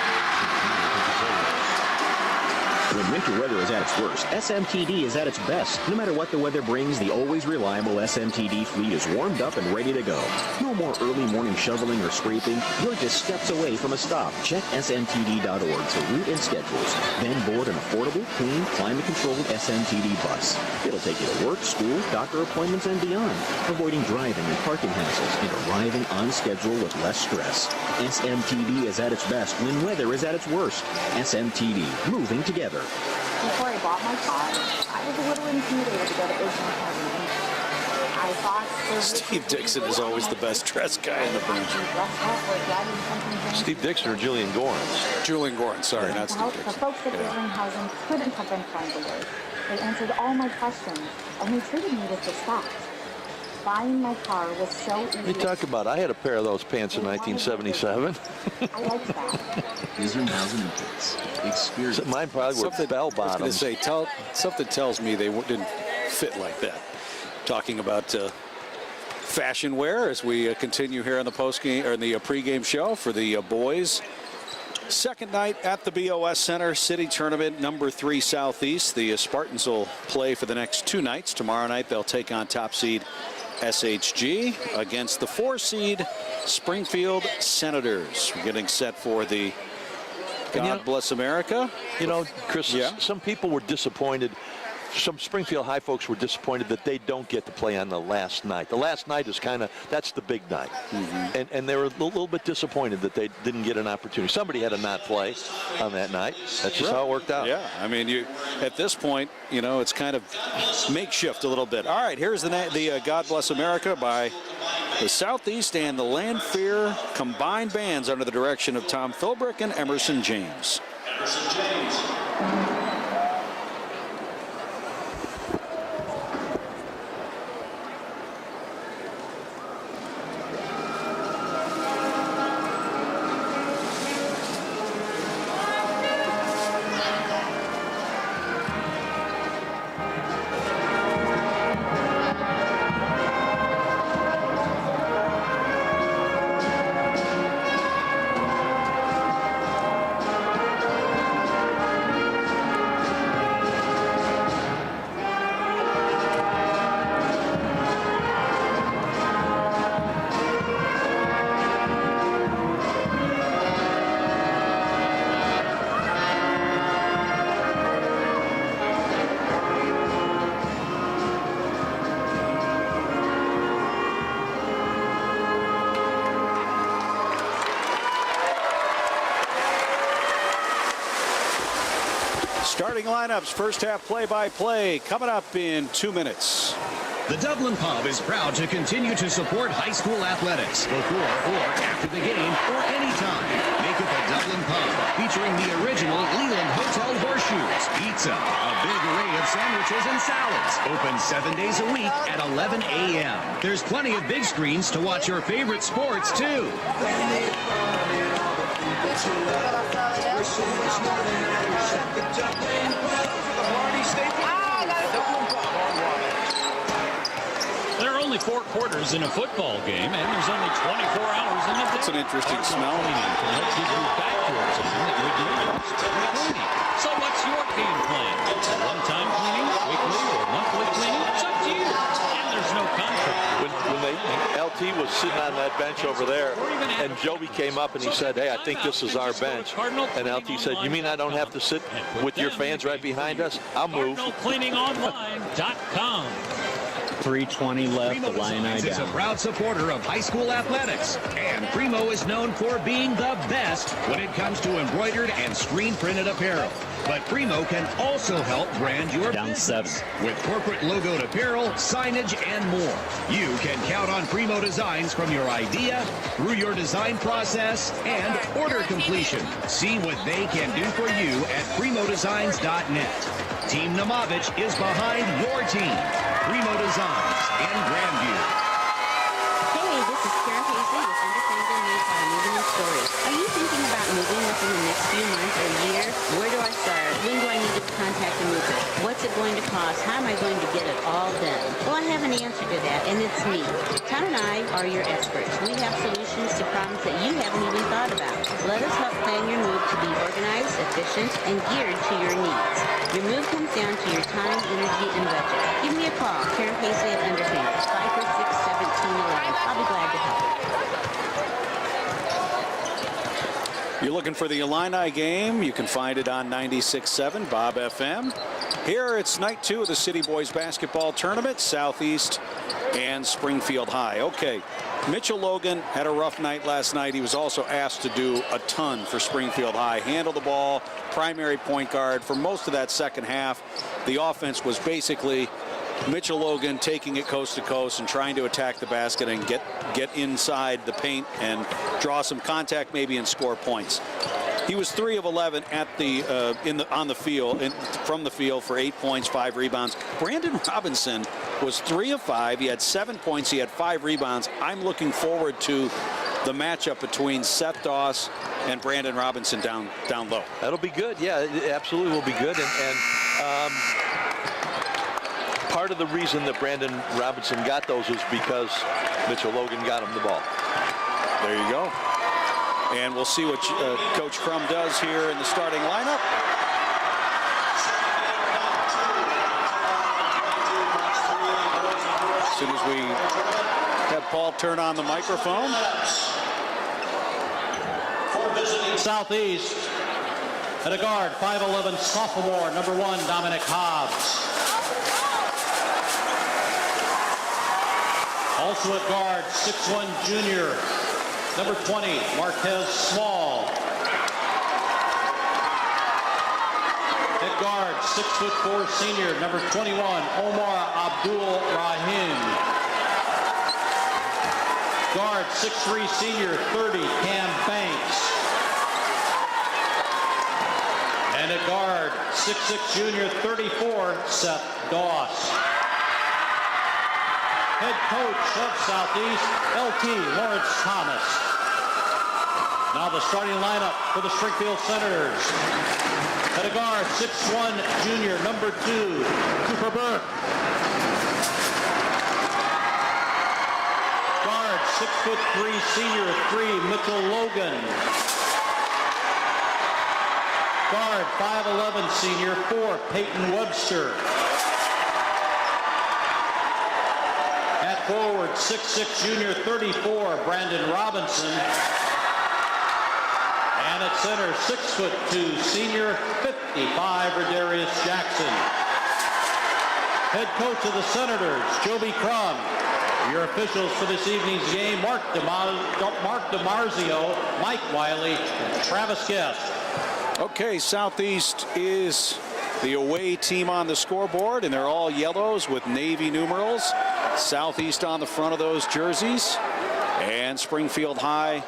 When winter weather is at its worst, SMTD is at its best. No matter what the weather brings, the always reliable SMTD fleet is warmed up and ready to go. No more early morning shoveling or scraping. You're just steps away from a stop. Check smtd.org for route and schedules. Then board an affordable, clean, climate-controlled SMTD bus. It'll take you to work, school, doctor appointments, and beyond, avoiding driving and parking hassles and arriving on schedule with less stress. SMTD is at its best when weather is at its worst. SMTD, moving together. Before I bought my car, I was a little intimidated to go to Ocean County. I thought Steve Dixon is always the best dressed guy in the bunch. Steve Dixon or Julian Gorans? Julian Gorans, sorry, not Steve The Dixon. folks at Housing couldn't have been friendlier. They answered all my questions, and they treated me with respect. Buying my car was so easy. You talk about, I had a pair of those pants in 1977. I liked that. These are Housing Imports. Experience. Mine probably were bell bottoms. I was going to say, something tells me they didn't fit like that. Talking about fashion wear as we continue here on the postgame or the pregame show for the boys. Second night at the BOS Center City Tournament, number 3 Southeast. The Spartans will play for the next 2 nights. Tomorrow night they'll take on top seed SHG against the 4 seed Springfield Senators. We're getting set for the God Bless America. You know, Chris, some people were disappointed. Some Springfield High folks were disappointed that they don't get to play on the last night. The last night is that's the big night. And they were a little bit disappointed that they didn't get an opportunity. Somebody had to not play on that night. That's just how it worked out. Yeah, I mean, at this point, it's kind of makeshift a little bit. All right, here's the God Bless America by the Southeast and the Lanphier combined bands under the direction of Tom Philbrick and Emerson James. starting lineups, first half play-by-play, coming up in 2 minutes. The Dublin Pub is proud to continue to support high school athletics before or after the game or anytime. Make it the Dublin Pub, featuring the original Leland Hotel horseshoes, pizza, a big array of sandwiches and salads. Open 7 days a week at 11 a.m. There's plenty of big screens to watch your favorite sports, too. There are only 4 quarters in a football game, and there's only 24 hours in a day. That's an interesting smell. Cleaning can help give you back to routine that would do cleaning. So what's your game plan? A one-time cleaning, weekly, or monthly cleaning? It's up to you. And there's no contract. When LT was sitting on that bench over there, and Joby came up and he said, "Hey, I think this is our bench." And LT said, "You mean I don't have to sit with your fans right behind us? I'll move." CardinalCleaningOnline.com. 3:20 left, the Illini is a proud supporter of high school athletics, and Primo is known for being the best when it comes to embroidered and screen printed apparel. But Primo can also help brand your business with corporate logoed apparel, signage, and more. You can count on Primo Designs from your idea through your design process and order completion. See what they can do for you at primodesigns.net. Team Namovich is behind your team. Primo Designs in Grandview. Hey, this is Karen Paisley with Understanding Mayflower Moving and Storage. Are you thinking about moving within the next few months or year? Where do I start? When do I need to contact a mover? What's it going to cost? How am I going to get it all done? Well, I have an answer to that, and it's me. Tom and I are your experts. We have solutions to problems that you haven't even thought about. Let us help plan your move to be organized, efficient, and geared to your needs. Your move comes down to your time, energy, and budget. Give me a call. Karen Paisley at Underpants, 546-1711. I'll be glad to help. You're looking for the Illini game. You can find it on 96.7 Bob FM. Here it's night 2 of the City Boys basketball tournament, Southeast and Springfield High. Okay, Mitchell Logan had a rough night last night. He was also asked to do a ton for Springfield High. Handle the ball, primary point guard. For most of that second half, the offense was basically Mitchell Logan taking it coast to coast and trying to attack the basket and get inside the paint and draw some contact maybe and score points. He was 3 of 11 at the on the field from the field for 8 points, 5 rebounds. Brandon Robinson was 3 of 5. He had 7 points. He had 5 rebounds. I'm looking forward to the matchup between Seth Doss and Brandon Robinson down low. That'll be good. Yeah, it absolutely will be good. And part of the reason that Brandon Robinson got those was because Mitchell Logan got him the ball. There you go. And we'll see what Coach Crum does here in the starting lineup. As soon as we have Paul turn on the microphone. Southeast at a guard, 5'11" sophomore, number 1, Dominic Hobbs. Also at guard, 6'1" junior, number 20, Marquez Small. At guard, 6'4" senior, number 21, Omar Abdul Rahim. Guard, 6'3" senior, 30, Cam Banks. And at guard, 6'6" junior, 34, Seth Doss. Head coach of Southeast, LT Lawrence Thomas. Now the starting lineup for the Springfield Senators. At a guard, 6'1" junior, number 2, Cooper Burke. Guard, 6'3" senior, 3, Mitchell Logan. Guard, 5'11" senior, 4, Peyton Webster. At forward, 6'6" junior, 34, Brandon Robinson. And at center, 6'2" senior, 55, Rodarius Jackson. Head coach of the Senators, Joby Crum. Your officials for this evening's game, Mark DiMarzio, Mike Wiley, and Travis Guest. Okay, Southeast is the away team on the scoreboard, and they're all yellows with navy numerals. Southeast on the front of those jerseys. And Springfield High,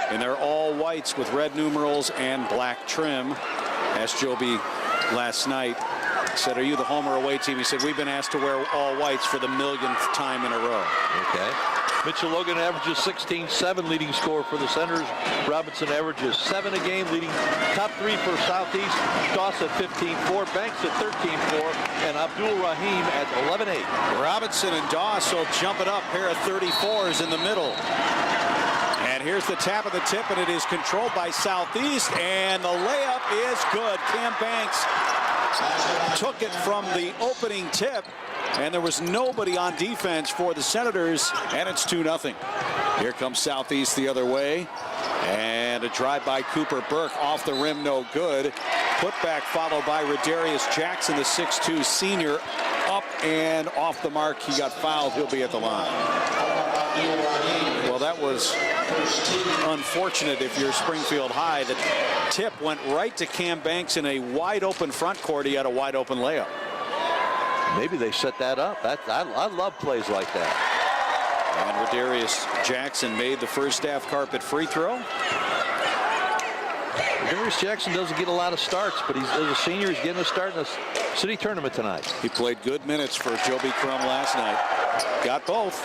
and they're all whites with red numerals and black trim. Asked Joby last night, said, are you the home or away team? He said, we've been asked to wear all whites for the millionth time in a row. Okay. Mitchell Logan averages 16-7, leading scorer for the Senators. Robinson averages 7 a game, leading top 3 for Southeast. Doss at 15-4, Banks at 13-4, and Abdul Rahim at 11-8. Robinson and Doss will jump it up, pair of 34s in the middle. And here's the tap of the tip, and it is controlled by Southeast, and the layup is good. Cam Banks took it from the opening tip, and there was nobody on defense for the Senators, and it's 2-0. Here comes Southeast the other way, and a drive by Cooper Burke off the rim, no good. Putback followed by Rodarius Jackson, the 6'2 senior, up and off the mark. He got fouled. He'll be at the line. Well, that was unfortunate if you're Springfield High. The tip went right to Cam Banks in a wide open front court. He had a wide open layup. Maybe they set that up. I love plays like that. And Rodarius Jackson made the first staff carpet free throw. Rodarius Jackson doesn't get a lot of starts, but as a senior, he's getting a start in the city tournament tonight. He played good minutes for Joby Crum last night. Got both.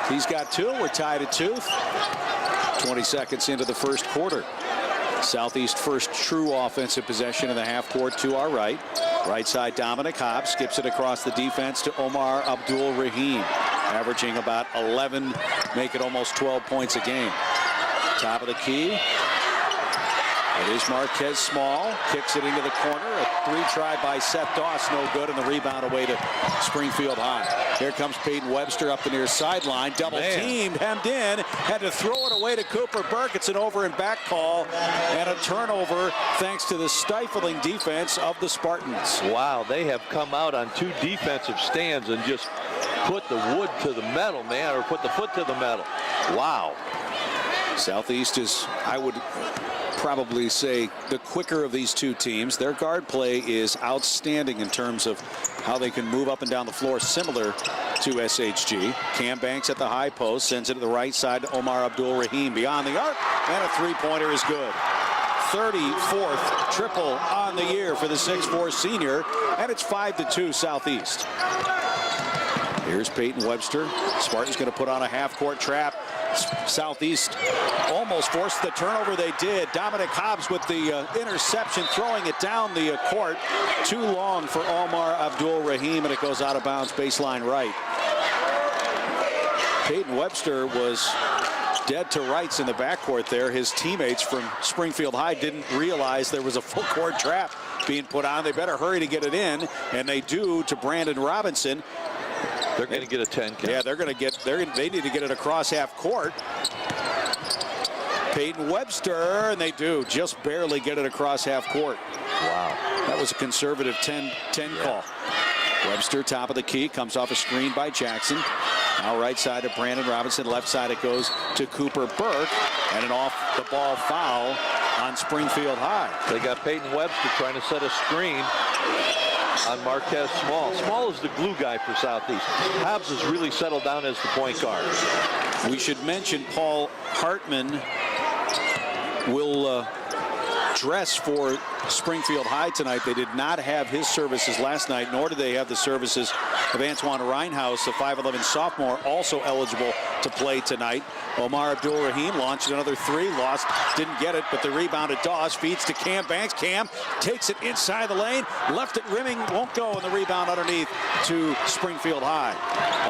He's got 2. We're tied at 2. 20 seconds into the first quarter. Southeast first true offensive possession in the half court to our right. Right side, Dominic Hobbs skips it across the defense to Omar Abdul Rahim, averaging about 11, make it almost 12 points a game. Top of the key. It is Marquez Small, kicks it into the corner. A 3 try by Seth Doss, no good, and the rebound away to Springfield High. Here comes Peyton Webster up the near sideline, double teamed, hemmed in, had to throw it away to Cooper Burke. It's an over and back call and a turnover thanks to the stifling defense of the Spartans. Wow, they have come out on 2 defensive stands and just put the wood to the metal, man, or put the foot to the metal. Wow. Southeast is, I would probably say, the quicker of these 2 teams. Their guard play is outstanding in terms of how they can move up and down the floor, similar to SHG. Cam Banks at the high post, sends it to the right side to Omar Abdul Rahim beyond the arc, and a 3-pointer is good. 34th triple on the year for the 6'4 senior, and it's 5-2 Southeast. Here's Peyton Webster. Spartans going to put on a half-court trap. Southeast almost forced the turnover. They did. Dominic Hobbs with the interception, throwing it down the court. Too long for Omar Abdul Rahim, and it goes out of bounds, baseline right. Peyton Webster was dead to rights in the backcourt there. His teammates from Springfield High didn't realize there was a full court trap being put on. They better hurry to get it in, and they do to Brandon Robinson. They're going to get a 10 count. Yeah, they need to get it across half court. Peyton Webster, and they do just barely get it across half court. Wow. That was a conservative 10 call. Webster, top of the key, comes off a screen by Jackson. Now right side to Brandon Robinson. Left side it goes to Cooper Burke. And an off-the-ball foul on Springfield High. They got Peyton Webster trying to set a screen on Marquez Small. Small is the glue guy for Southeast. Hobbs has really settled down as the point guard. We should mention Paul Hartman will dress for Springfield High tonight. They did not have his services last night, nor did they have the services of Antoine Reinhaus, a 5'11 sophomore, also eligible to play tonight. Omar Abdul Rahim launched another 3, lost, didn't get it, but the rebound at Doss feeds to Cam Banks. Cam takes it inside the lane, left it rimming, won't go, and the rebound underneath to Springfield High.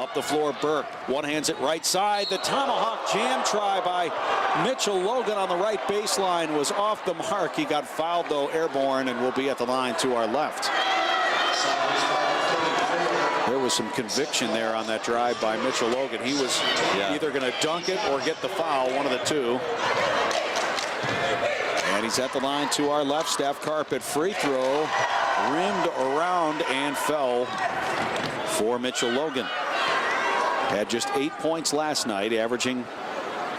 Up the floor, Burke one-hands it right side. The tomahawk jam try by Mitchell Logan on the right baseline was off the mark. He got fouled, though, airborne, and will be at the line to our left. There was some conviction there on that drive by Mitchell Logan. He was either going to dunk it or get the foul, one of the two. And he's at the line to our left. Staff carpet free throw, rimmed around and fell for Mitchell Logan. Had just 8 points last night, averaging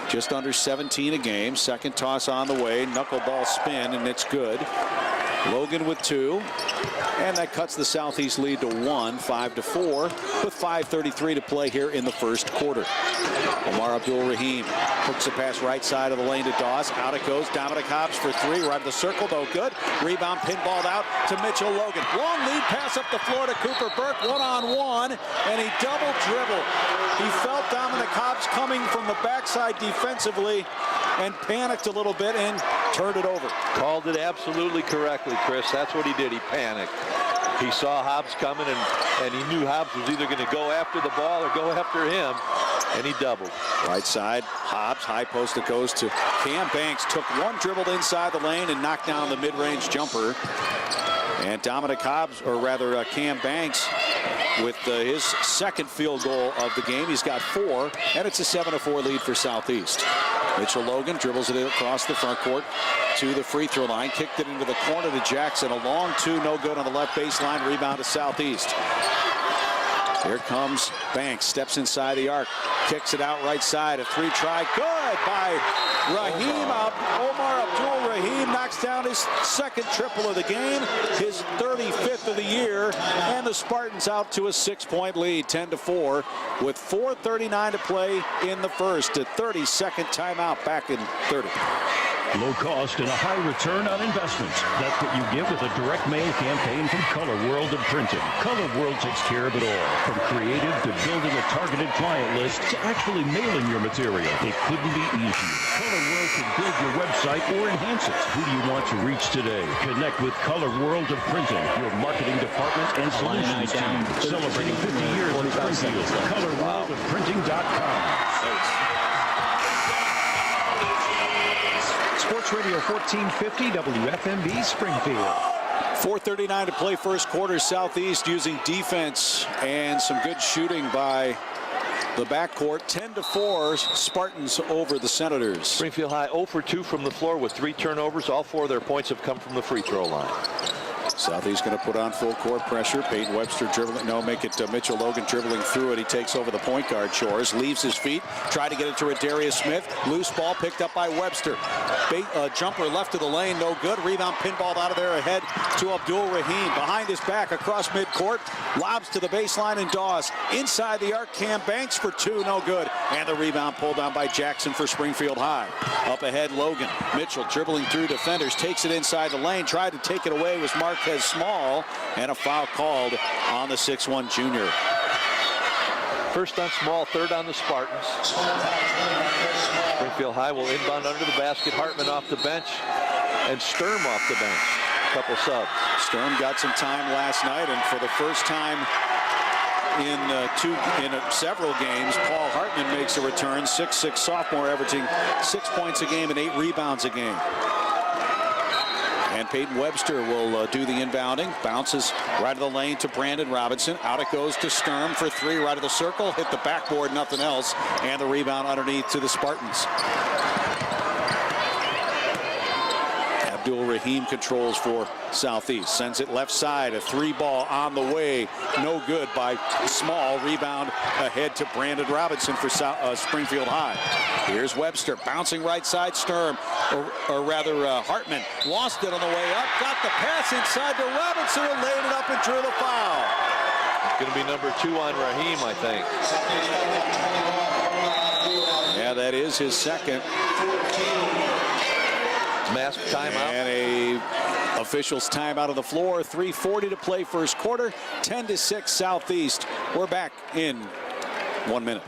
just under 17 a game. Second toss on the way, knuckleball spin, and it's good. Logan with 2, and that cuts the Southeast lead to 1, 5-4, with 5:33 to play here in the first quarter. Omar Abdul-Rahim hooks the pass right side of the lane to Doss. Out it goes. Dominic Hobbs for 3, right of the circle, no good. Rebound pinballed out to Mitchell Logan. Long lead pass up the floor to Cooper Burke, one-on-one, and he double dribbled. He felt Dominic Hobbs coming from the backside defensively and panicked a little bit and turned it over. Called it absolutely correctly, Chris. That's what he did. He panicked. He saw Hobbs coming, and he knew Hobbs was either going to go after the ball or go after him, and he doubled. Right side, Hobbs, high post, it goes to Cam Banks. Took one, dribbled inside the lane, and knocked down the mid-range jumper. And Dominic Hobbs, or rather Cam Banks, with his second field goal of the game. He's got 4, and it's a 7-4 lead for Southeast. Mitchell Logan dribbles it across the front court to the free throw line. Kicked it into the corner to Jackson. A long 2, no good on the left baseline. Rebound to Southeast. Here comes Banks. Steps inside the arc. Kicks it out right side. A 3 try. Good by Rahim. Omar Abdul-Rahim knocks down his second triple of the game. His 35th of the year. And the Spartans out to a 6-point lead. 10-4 with 4:39 to play in the first. A 30-second timeout back in 30. Low cost and a high return on investment. That's what you get with a direct mail campaign from Color World of Printing. Color World takes care of it all. From creative to building a targeted client list to actually mailing your material. It couldn't be easier. Color World can build your website or enhance it. Who do you want to reach today? Connect with Color World of Printing, your marketing department and solutions team. Celebrating 50 years in Springfield. ColorWorldOfPrinting.com. Sports Radio 1450 WFMB Springfield. 4:39 to play first quarter. Southeast using defense and some good shooting by the backcourt. 10-4 Spartans over the Senators. Springfield High 0 for 2 from the floor with 3 turnovers. All 4 of their points have come from the free throw line. Southeast going to put on full court pressure. Peyton Webster dribbling. No, make it Mitchell Logan dribbling through it. He takes over the point guard chores. Leaves his feet. Try to get it to Radarius Smith. Loose ball picked up by Webster. Jumper left of the lane. No good. Rebound pinballed out of there ahead to Abdul-Rahim. Behind his back across midcourt. Lobs to the baseline and Dawes. Inside the arc. Cam Banks for 2. No good. And the rebound pulled down by Jackson for Springfield High. Up ahead Logan. Mitchell dribbling through defenders. Takes it inside the lane. Tried to take it away. Was Marquez Small, and a foul called on the 6'1" junior. First on Small, third on the Spartans. Springfield High will inbound under the basket. Hartman off the bench, and Sturm off the bench. Couple subs. Sturm got some time last night, and for the first time in several games, Paul Hartman makes a return. 6'6" sophomore, averaging 6 points a game and 8 rebounds a game. And Peyton Webster will do the inbounding. Bounces right of the lane to Brandon Robinson. Out it goes to Sturm for 3, right of the circle. Hit the backboard, nothing else. And the rebound underneath to the Spartans. Abdul-Rahim controls for Southeast. Sends it left side. A 3 ball on the way. No good by Small. Rebound ahead to Brandon Robinson for Springfield High. Here's Webster bouncing right side. Sturm, or rather Hartman, lost it on the way up. Got the pass inside to Robinson and laid it up and drew the foul. Going to be number 2 on Rahim, I think. Yeah, that is his second. Mask timeout. And a officials timeout of the floor. 3:40 to play first quarter. 10-6 Southeast. We're back in 1 minute.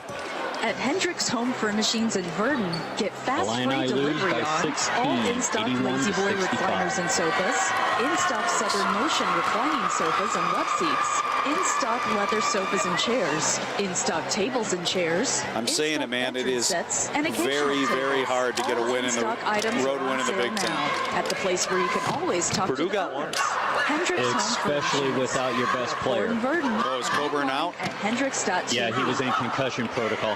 At Hendrick's Home Furnishings in Verdon, get fast-free delivery on all in-stock Lazy Boy recliners and sofas, in-stock Southern Motion reclining sofas and love seats, in-stock leather sofas and chairs, in-stock tables and chairs. I'm saying it, man. It is very, very hard to get a win in the road win in the Big Ten. At the place where you can always talk Purdue to got one. Hendrick's Especially without your best player. Oh, is Coburn out? At Hendrick's.TV. Yeah, he was in concussion protocol.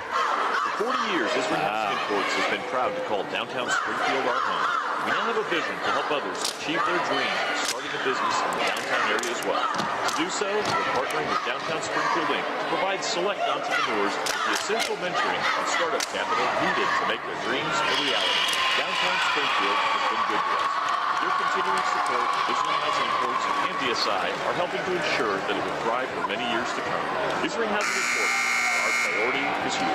For 40 years, Israel Sports has been proud to call downtown Springfield our home. We now have a vision to help others achieve their dream of starting a business in the downtown area as well. To do so, we're partnering with Downtown Springfield Inc. to provide select entrepreneurs with the essential mentoring and startup capital needed to make their dreams a reality. Downtown Springfield has been good to us. Your continuing support of Isring Housing Imports and DSI are helping to ensure that it will thrive for many years to come. Isring Housing Imports, our priority is you.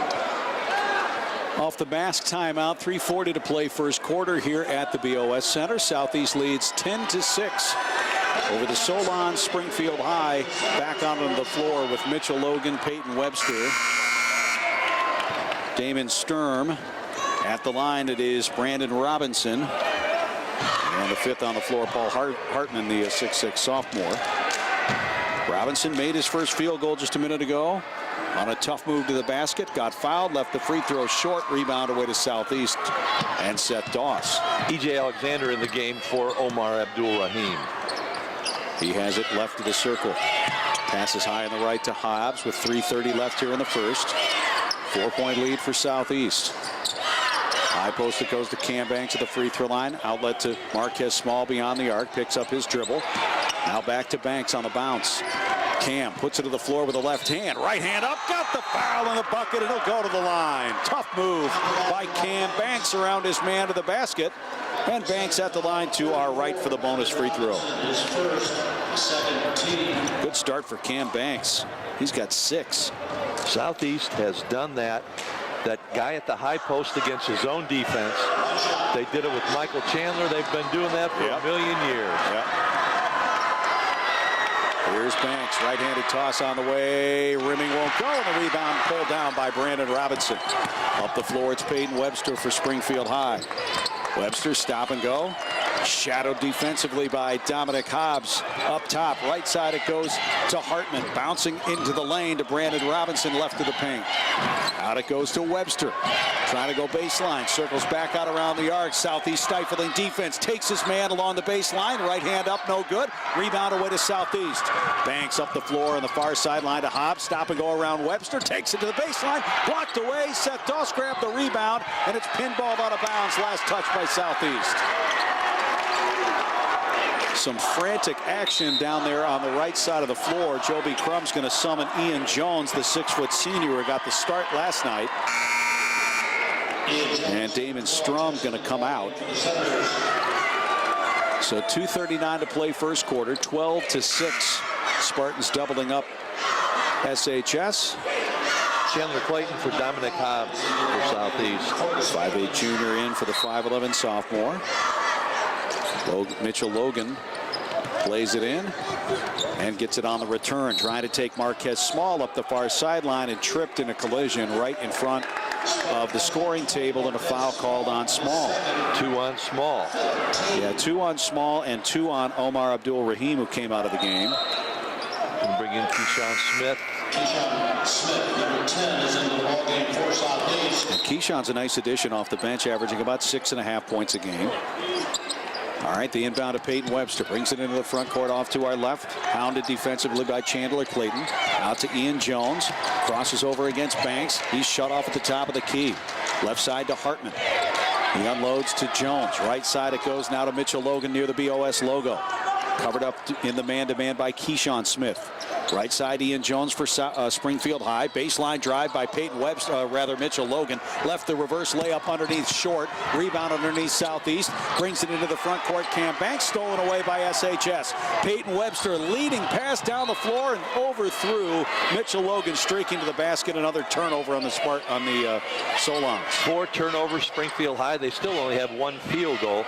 Off the mask timeout, 3:40 to play first quarter here at the BOS Center. Southeast leads 10-6 over the Solon Springfield High. Back onto the floor with Mitchell Logan, Peyton Webster, Damon Sturm. At the line, it is Brandon Robinson. And the fifth on the floor, Paul Hartman, the 6'6 sophomore. Robinson made his first field goal just a minute ago on a tough move to the basket. Got fouled, left the free throw short, rebound away to Southeast, and Seth Doss. E.J. Alexander in the game for Omar Abdul-Rahim. He has it left of the circle. Passes high on the right to Hobbs with 3:30 left here in the first. 4-point lead for Southeast. High post, it goes to Cam Banks at the free throw line. Outlet to Marquez Small beyond the arc. Picks up his dribble. Now back to Banks on the bounce. Cam puts it to the floor with the left hand. Right hand up. Got the foul in the bucket, and he'll go to the line. Tough move by Cam Banks around his man to the basket. And Banks at the line to our right for the bonus free throw. Good start for Cam Banks. He's got 6. Southeast has done that. That guy at the high post against his own defense. They did it with Michael Chandler. They've been doing that for a million years. Here's Banks, right-handed toss on the way. Rimming won't go, and the rebound pulled down by Brandon Robinson. Up the floor, it's Peyton Webster for Springfield High. Webster stop and go. Shadowed defensively by Dominic Hobbs. Up top, right side it goes to Hartman. Bouncing into the lane to Brandon Robinson, left of the paint. Out it goes to Webster. Trying to go baseline. Circles back out around the arc. Southeast stifling defense. Takes his man along the baseline. Right hand up, no good. Rebound away to Southeast. Banks up the floor on the far sideline to Hobbs. Stop and go around Webster. Takes it to the baseline. Blocked away. Seth Doss grabbed the rebound, and it's pinballed out of bounds. Last touch by Southeast. Some frantic action down there on the right side of the floor. Joby Crum's going to summon Ian Jones, the 6-foot senior who got the start last night. And Damon Strum going to come out. So 2:39 to play first quarter. 12-6. Spartans doubling up SHS. Chandler Clayton for Dominic Hobbs for Southeast. 5'8 junior in for the 5'11 sophomore. Mitchell Logan plays it in and gets it on the return. Trying to take Marquez Small up the far sideline and tripped in a collision right in front of the scoring table, and a foul called on Small. 2 on Small. Yeah, 2 on Small and 2 on Omar Abdul-Rahim, who came out of the game. And bring in Keyshawn Smith. Number 10 is in the ballgame for Southeast. And Keyshawn's a nice addition off the bench, averaging about 6.5 points a game. All right, the inbound to Peyton Webster. Brings it into the front court off to our left. Hounded defensively by Chandler Clayton. Out to Ian Jones. Crosses over against Banks. He's shut off at the top of the key. Left side to Hartman. He unloads to Jones. Right side it goes now to Mitchell Logan near the BOS logo. Covered up in the man-to-man by Keyshawn Smith. Right side Ian Jones for Springfield High. Baseline drive by Peyton Webster, Mitchell Logan. Left the reverse layup underneath short. Rebound underneath Southeast. Brings it into the front court. Cam Banks stolen away by SHS. Peyton Webster leading pass down the floor and overthrew Mitchell Logan, streaking to the basket. Another turnover on the Solons. 4 turnovers Springfield High. They still only have 1 field goal.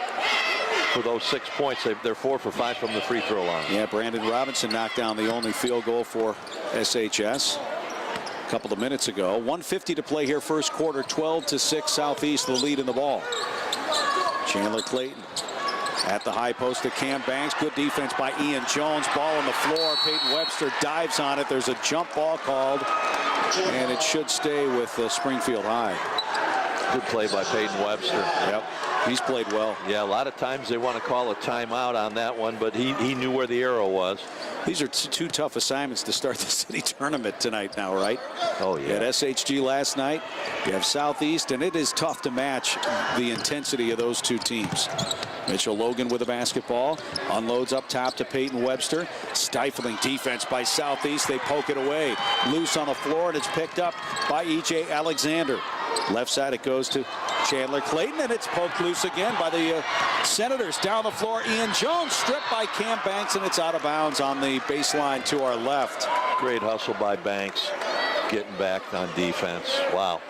For those 6 points, they're 4 for 5 from the free throw line. Yeah, Brandon Robinson knocked down the only field goal for SHS a couple of minutes ago. 1:50 to play here first quarter. 12-6 Southeast, the lead in the ball. Chandler Clayton at the high post to Cam Banks. Good defense by Ian Jones. Ball on the floor. Peyton Webster dives on it. There's a jump ball called, and it should stay with Springfield High. Good play by Peyton Webster. Yep. He's played well. Yeah, a lot of times they want to call a timeout on that one, but he knew where the arrow was. These are 2 tough assignments to start the city tournament tonight now, right? Oh, yeah. You had SHG last night. You have Southeast, and it is tough to match the intensity of those 2 teams. Mitchell Logan with the basketball. Unloads up top to Peyton Webster. Stifling defense by Southeast. They poke it away. Loose on the floor, and it's picked up by E.J. Alexander. Left side it goes to Chandler Clayton, and it's poked loose again by the Senators. Down the floor, Ian Jones stripped by Cam Banks, and it's out of bounds on the baseline to our left. Great hustle by Banks, getting back on defense. Wow.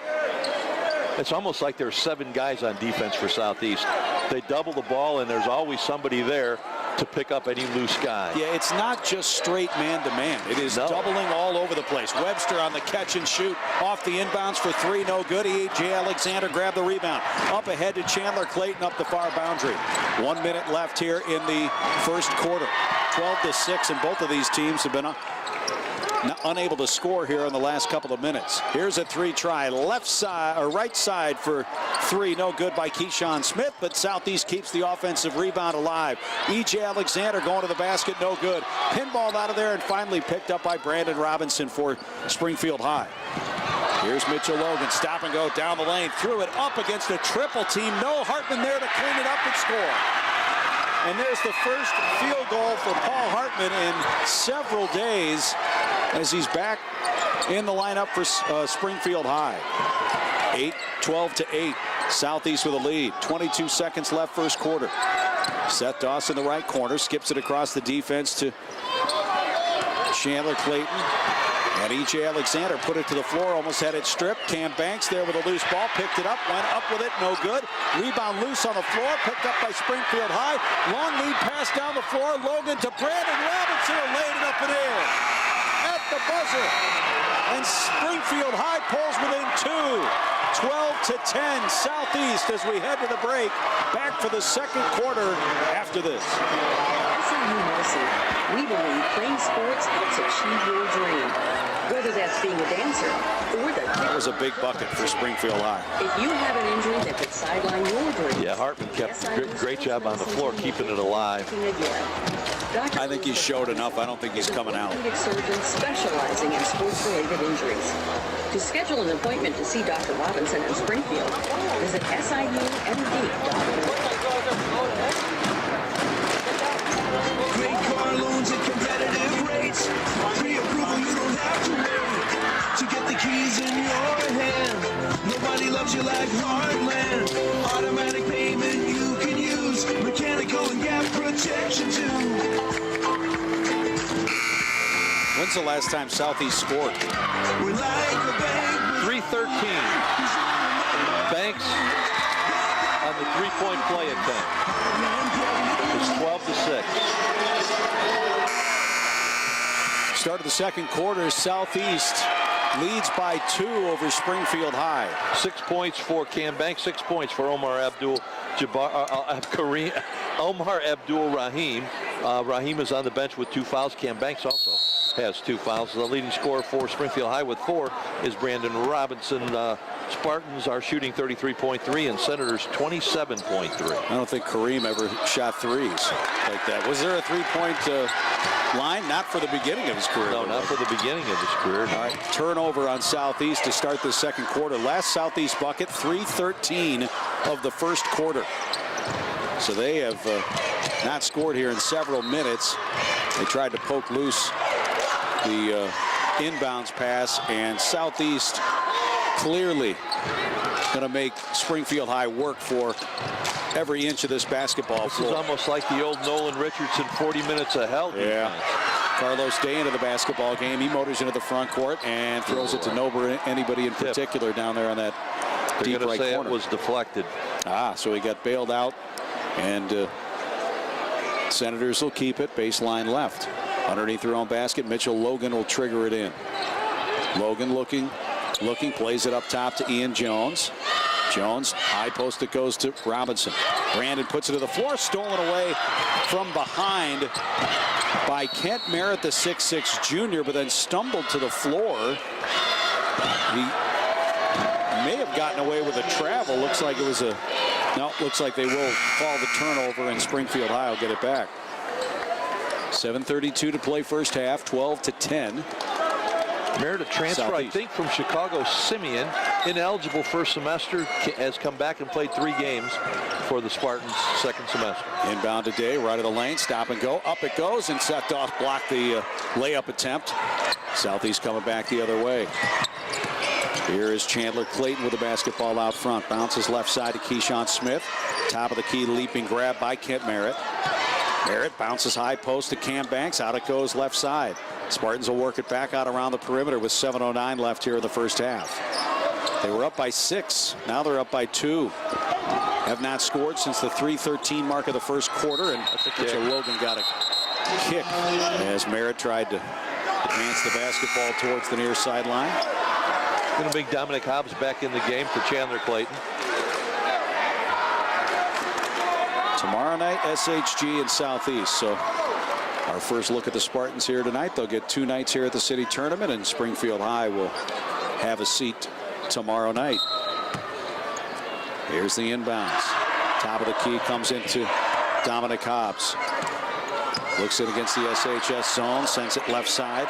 It's almost like there's 7 guys on defense for Southeast. They double the ball, and there's always somebody there to pick up any loose guy. Yeah, it's not just straight man-to-man. It is doubling all over the place. Webster on the catch and shoot. Off the inbounds for 3, no good. E.J. Alexander grabbed the rebound. Up ahead to Chandler Clayton up the far boundary. 1 minute left here in the first quarter. 12-6, and both of these teams have been unable to score here in the last couple of minutes. Here's a 3 try. Left side or right side for 3. No good by Keyshawn Smith, but Southeast keeps the offensive rebound alive. E.J. Alexander going to the basket. No good. Pinballed out of there and finally picked up by Brandon Robinson for Springfield High. Here's Mitchell Logan. Stop and go down the lane. Threw it up against a triple team. No Hartman there to clean it up and score. And there's the first field goal for Paul Hartman in several days as he's back in the lineup for Springfield High. 12-8. Southeast with a lead. 22 seconds left first quarter. Seth Dawson in the right corner. Skips it across the defense to Chandler Clayton. And E.J. Alexander put it to the floor, almost had it stripped. Cam Banks there with a loose ball, picked it up, went up with it, no good. Rebound loose on the floor, picked up by Springfield High. Long lead pass down the floor, Logan to Brandon Robinson, laid it up and in. At the buzzer. And Springfield High pulls within 2. 12-10 Southeast as we head to the break. Back for the second quarter after this. We believe playing sports helps achieve your dream. Whether that's being a dancer or the... That was a big bucket for Springfield High. If you have an injury that could sideline your dream... Yeah, Hartman kept a great job on the floor, keeping it alive. I think he showed enough. I don't think he's coming out. Orthopedic surgeon specializing in sports-related injuries. To schedule an appointment to see Dr. Robinson in Springfield, visit SIUMD.org. Great car loans at competitive rates. Pre-approval, you don't have to wait to get the keys in your hand. Nobody loves you like Heartland. Automatic payment you can use. Mechanical and gap protection too. When's the last time Southeast scored? 3:13. Banks on the three-point play attempt. It's 12-6. Start of the second quarter, Southeast leads by 2 over Springfield High. 6 points for Cam Banks, 6 points for Omar Abdul Rahim. Rahim is on the bench with 2 fouls. Cam Banks also has 2 fouls. The leading scorer for Springfield High with 4 is Brandon Robinson. Spartans are shooting 33.3 and Senators 27.3. I don't think Kareem ever shot threes like that. Was there a 3-point line? Not for the beginning of his career. No, not for the beginning of his career. All right, turnover on Southeast to start the second quarter. Last Southeast bucket, 3:13 of the first quarter. So they have not scored here in several minutes. They tried to poke loose the inbounds pass, and Southeast clearly going to make Springfield High work for every inch of this basketball floor. This is almost like the old Nolan Richardson 40 minutes of hell. Yeah. Carlos Day into the basketball game. He motors into the front court and throws it to anybody in particular down there on that deep right corner. It was deflected. So he got bailed out, and Senators will keep it. Baseline left. Underneath their own basket, Mitchell Logan will trigger it in. Logan looking, plays it up top to Ian Jones. Jones, high post that goes to Robinson. Brandon puts it to the floor, stolen away from behind by Kent Merritt, the 6'6" junior, but then stumbled to the floor. He may have gotten away with a travel. Looks like it was a... No, looks like they will call the turnover, and Springfield High will get it back. 7:32 to play first half, 12-10. Merritt, a transfer, Southeast. I think, from Chicago Simeon, ineligible first semester, has come back and played 3 games for the Spartans second semester. Inbound today, right of the lane, stop and go. Up it goes, and Seth Doss blocked the layup attempt. Southeast coming back the other way. Here is Chandler Clayton with the basketball out front. Bounces left side to Keyshawn Smith. Top of the key, leaping grab by Kent Merritt. Merritt bounces high post to Cam Banks. Out it goes left side. Spartans will work it back out around the perimeter with 7:09 left here in the first half. They were up by 6. Now they're up by 2. Have not scored since the 3:13 mark of the first quarter. And Mitchell Logan got a kick as Merritt tried to advance the basketball towards the near sideline. Going to bring Dominic Hobbs back in the game for Chandler Clayton. Tomorrow night, SHG and Southeast. So our first look at the Spartans here tonight. They'll get 2 nights here at the city tournament, and Springfield High will have a seat tomorrow night. Here's the inbounds. Top of the key comes into Dominic Hobbs. Looks it against the SHS zone, sends it left side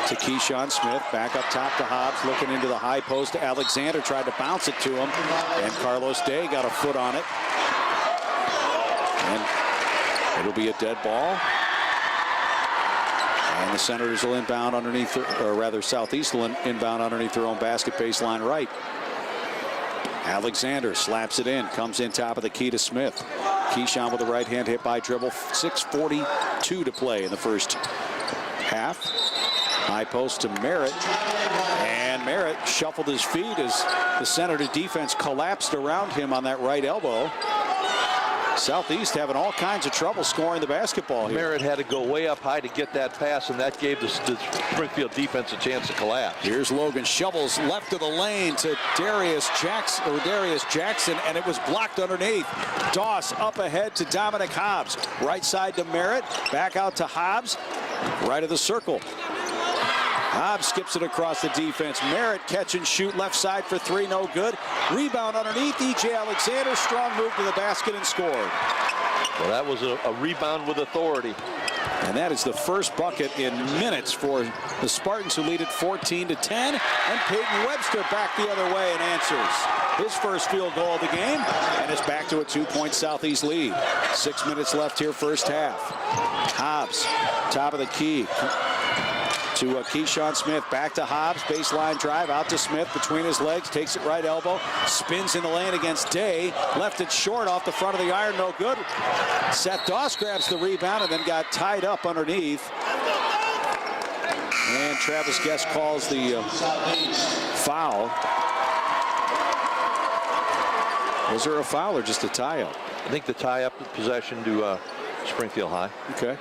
to Keyshawn Smith. Back up top to Hobbs, looking into the high post to Alexander. Tried to bounce it to him, and Carlos Day got a foot on it. And it'll be a dead ball. And the Senators will inbound underneath, or rather Southeast will inbound underneath their own basket baseline right. Alexander slaps it in, comes in top of the key to Smith. Keyshawn with the right hand hit by dribble. 6:42 to play in the first half. High post to Merritt. And Merritt shuffled his feet as the Senator defense collapsed around him on that right elbow. Southeast having all kinds of trouble scoring the basketball here. Merritt had to go way up high to get that pass, and that gave the Springfield defense a chance to collapse. Here's Logan, shovels left of the lane to Darius Jackson, and it was blocked underneath. Doss up ahead to Dominic Hobbs. Right side to Merritt, back out to Hobbs, right of the circle. Hobbs skips it across the defense. Merritt catch and shoot left side for 3, no good. Rebound underneath. E.J. Alexander, strong move to the basket and scored. Well, that was a rebound with authority. And that is the first bucket in minutes for the Spartans, who lead it 14-10. And Peyton Webster back the other way and answers his first field goal of the game. And it's back to a 2-point Southeast lead. 6 minutes left here, first half. Hobbs, top of the key. To Keyshawn Smith, back to Hobbs, baseline drive, out to Smith, between his legs, takes it right elbow, spins in the lane against Day, left it short off the front of the iron, no good. Seth Doss grabs the rebound and then got tied up underneath. And Travis Guest calls the foul. Was there a foul or just a tie-up? I think the tie-up possession to Springfield High. Okay.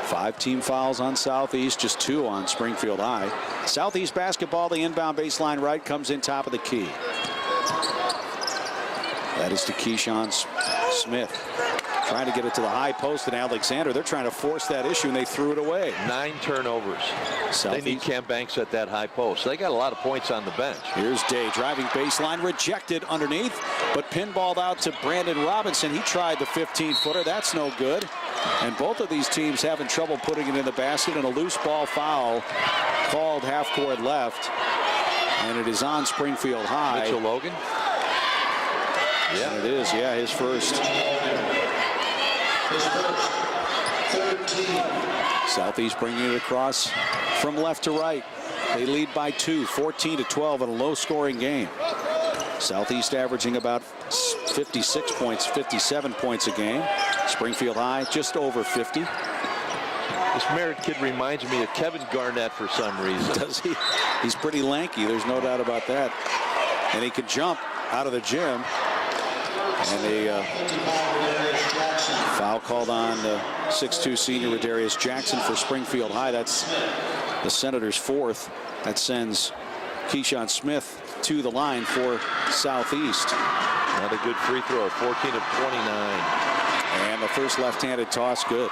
5 team fouls on Southeast, just 2 on Springfield High. Southeast basketball, the inbound baseline right, comes in top of the key. That is to Keyshawn Smith. Trying to get it to the high post, and Alexander, they're trying to force that issue, and they threw it away. 9 turnovers. Southeast. They need Cam Banks at that high post. They got a lot of points on the bench. Here's Day driving baseline, rejected underneath, but pinballed out to Brandon Robinson. He tried the 15-footer. That's no good. And both of these teams having trouble putting it in the basket, and a loose ball foul called half-court left. And it is on Springfield High. Mitchell Logan? Yeah, it is. Yeah, his first. Southeast bringing it across from left to right. They lead by 2, 14-12 in a low-scoring game. Southeast averaging about 56 points, 57 points a game. Springfield High just over 50. This Merritt kid reminds me of Kevin Garnett for some reason. Does he? He's pretty lanky. There's no doubt about that. And he can jump out of the gym. And a foul called on the 6'2 senior Darius Jackson for Springfield High. That's the Senators' 4th. That sends Keyshawn Smith to the line for Southeast. Not a good free throw, 14 of 29. And the first left-handed toss, good.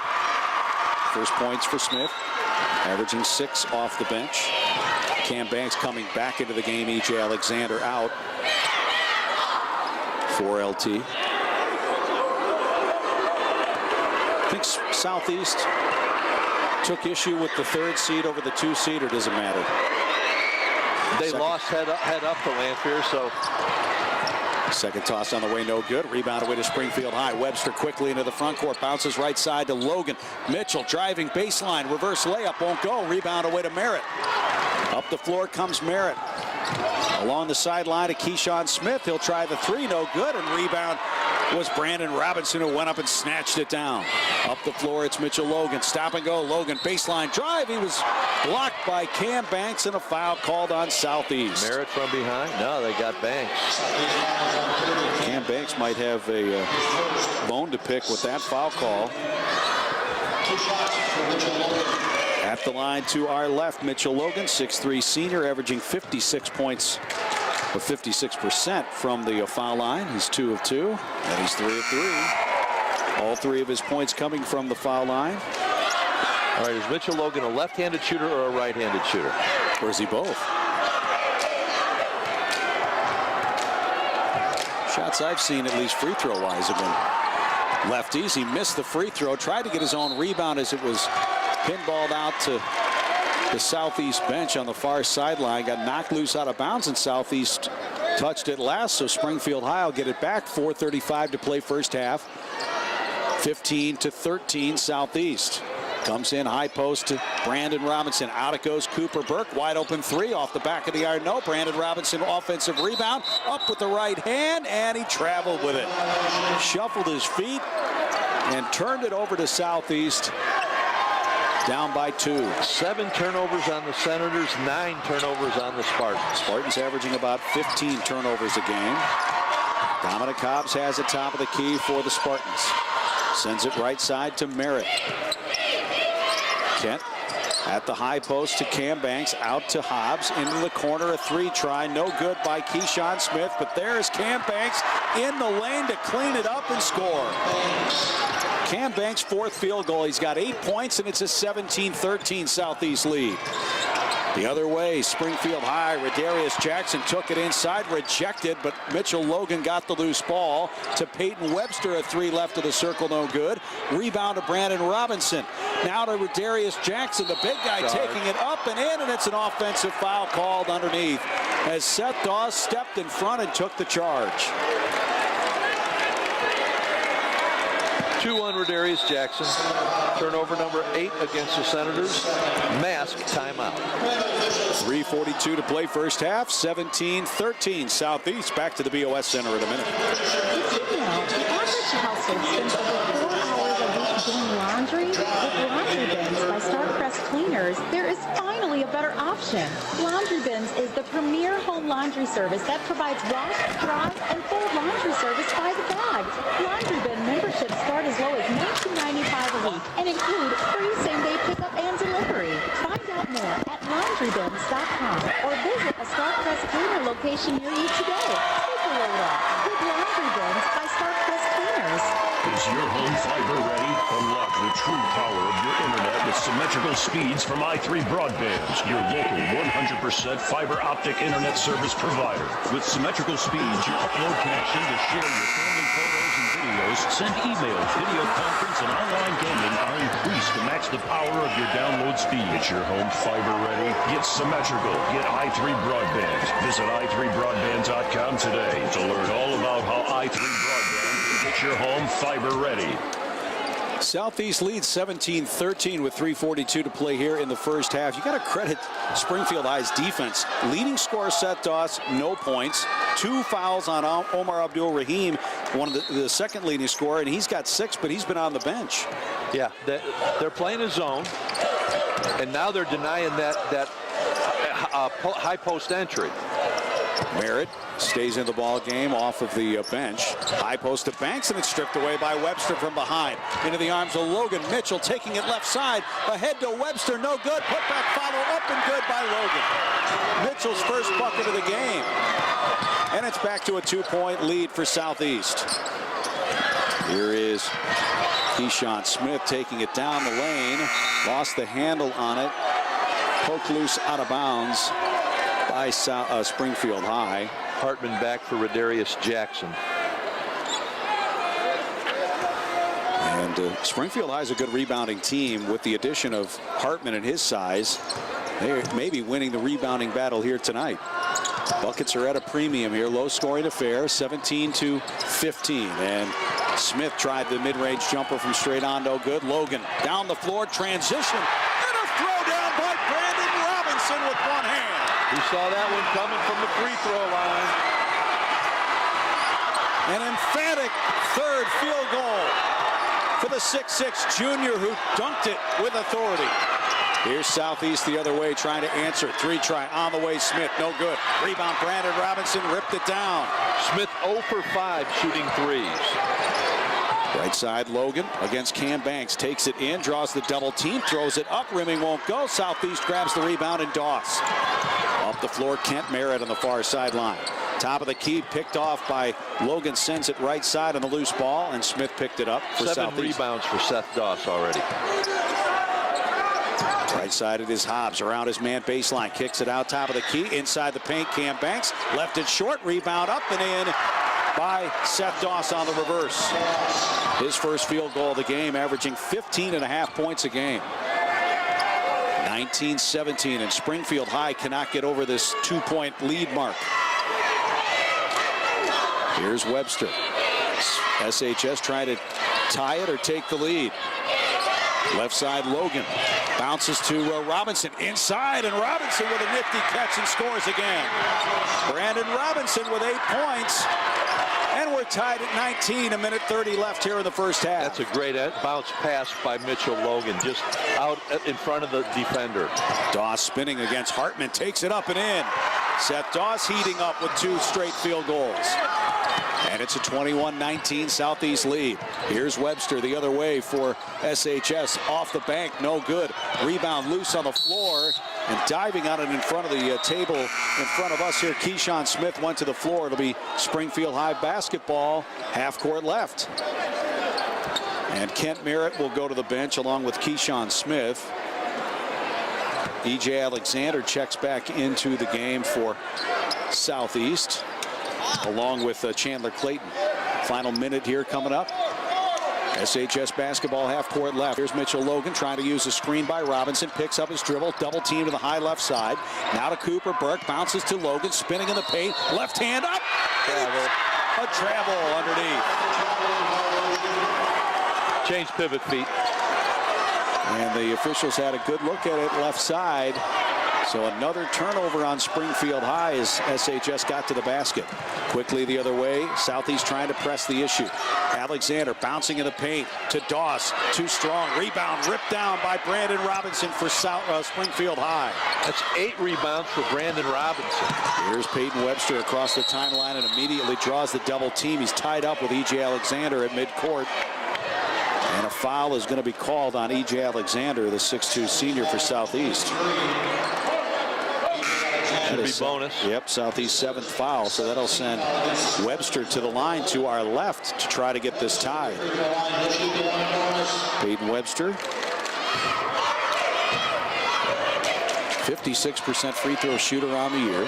First points for Smith, averaging 6 off the bench. Cam Banks coming back into the game. E.J. Alexander out for LT. I think Southeast took issue with the 3rd seed over the 2 seed, or does it matter? They lost head up to Lambert, so. Second toss on the way, no good. Rebound away to Springfield High. Webster quickly into the front court, bounces right side to Logan. Mitchell driving baseline, reverse layup, won't go. Rebound away to Merritt. Up the floor comes Merritt. Along the sideline to Keyshawn Smith. He'll try the three, no good, and rebound was Brandon Robinson, who went up and snatched it down. Up the floor, it's Mitchell Logan. Stop and go. Logan, baseline drive. He was blocked by Cam Banks, and a foul called on Southeast. Merritt from behind? No, they got Banks. Cam Banks might have a bone to pick with that foul call. At the line to our left, Mitchell Logan, 6'3" senior, averaging 56 points, or 56% from the foul line. He's 2 of 2, and he's 3 of 3. All 3 of his points coming from the foul line. All right, is Mitchell Logan a left-handed shooter or a right-handed shooter? Or is he both? Shots I've seen, at least free throw-wise, have been lefties. He missed the free throw, tried to get his own rebound as it was pinballed out to the Southeast bench on the far sideline. Got knocked loose out of bounds, and Southeast touched it last, so Springfield High will get it back. 4:35 to play first half. 15-13 Southeast. Comes in high post to Brandon Robinson. Out it goes Cooper Burke. Wide open three off the back of the iron. No. Brandon Robinson offensive rebound. Up with the right hand, and he traveled with it. Shuffled his feet and turned it over to Southeast. Down by 2. 7 turnovers on the Senators, 9 turnovers on the Spartans. Spartans averaging about 15 turnovers a game. Dominic Hobbs has the top of the key for the Spartans. Sends it right side to Merritt. Kent at the high post to Cam Banks. Out to Hobbs. Into the corner. A 3 try. No good by Keyshawn Smith. But there's Cam Banks in the lane to clean it up and score. Cam Banks' 4th field goal. He's got 8 points, and it's a 17-13 Southeast lead. The other way, Springfield High. Radarius Jackson took it inside, rejected, but Mitchell Logan got the loose ball to Peyton Webster. A 3 left of the circle, no good. Rebound to Brandon Robinson. Now to Radarius Jackson, the big guy, taking it up and in, and it's an offensive foul called underneath as Seth Dawes stepped in front and took the charge. 2-1 Radarius Jackson. Turnover number 8 against the Senators. Mask timeout. 3:42 to play first half. 17-13 Southeast. Back to the BOS Center in a minute. Did you know the average household spends over 4 hours a week doing laundry? With Laundry Bins by Star-Pressed Cleaners, there is finally a better option. Laundry Bins is the premier home laundry service that provides wash, dry, and fold laundry service by the bag. Laundry Bin memberships start as low as $19.95 a week and include free same-day pickup and delivery. Find out more at laundrybins.com or visit a Star-Pressed Cleaner location near you today. Take a load off with Laundry Bins by Star-Pressed Cleaners. Is your home fiber ready? Unlock the true power of your internet with symmetrical speeds from i3 Broadband, your local 100% fiber optic internet service provider. With symmetrical speeds, your upload connection to share your family photos and videos, send emails, video conference, and online gaming are increased to match the power of your download speed. Is your home fiber ready? Get symmetrical. Get i3 Broadband. Visit i3broadband.com today to learn all about how i3 Broadband can get your home fiber ready. Southeast leads 17-13 with 3:42 to play here in the first half. You got to credit Springfield High's defense. Leading scorer Seth Dawes, no points. 2 fouls on Omar Abdul-Rahim, one of the second leading scorer, and he's got 6, but he's been on the bench. Yeah, they're playing a zone, and now they're denying that high post entry. Merritt stays in the ball game off of the bench. High post to Banks, and it's stripped away by Webster from behind. Into the arms of Logan. Mitchell taking it left side. Ahead to Webster. No good. Put back follow up and good by Logan. Mitchell's first bucket of the game. And it's back to a 2-point lead for Southeast. Here is Keyshawn Smith taking it down the lane. Lost the handle on it. Poked loose out of bounds by Springfield High. Hartman back for Radarius Jackson. And Springfield High is a good rebounding team. With the addition of Hartman and his size, they may be winning the rebounding battle here tonight. Buckets are at a premium here. Low scoring affair, 17-15. And Smith tried the mid-range jumper from straight on, no good. Logan down the floor, transition, and a throw down by Brandon Robinson with one hand. He's saw that one coming from the free throw line. An emphatic third field goal for the 6'6" junior who dunked it with authority. Here's Southeast the other way trying to answer. 3 try on the way. Smith, no good. Rebound, Brandon Robinson ripped it down. Smith 0 for 5 shooting threes. Right side, Logan against Cam Banks. Takes it in, draws the double team, throws it up. Rimming won't go. Southeast grabs the rebound and Doss. Off the floor, Kent Merritt on the far sideline. Top of the key, picked off by Logan, sends it right side on the loose ball, and Smith picked it up for 7 Southeast. rebounds for Seth Doss already. Right side, it is Hobbs around his man baseline, kicks it out top of the key, inside the paint. Cam Banks left it short, rebound up and in by Seth Doss on the reverse. His first field goal of the game, averaging 15.5 points a game. 19-17, and Springfield High cannot get over this 2-point lead mark. Here's Webster. SHS trying to tie it or take the lead. Left side, Logan bounces to Robinson inside, and Robinson with a nifty catch and scores again. Brandon Robinson with 8 points, and we're tied at 19. 1:30 left here in the first half. That's a great bounce pass by Mitchell Logan, just out in front of the defender. Doss spinning against Hartman, takes it up and in. Seth Doss heating up with 2 straight field goals. And it's a 21-19 Southeast lead. Here's Webster the other way for SHS. Off the bank, no good. Rebound loose on the floor, and diving on it in front of the table in front of us here. Keyshawn Smith went to the floor. It'll be Springfield High basketball, half court left. And Kent Merritt will go to the bench along with Keyshawn Smith. E.J. Alexander checks back into the game for Southeast, along with Chandler Clayton. Final minute here coming up. SHS basketball, half court left. Here's Mitchell Logan trying to use a screen by Robinson. Picks up his dribble, double team to the high left side. Now to Cooper. Burke bounces to Logan, spinning in the paint. Left hand up. Travel. A travel underneath. Change pivot feet. And the officials had a good look at it left side. So another turnover on Springfield High as SHS got to the basket. Quickly the other way, Southeast trying to press the issue. Alexander bouncing in the paint to Doss. Too strong. Rebound ripped down by Brandon Robinson for Springfield High. That's 8 rebounds for Brandon Robinson. Here's Peyton Webster across the timeline and immediately draws the double team. He's tied up with E.J. Alexander at midcourt. And a foul is going to be called on E.J. Alexander, the 6'2 senior for Southeast. Should be bonus. Yep, Southeast 7th foul, so that'll send Webster to the line to our left to try to get this tied. Peyton Webster, 56% free throw shooter on the year.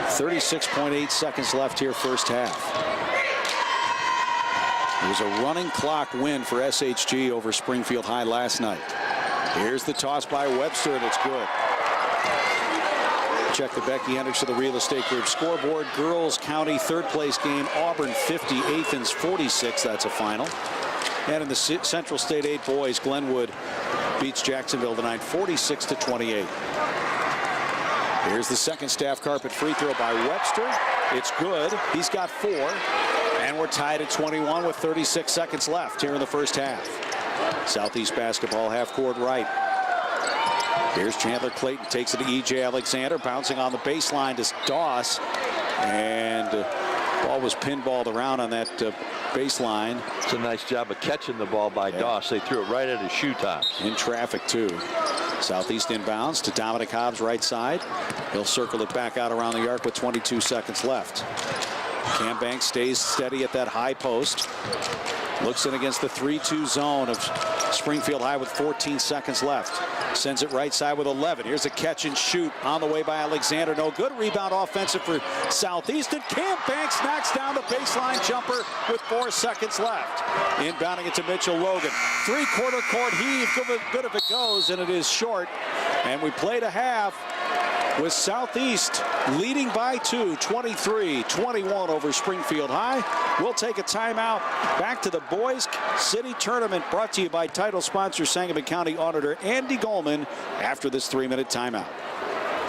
36.8 seconds left here, first half. It was a running clock win for SHG over Springfield High last night. Here's the toss by Webster, and it's good. Check the Becky Hendricks of the Real Estate Group scoreboard. Girls County third place game, Auburn 50, Athens 46. That's a final. And in the Central State 8 boys, Glenwood beats Jacksonville tonight 46-28. Here's the second staff carpet free throw by Webster. It's good. He's got 4. And we're tied at 21 with 36 seconds left here in the first half. Southeast basketball, half court right. Here's Chandler Clayton, takes it to E.J. Alexander, bouncing on the baseline to Doss. And ball was pinballed around on that baseline. It's a nice job of catching the ball by Doss. They threw it right at his shoe tops. In traffic, too. Southeast inbounds to Dominic Hobbs, right side. He'll circle it back out around the arc with 22 seconds left. Cam Banks stays steady at that high post. Looks in against the 3-2 zone of Springfield High with 14 seconds left. Sends it right side with 11. Here's a catch and shoot on the way by Alexander. No good. Rebound offensive for Southeast. And Cam Banks knocks down the baseline jumper with 4 seconds left. Inbounding it to Mitchell Logan. 3-quarter court heave. Good if it goes, and it is short. And we played a half with Southeast leading by 2, 23-21 over Springfield High. We'll take a timeout. Back to the Boys City Tournament, brought to you by title sponsor Sangamon County Auditor Andy Goldman after this 3-minute timeout.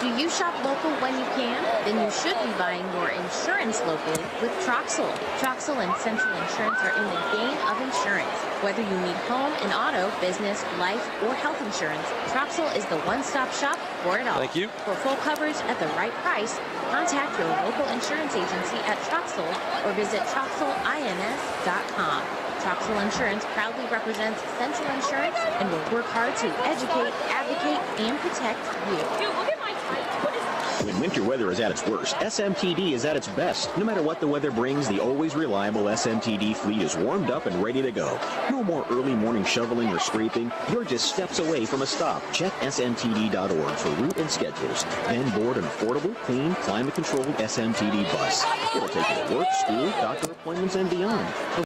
Do you shop local when you can? Then you should be buying your insurance locally with Troxel. Troxel and Central Insurance are in the game of insurance. Whether you need home and auto, business, life, or health insurance, Troxel is the one-stop shop for it all. Thank you. For full coverage at the right price, contact your local insurance agency at Troxel or visit TroxelINS.com. Troxel Insurance proudly represents Central Insurance and will work hard to educate, advocate, and protect you. Dude, look at my height. What is that? When winter weather is at its worst, SMTD is at its best. No matter what the weather brings, the always reliable SMTD fleet is warmed up and ready to go. No more early morning shoveling or scraping. You're just steps away from a stop. Check smtd.org for route and schedules. Then board an affordable, clean, climate-controlled SMTD bus. It'll take you to work, school, doctor appointments, and beyond.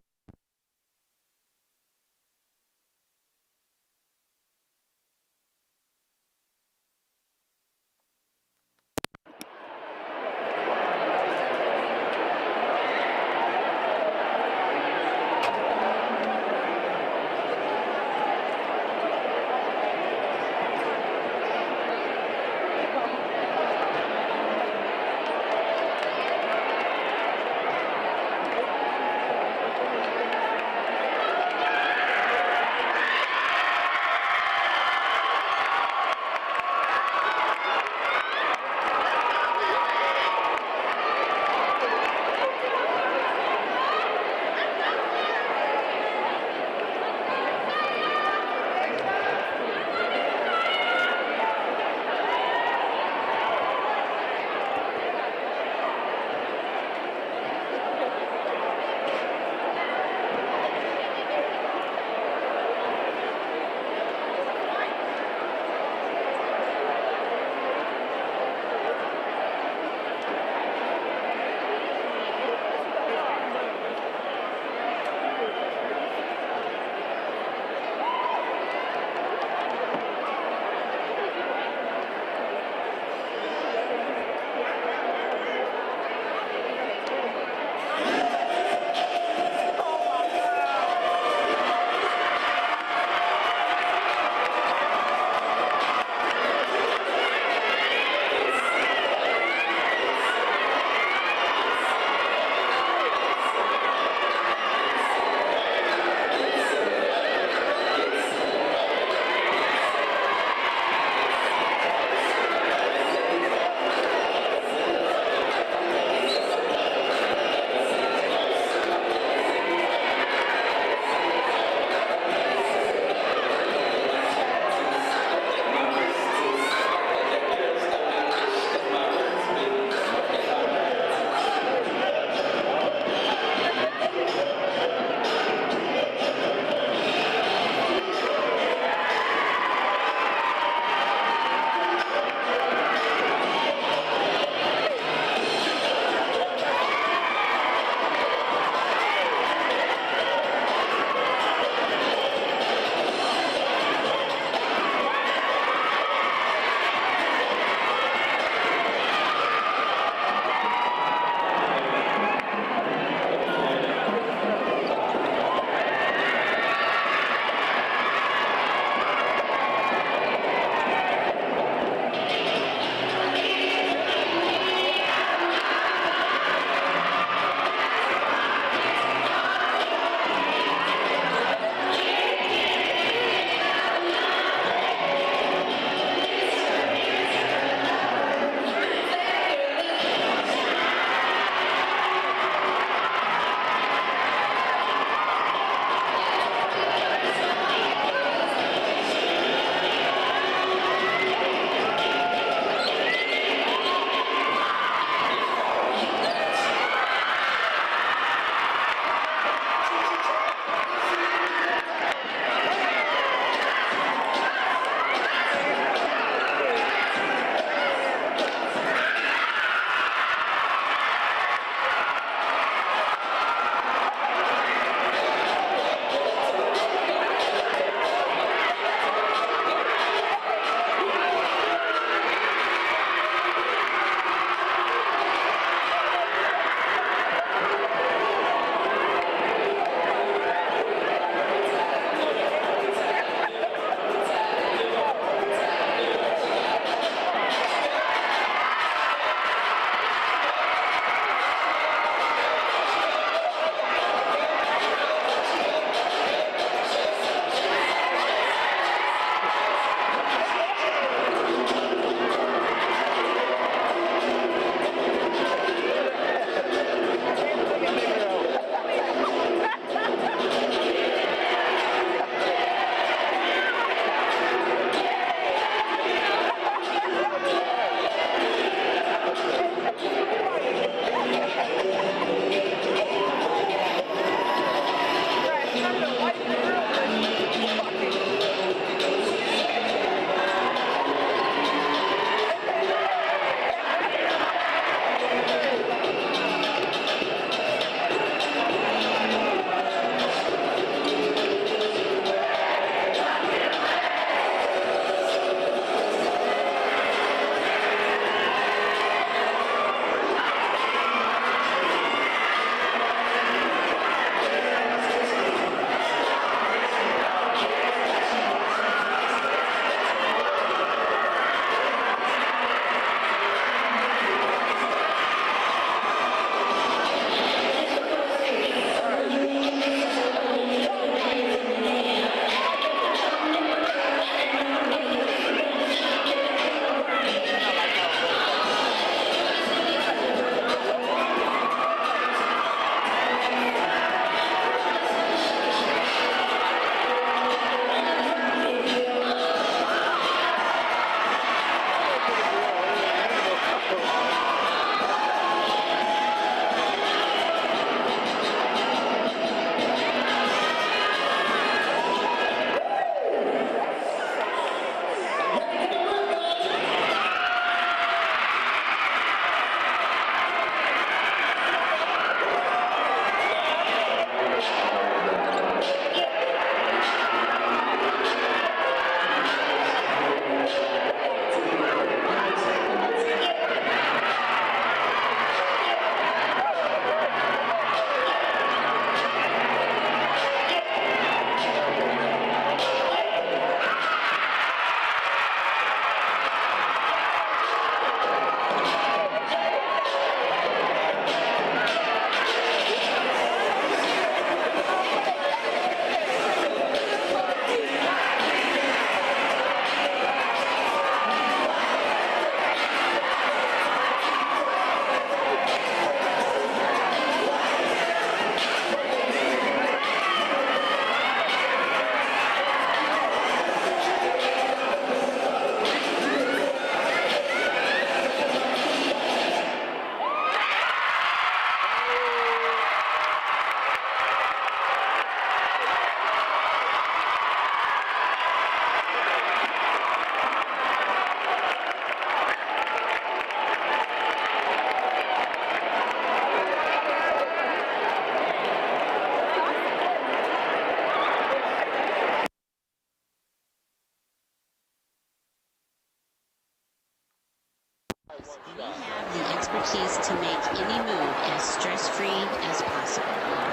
to make any move as stress-free as possible.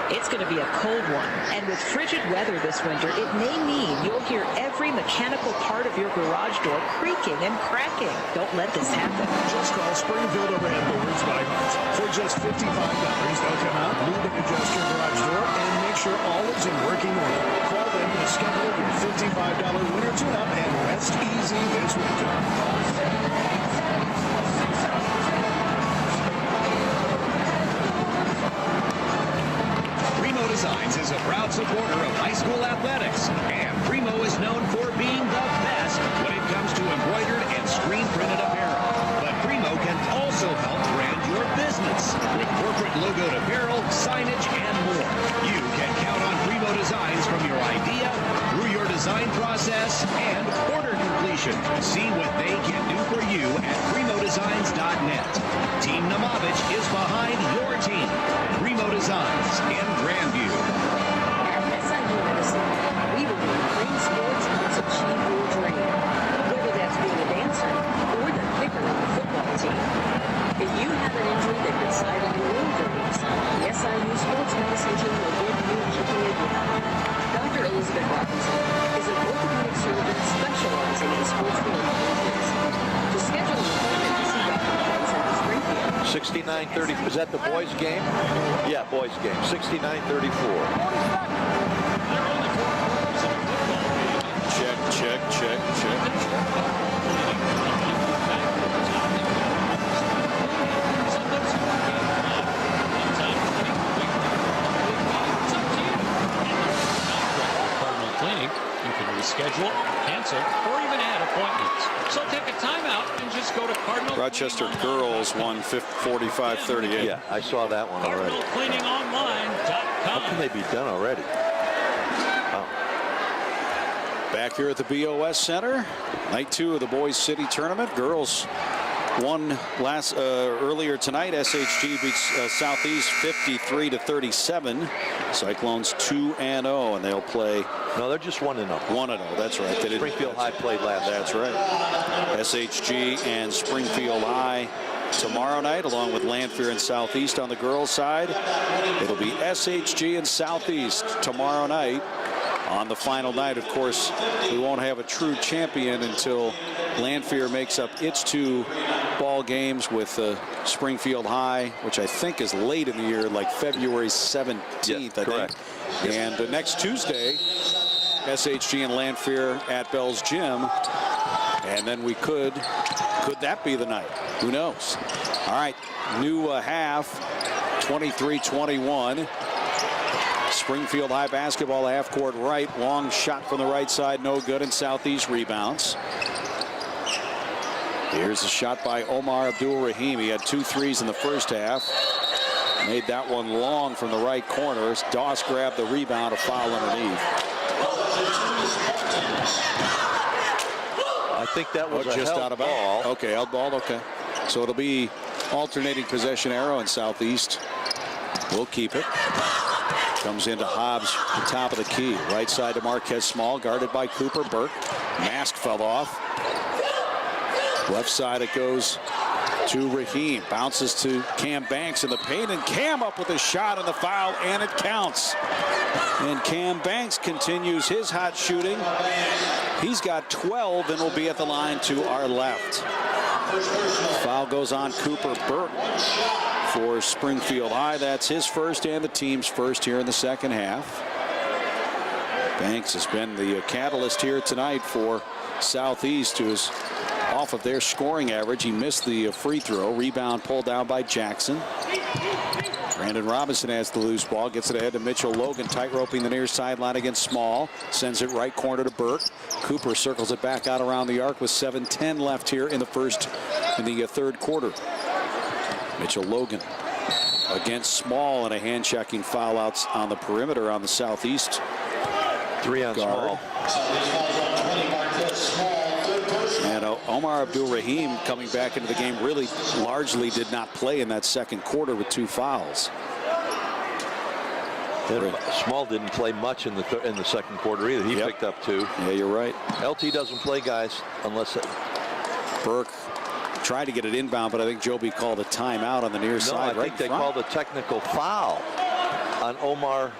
It's going to be a cold one, and with frigid weather this winter, it may mean you'll hear every mechanical part of your garage door creaking and cracking. Don't let this happen. Just call Springfield Around Doors by Heart. For just $55, they'll come out, lube and adjust your garage door, and make sure all is in working order. Call them to schedule your $55 winter tune-up and rest easy this winter. Primo Designs is a proud supporter of high school athletics, and Primo is known for being the best when it comes to embroidered and screen-printed apparel. But Primo can also help brand your business with corporate logoed apparel, signage, and more. You can count on Primo Designs from your idea through your design process and order completion. See what they can do for you at PrimoDesigns.net. Team Namovich is behind your team. Primo Designs in Grandview. At SIU Medicine, we believe playing sports helps achieve your dream, whether that's being a dancer or the kicker on the football team. If you have an injury that could sideline your dreams, the SIU Sports Medicine team will give you kicking again. Dr. Elizabeth Robinson is an orthopedic surgeon specializing in sports-related injuries. To schedule an appointment to see Dr. Robinson in Springfield, 69-30. Is that the boys' game? Yeah, boys' game. 69-34. Check. Cardinal Cleaning, you can reschedule, cancel, or even add appointments. So take a timeout and just go to Cardinal. Rochester girls won 45-38. Yeah, I saw that one already. CardinalCleaningOnline.com. How can they be done already? Wow. Back here at the BOS Center, night 2 of the Boys City Tournament. Girls won earlier tonight. SHG beats Southeast 53-37. Cyclones 2-0, and they'll play. No, they're just 1-0. 1-0. That's right. They Springfield High played last. That's right. SHG and Springfield High tomorrow night, along with Lanphier and Southeast on the girls' side. It'll be SHG and Southeast tomorrow night. On the final night, of course, we won't have a true champion until Lanphier makes up its 2 ball games with Springfield High, which I think is late in the year, like February 17th. Yes, correct. And next Tuesday, SHG and Lanphier at Bell's Gym. And then we could that be the night? Who knows? All right, new half, 23-21. Springfield High basketball, half court right. Long shot from the right side, no good, and Southeast rebounds. Here's a shot by Omar Abdul-Rahim. He had 2 threes in the first half. Made that one long from the right corner. Doss grabbed the rebound, a foul underneath. I think that was just out of ball. Okay, held ball, okay. So it'll be alternating possession arrow, and Southeast will keep it. Comes into Hobbs, the top of the key. Right side to Marquez Small, guarded by Cooper Burke. Mask fell off. Left side it goes to Rahim. Bounces to Cam Banks in the paint, and Cam up with a shot and the foul, and it counts. And Cam Banks continues his hot shooting. He's got 12 and will be at the line to our left. Foul goes on Cooper Burke for Springfield High. That's his first and the team's first here in the second half. Banks has been the catalyst here tonight for Southeast, who is off of their scoring average. He missed the free throw. Rebound pulled down by Jackson. Brandon Robinson has the loose ball, gets it ahead to Mitchell Logan, tight roping the near sideline against Small, sends it right corner to Burke. Cooper circles it back out around the arc with 7:10 left here in the third quarter. Mitchell Logan against Small, and a hand checking foul outs on the perimeter on the Southeast. 3 on guard. Small. And Omar Abdul-Rahim coming back into the game really largely did not play in that second quarter with 2 fouls. Small didn't play much in the second quarter either. He picked up 2. Yeah, you're right. LT doesn't play guys unless Burke tried to get it inbound, but I think Joby called a timeout on the near side. I think they called a technical foul on Omar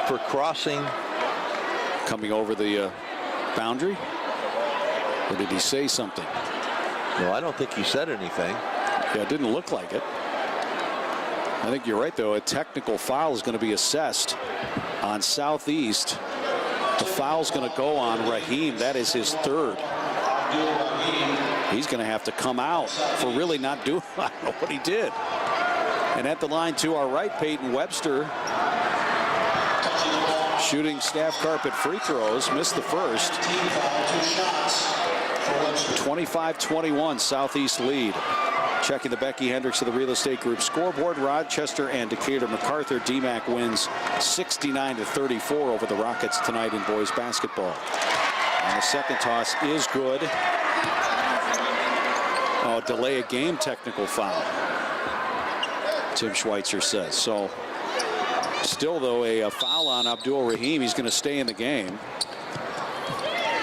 for crossing. Coming over the boundary? Or did he say something? No, I don't think he said anything. Yeah, it didn't look like it. I think you're right, though. A technical foul is going to be assessed on Southeast. The foul's going to go on Raheem. That is his third. He's going to have to come out for really not doing I don't know what he did. And at the line to our right, Peyton Webster shooting staff carpet free throws. Missed the first. 25-21 Southeast lead. Checking the Becky Hendricks of the Real Estate Group scoreboard. Rochester and Decatur MacArthur. DMAC wins 69-34 over the Rockets tonight in boys basketball. And the second toss is good. Oh, delay a game technical foul, Tim Schweitzer says. So still, though, a foul on Abdul Rahim. He's going to stay in the game.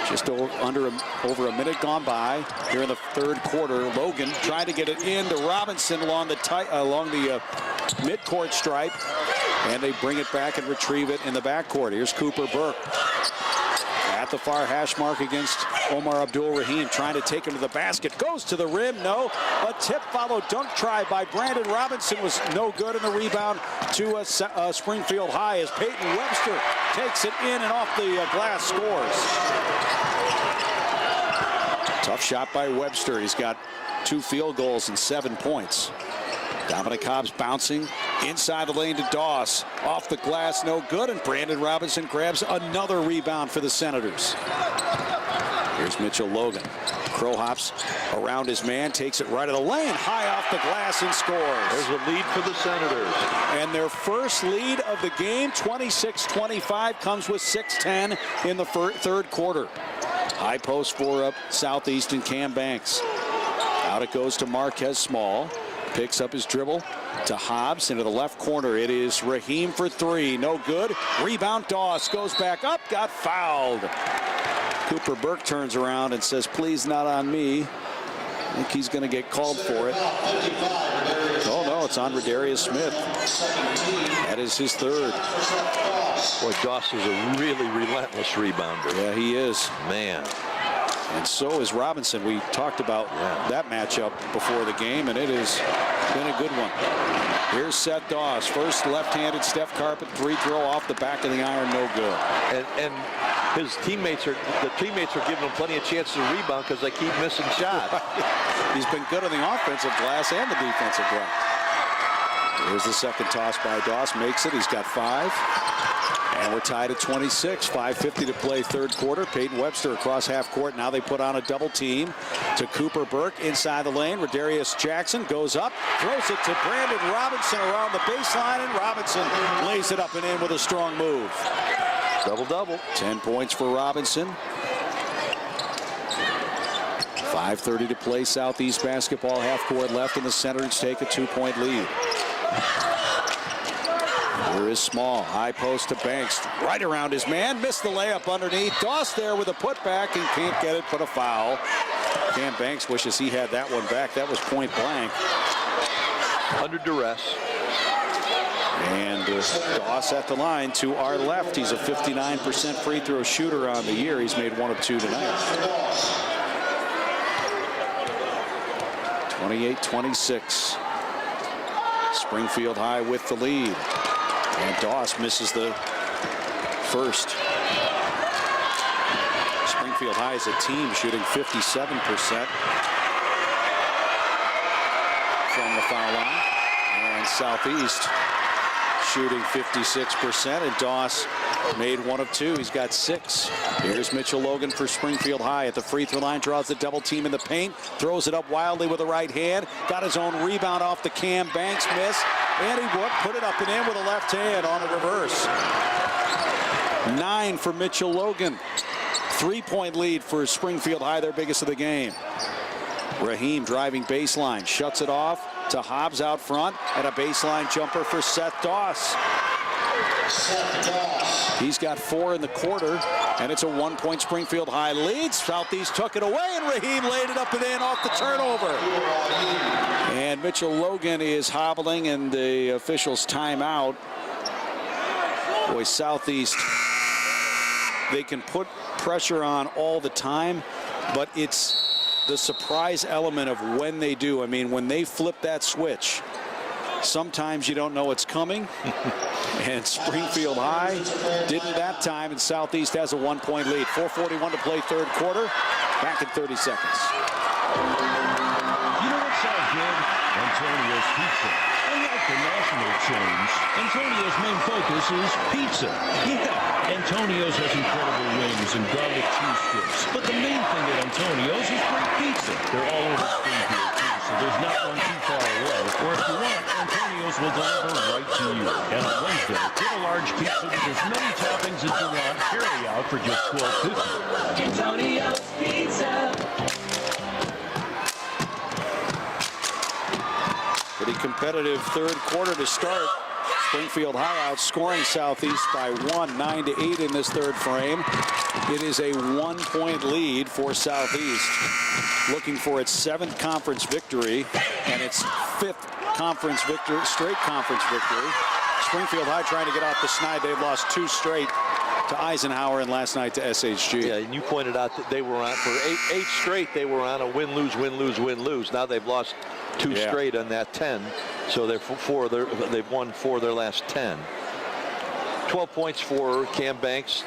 Just over a minute gone by here in the third quarter. Logan trying to get it in to Robinson along the midcourt stripe, and they bring it back and retrieve it in the backcourt. Here's Cooper Burke at the far hash mark against Omar Abdul Rahim, trying to take him to the basket. Goes to the rim. No. A tip follow dunk try by Brandon Robinson was no good, and the rebound to Springfield High as Peyton Webster takes it in and off the glass scores. Tough shot by Webster. He's got 2 field goals and 7 points. Dominic Hobbs bouncing inside the lane to Doss. Off the glass, no good, and Brandon Robinson grabs another rebound for the Senators. Here's Mitchell Logan. Crow hops around his man, takes it right of the lane, high off the glass, and scores. There's a lead for the Senators. And their first lead of the game, 26-25, comes with 6:10 in the third quarter. High post for Southeast and Cam Banks. Out it goes to Marquez Small. Picks up his dribble to Hobbs into the left corner. It is Rahim for 3. No good. Rebound. Doss goes back up. Got fouled. Cooper Burke turns around and says, please, not on me. I think he's going to get called for it. Oh, no, it's on Rodarius Smith. That is his third. Boy, Doss is a really relentless rebounder. Yeah, he is. Man. And so is Robinson. We talked about that matchup before the game, and it has been a good one. Here's Seth Doss. First left-handed Steph Carpet free throw off the back of the iron, no good. And his teammates are giving him plenty of chances to rebound because they keep missing shots. He's been good on the offensive glass and the defensive glass. Here's the second toss by Doss. Makes it. He's got 5. And we're tied at 26. 5:50 to play third quarter. Peyton Webster across half court. Now they put on a double team to Cooper Burke inside the lane. Rodarius Jackson goes up, throws it to Brandon Robinson around the baseline, and Robinson lays it up and in with a strong move. Double-double. 10 points for Robinson. 5:30 to play. Southeast basketball. Half court left, and the Senators take a 2-point lead. Here is Small. High post to Banks. Right around his man. Missed the layup underneath. Doss there with a putback and can't get it, but a foul. Cam Banks wishes he had that one back. That was point blank. Under duress. And Doss at the line to our left. He's a 59% free throw shooter on the year. He's made 1 of 2 tonight. 28-26. Springfield High with the lead. And Doss misses the first. Springfield High is a team shooting 57% from the foul line. And Southeast shooting 56%. And Doss made 1 of 2. He's got 6. Here's Mitchell Logan for Springfield High at the free throw line. Draws the double team in the paint. Throws it up wildly with the right hand. Got his own rebound off the Cam Banks miss. And he put it up and in with a left hand on the reverse. 9 for Mitchell Logan. 3-point lead for Springfield High, their biggest of the game. Rahim driving baseline, shuts it off to Hobbs out front, and a baseline jumper for Seth Doss. He's got 4 in the quarter, and it's a 1-point Springfield High lead. Southeast took it away, and Raheem laid it up and in off the turnover. And Mitchell Logan is hobbling, and the officials timeout. Boy, Southeast, they can put pressure on all the time, but it's the surprise element of when they do. I mean, when they flip that switch, sometimes you don't know it's coming. And Springfield High didn't that time, and Southeast has a 1-point lead. 4:41 to play third quarter. Back in 30 seconds. You know what sounds good? Antonio's Pizza. Unlike the national chains, Antonio's main focus is pizza. Yeah, Antonio's has incredible wings and garlic cheese sticks. But the main thing at Antonio's is great pizza. They're all over Springfield, too, so there's not one too far away. Or if you want, Antonio's will deliver right to you. And on Wednesday, get a large pizza with as many toppings as you want, carry out for just $12.50. Antonio's Pizza. Pretty competitive third quarter to start. Springfield High outscoring Southeast by 1, 9-8 in this third frame. It is a 1-point lead for Southeast, looking for its 7th conference victory and its 5th conference victory, straight conference victory. Springfield High trying to get off the snide. They've lost 2 straight to Eisenhower and last night to SHG. Yeah, and you pointed out that they were on for eight straight. They were on a win-lose, win-lose, win-lose. Now they've lost 2 straight on that 10. So they've won 4 of their last 10. 12 points for Cam Banks,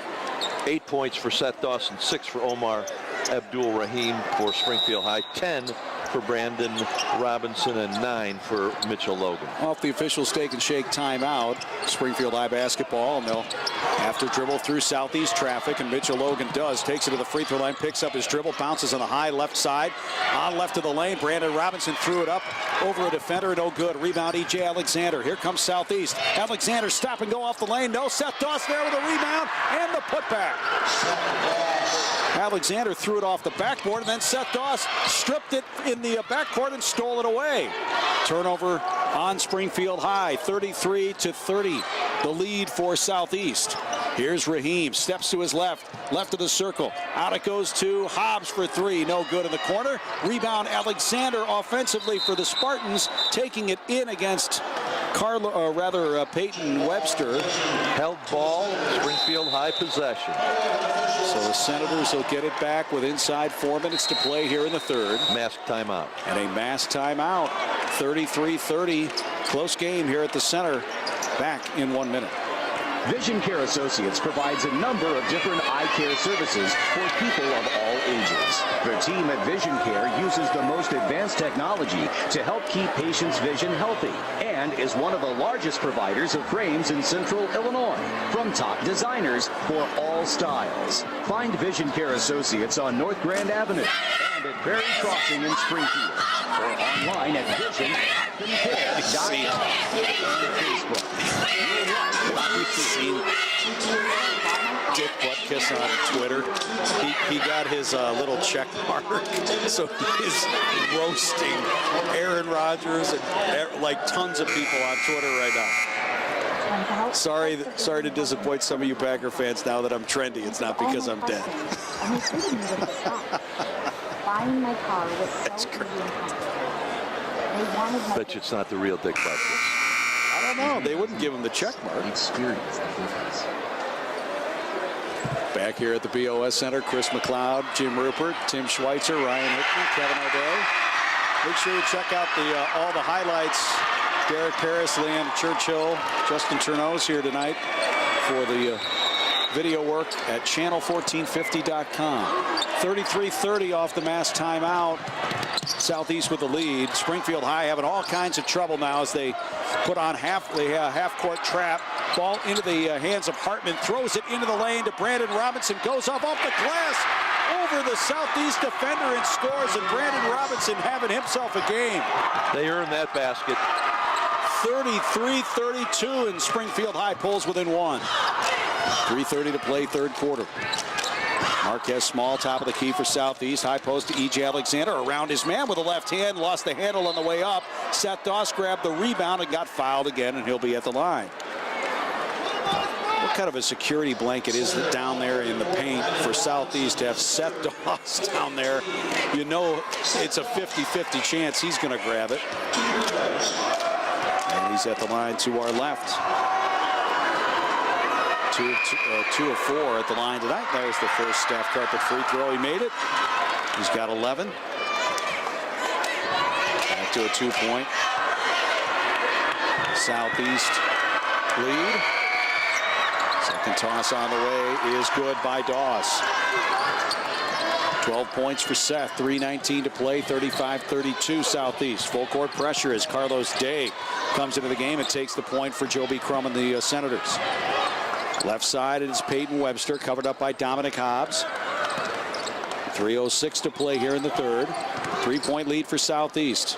8 points for Seth Dawson, 6 for Omar Abdul Rahim for Springfield High, 10 for Brandon Robinson, and 9 for Mitchell Logan. Off the official Steak and Shake timeout, Springfield High basketball, and they'll have to dribble through Southeast traffic, and Mitchell Logan does. Takes it to the free throw line, picks up his dribble, bounces on the high left side. On left of the lane, Brandon Robinson threw it up over a defender, no good. Rebound, E.J. Alexander. Here comes Southeast. Alexander stop and go off the lane. No, Seth Dawson there with a rebound and the putback. Alexander threw it off the backboard, and then Seth Dawson stripped it in the backcourt and stole it away. Turnover on Springfield High, 33-30, the lead for Southeast. Here's Raheem, steps to his left of the circle. Out it goes to Hobbs for 3, no good in the corner. Rebound, Alexander offensively for the Spartans, taking it in against Peyton Webster. Held ball, Springfield High possession. So the Senators will get it back with inside 4 minutes to play here in the third. Mask timeout. And a mass timeout. 33-30. Close game here at the center. Back in 1 minute. Vision Care Associates provides a number of different eye care services for people of all ages. The team at Vision Care uses the most advanced technology to help keep patients' vision healthy and is one of the largest providers of frames in Central Illinois, from top designers for all styles. Find Vision Care Associates on North Grand Avenue and at Berry Crossing in Springfield, or online at vision-care.com and Facebook. Seen Dick Butkus on Twitter. He got his little check mark, so he is roasting Aaron Rodgers and like tons of people on Twitter right now. Sorry to disappoint some of you Packer fans now that I'm trendy. It's not because I'm dead. Buying my car was so That's great. easy and comfortable. Bet you it's not the real Dick Butkus. I don't know. They wouldn't give him the check mark. Experience the difference. Back here at the BOS Center, Chris McLeod, Jim Rupert, Tim Schweitzer, Ryan Hickman, Kevin O'Day. Make sure you check out all the highlights. Derek Paris, Leanne Churchill, Justin Turneau's here tonight for the video work at channel1450.com. 33-30 off the mass timeout. Southeast with the lead. Springfield High having all kinds of trouble now as they put on half-court trap. Ball into the hands of Hartman. Throws it into the lane to Brandon Robinson. Goes off the glass over the Southeast defender and scores. And Brandon Robinson having himself a game. They earned that basket. 33-32, and Springfield High pulls within 1. 3:30 to play third quarter. Marquez Small, top of the key for Southeast. High post to E.J. Alexander. Around his man with a left hand. Lost the handle on the way up. Seth Doss grabbed the rebound and got fouled again, and he'll be at the line. what kind of a security blanket is it down there in the paint for Southeast to have Seth Doss down there? You know it's a 50-50 chance he's going to grab it. And he's at the line to our left. 2 of 4 at the line tonight. That was the first Staff Carpet free throw. He made it. He's got 11. Back to a 2-point. Southeast lead. Second toss on the way is good by Doss. 12 points for Seth. 3:19 to play. 35-32 Southeast. Full court pressure as Carlos Day comes into the game and takes the point for Joby Crum and the Senators. Left side it is Peyton Webster, covered up by Dominic Hobbs. 3:06 to play here in the third. 3-point lead for Southeast.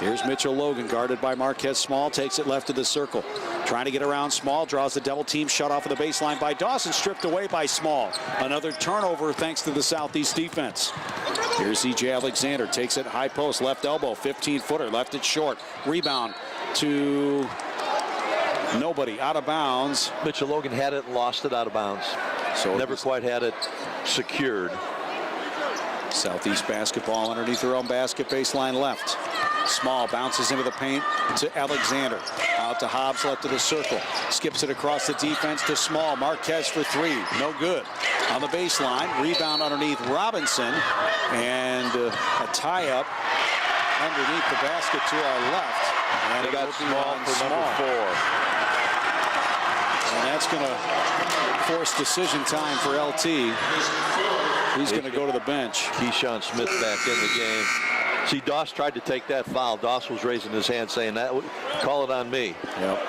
Here's Mitchell Logan, guarded by Marquez Small, takes it left of the circle. Trying to get around Small, draws the double team, shut off of the baseline by Dawson, stripped away by Small. Another turnover thanks to the Southeast defense. Here's C.J. Alexander, takes it high post, left elbow, 15-footer, left it short. Rebound to nobody, out of bounds. Mitchell Logan had it and lost it out of bounds. So never quite had it secured. Southeast basketball underneath their own basket, baseline left. Small bounces into the paint to Alexander. Out to Hobbs, left of the circle. Skips it across the defense to Small. Marquez for 3. No good. On the baseline, rebound underneath Robinson. And a tie-up underneath the basket to our left. And they got Small for number 4. And that's going to force decision time for LT. He's going to go to the bench. Keyshawn Smith back in the game. See, Doss tried to take that foul. Doss was raising his hand saying, "That call it on me." Yep.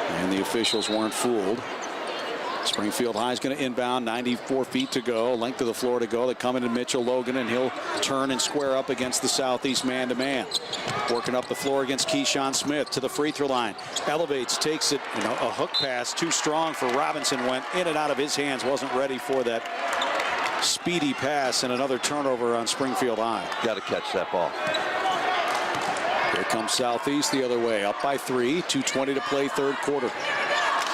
And the officials weren't fooled. Springfield High is going to inbound, 94 feet to go, length of the floor to go. They come into Mitchell Logan, and he'll turn and square up against the Southeast man-to-man. Working up the floor against Keyshawn Smith to the free throw line. Elevates, takes it, a hook pass, too strong for Robinson, went in and out of his hands, wasn't ready for that speedy pass, and another turnover on Springfield High. Got to catch that ball. Here comes Southeast the other way, up by 3, 2:20 to play, third quarter.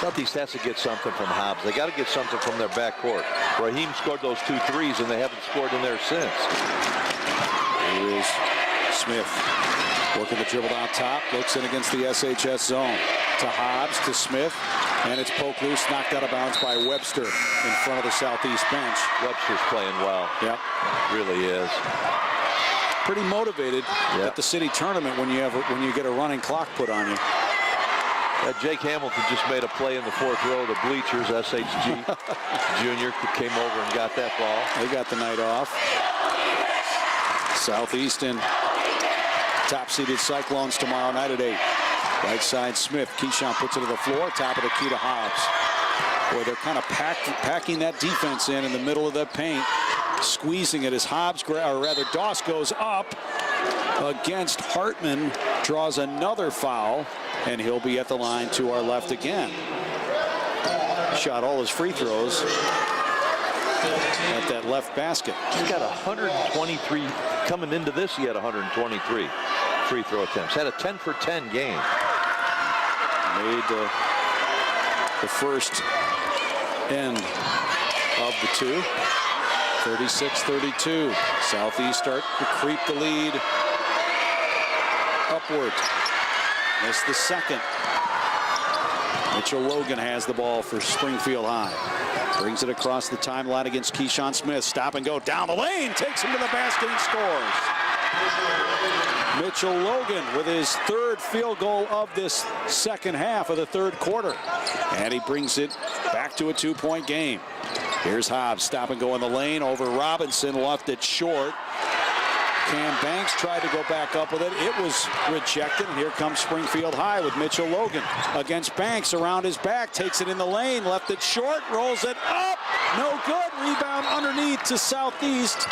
Southeast has to get something from Hobbs. They got to get something from their backcourt. Raheem scored those 2 threes, and they haven't scored in there since. Here is Smith working the dribble down top, looks in against the SHS zone. To Hobbs, to Smith, and it's poked loose, knocked out of bounds by Webster in front of the Southeast bench. Webster's playing well. Yep. Really is. Pretty motivated at the city tournament when you get a running clock put on you. Jake Hamilton just made a play in the 4th row of the bleachers. SHG Jr. came over and got that ball. They got the night off. Southeast and top-seeded Cyclones tomorrow night at 8. Right side Smith. Keyshawn puts it to the floor. Top of the key to Hobbs. Boy, they're kind of packing that defense in the middle of the paint. Squeezing it as Hobbs, or rather Doss, goes up against Hartman. Draws another foul. And he'll be at the line to our left again. Shot all his free throws at that left basket. He's got 123. Coming into this, he had 123 free throw attempts. Had a 10-for-10 game. Made the first end of the 2. 36-32. Southeast start to creep the lead upward. Missed the second. Mitchell Logan has the ball for Springfield High. Brings it across the timeline against Keyshawn Smith. Stop and go down the lane. Takes him to the basket and scores. Mitchell Logan with his 3rd field goal of this second half of the 3rd quarter. And he brings it back to a 2-point game. Here's Hobbs. Stop and go in the lane over Robinson. Left it short. Cam Banks tried to go back up with it. It was rejected. And here comes Springfield High with Mitchell Logan against Banks around his back. Takes it in the lane. Left it short. Rolls it up. No good. Rebound underneath to Southeast.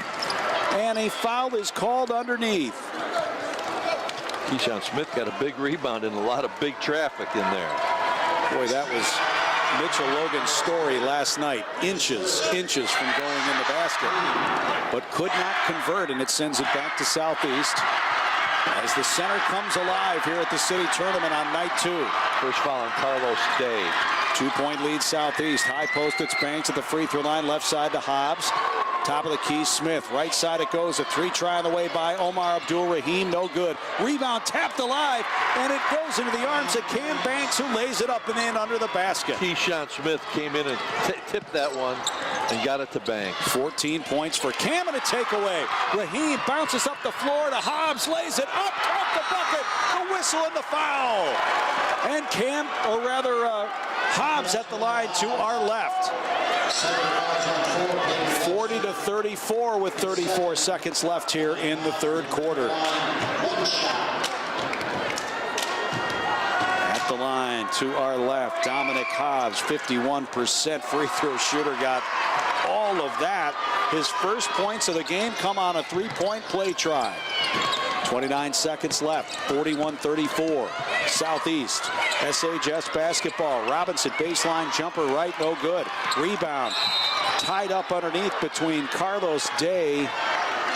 And a foul is called underneath. Keyshawn Smith got a big rebound and a lot of big traffic in there. Boy, that was Mitchell Logan's story last night. Inches from going in the basket, but could not convert, and it sends it back to Southeast as the center comes alive here at the city tournament on night 2. First foul on Carlos Day. 2-point lead Southeast. High post, it's Banks at the free throw line. Left side to Hobbs. Top of the key, Smith. Right side it goes. A three-try on the way by Omar Abdul-Rahim. No good. Rebound tapped alive, and it goes into the arms of Cam Banks, who lays it up and in under the basket. Keyshawn Smith came in and tipped that one and got it to Banks. 14 points for Cam and a takeaway. Rahim bounces up the floor to Hobbs, lays it up, top the bucket. The whistle and the foul. And Cam, or rather Hobbs at the line to our left. 40-34 with 34 seconds left here in the third quarter. At the line to our left, Dominic Hobbs, 51% free throw shooter, got all of that. His first points of the game come on a three-point play try. 29 seconds left, 41-34. Southeast, SHS basketball. Robinson baseline jumper right, no good. Rebound, tied up underneath between Carlos Day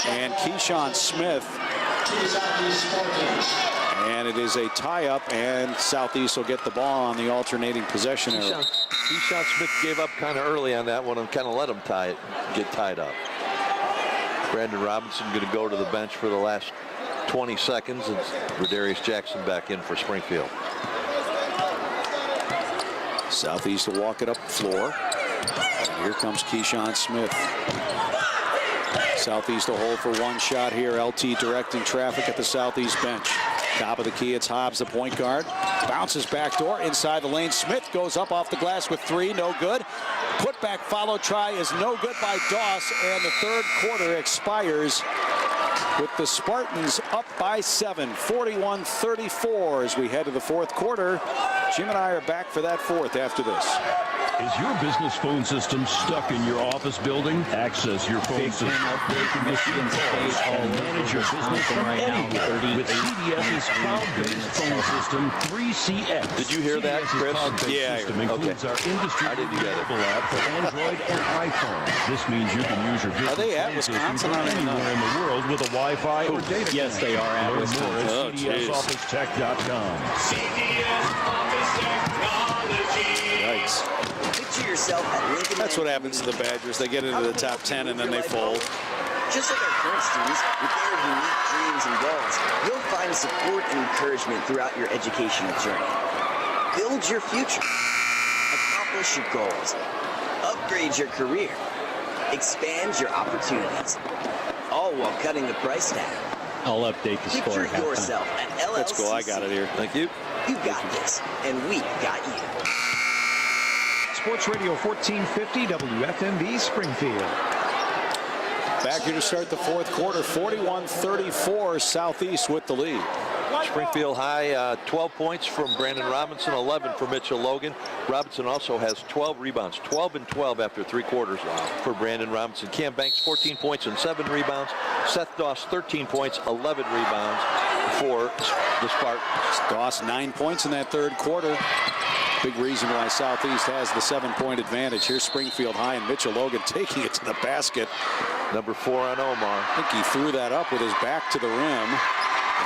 and Keyshawn Smith. And it is a tie-up, and Southeast will get the ball on the alternating possession area. Keyshawn Smith gave up kind of early on that one and kind of let him get tied up. Brandon Robinson going to go to the bench for the last 20 seconds, and Rodarius Jackson back in for Springfield. Southeast will walk it up the floor. And here comes Keyshawn Smith. Southeast will hold for one shot here. LT directing traffic at the Southeast bench. Top of the key, it's Hobbs, the point guard. Bounces backdoor inside the lane. Smith goes up off the glass with three, no good. Put back follow try is no good by Doss, and the third quarter expires with the Spartans up by 7, 41-34 as we head to the fourth quarter. Jim and I are back for that fourth after this. Is your business phone system stuck in your office building? Access your phone system and manage your business from anywhere with CDS's cloud-based phone system 3CX. Did you hear that, Chris? Yeah. System includes our industry-mobile app for Android and iPhone. This means you can use your business phone system from anywhere in the world with a Wi-Fi or data. Yes, they are at Wisconsin. Learn more at CDSOfficeTech.com. CDS Office Technology. Yikes. Picture yourself at Lincoln. That's what happens to the Badgers. They get into the top 10 and then they fold. Just like our current students, with their unique dreams and goals, you'll find support and encouragement throughout your educational journey. Build your future. Accomplish your goals. Upgrade your career. Expand your opportunities. All while cutting the price tag. I'll update the score. Picture yourself at LLCC. Let's go. I got it here. Thank you. You got this, and we got you. Sports Radio 1450 WFMB Springfield. Back here to start the fourth quarter, 41-34, Southeast with the lead. Springfield high, 12 points from Brandon Robinson, 11 for Mitchell Logan. Robinson also has 12 rebounds, 12 and 12 after three quarters for Brandon Robinson. Cam Banks, 14 points and 7 rebounds. Seth Doss, 13 points, 11 rebounds for the Spartans. Doss, 9 points in that third quarter. Big reason why Southeast has the 7-point advantage. Here's Springfield high, and Mitchell Logan taking it to the basket. Number 4 on Omar. I think he threw that up with his back to the rim.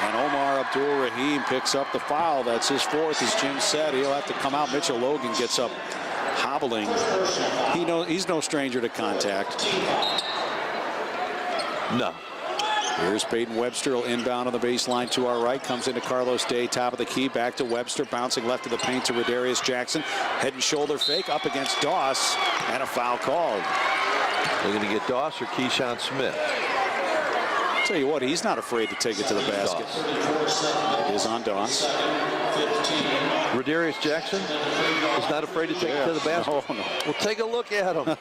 And Omar Abdul-Rahim picks up the foul. That's his fourth, as Jim said. He'll have to come out. Mitchell Logan gets up hobbling. He's no stranger to contact. No. Here's Peyton Webster, will inbound on the baseline to our right. Comes into Carlos Day, top of the key, back to Webster, bouncing left of the paint to Rodarius Jackson. Head and shoulder fake up against Doss, and a foul called. They're going to get Doss or Keyshawn Smith. Tell you what, he's not afraid to take it to the basket. It is on Doss. Rodarius Jackson is not afraid to take it to the basket. No. Well, take a look at him.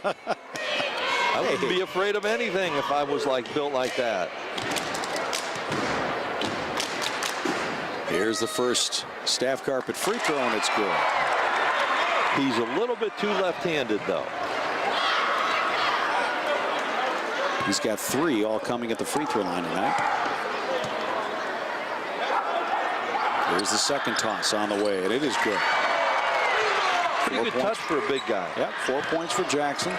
I wouldn't be afraid of anything if I was built like that. Here's the first staff carpet free throw, and it's good. He's a little bit too left-handed, though. He's got 3 all coming at the free throw line tonight. Here's the second toss on the way, and it is good. Pretty good touch for a big guy. Yep, 4 points for Jackson.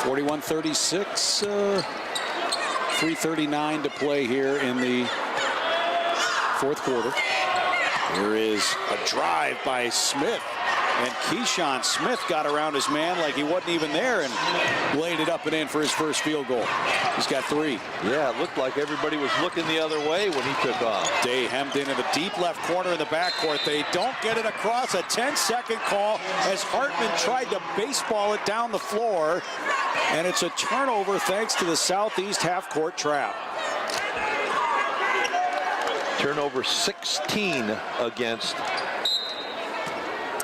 41-36, 3:39 to play here in the fourth quarter. Here is a drive by Smith. And Keyshawn Smith got around his man like he wasn't even there and laid it up and in for his first field goal. He's got 3. Yeah, it looked like everybody was looking the other way when he took off. Day hemmed in the deep left corner in the backcourt. They don't get it across. A 10-second call as Hartman tried to baseball it down the floor. And it's a turnover thanks to the Southeast half-court trap. Turnover 16 against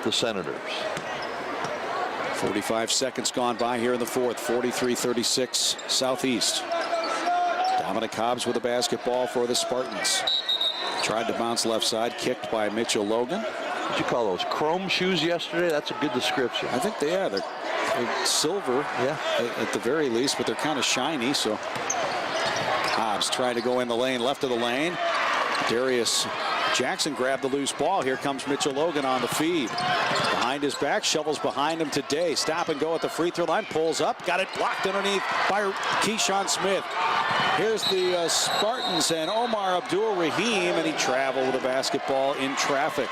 the Senators. 45 seconds gone by here in the fourth. 43-36 Southeast. Dominic Hobbs with the basketball for the Spartans. Tried to bounce left side, kicked by Mitchell Logan. What'd you call those, chrome shoes yesterday? That's a good description. I think they're silver, yeah, at the very least, but they're kind of shiny. So Hobbs trying to go in the lane, left of the lane. Darius Jackson grabbed the loose ball. Here comes Mitchell Logan on the feed. Behind his back, shovels behind him today. Stop and go at the free throw line, pulls up, got it blocked underneath by Keyshawn Smith. Here's the Spartans and Omar Abdul-Rahim, and he traveled with the basketball in traffic.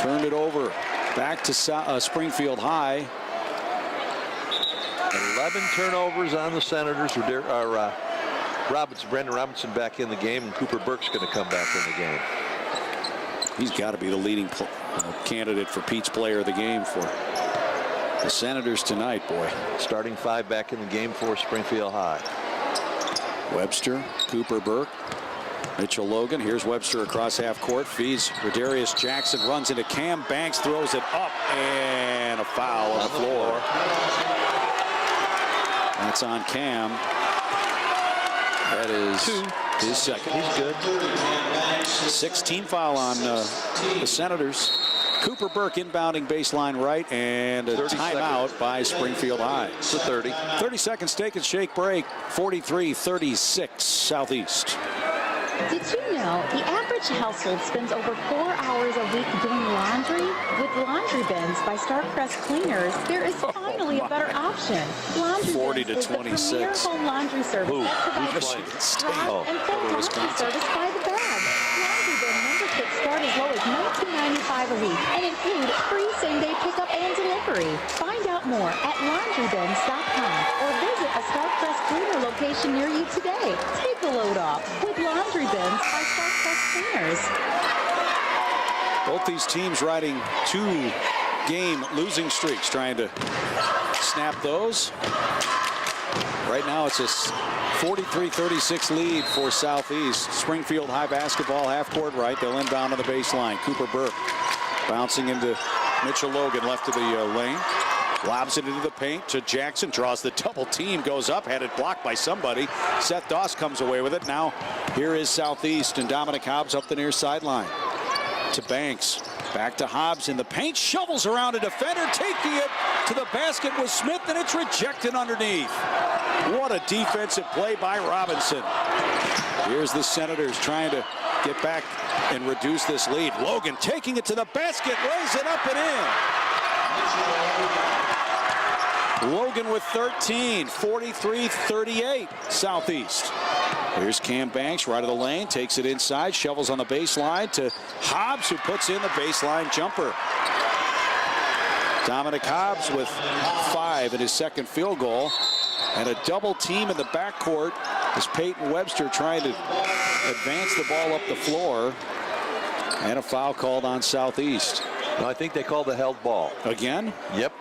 Turned it over back to Springfield High. 11 turnovers on the Senators. Brendan Robinson back in the game, and Cooper Burke's going to come back in the game. He's got to be the leading candidate for Pete's player of the game for the Senators tonight, boy. Starting 5 back in the game for Springfield High. Webster, Cooper Burke, Mitchell Logan. Here's Webster across half court, feeds Darius Jackson, runs into Cam Banks, throws it up, and a foul on the floor. That's on Cam. That is his second. He's good. 16 foul on the Senators. Cooper Burke inbounding baseline right, and a timeout by Springfield High. It's a 30. 30 seconds, take and shake break. 43-36 Southeast. Did you know the average household spends over 4 hours a week doing laundry? With Laundry Bins by Star-Pressed Cleaners, there is finally a better option. Laundry 40 Bins to is the premier 26. home laundry service that provides dry and full laundry service by the bag. Laundry Bin memberships start as low as $19.95 a week and include free same-day pickup and delivery. Find out more at laundrybins.com or visit a Star-Pressed Cleaner location near you today. Take a load off with Laundry Bins by Star-Pressed Cleaners. Both these teams riding 2-game losing streaks, trying to snap those. Right now it's a 43-36 lead for Southeast. Springfield High basketball, half court right. They'll inbound on the baseline. Cooper Burke bouncing into Mitchell Logan, left of the lane. Lobs it into the paint to Jackson, draws the double team, goes up, had it blocked by somebody. Seth Doss comes away with it. Now here is Southeast, and Dominic Hobbs up the near sideline. To Banks, back to Hobbs in the paint, shovels around a defender, taking it to the basket with Smith, and it's rejected underneath. What a defensive play by Robinson. Here's the Senators trying to get back and reduce this lead. Logan taking it to the basket, lays it up and in. Logan with 13, 43-38 Southeast. Here's Cam Banks, right of the lane, takes it inside, shovels on the baseline to Hobbs, who puts in the baseline jumper. Dominic Hobbs with 5 in his second field goal, and a double team in the backcourt as Peyton Webster trying to advance the ball up the floor, and a foul called on Southeast. No, I think they called the held ball. Again? Yep.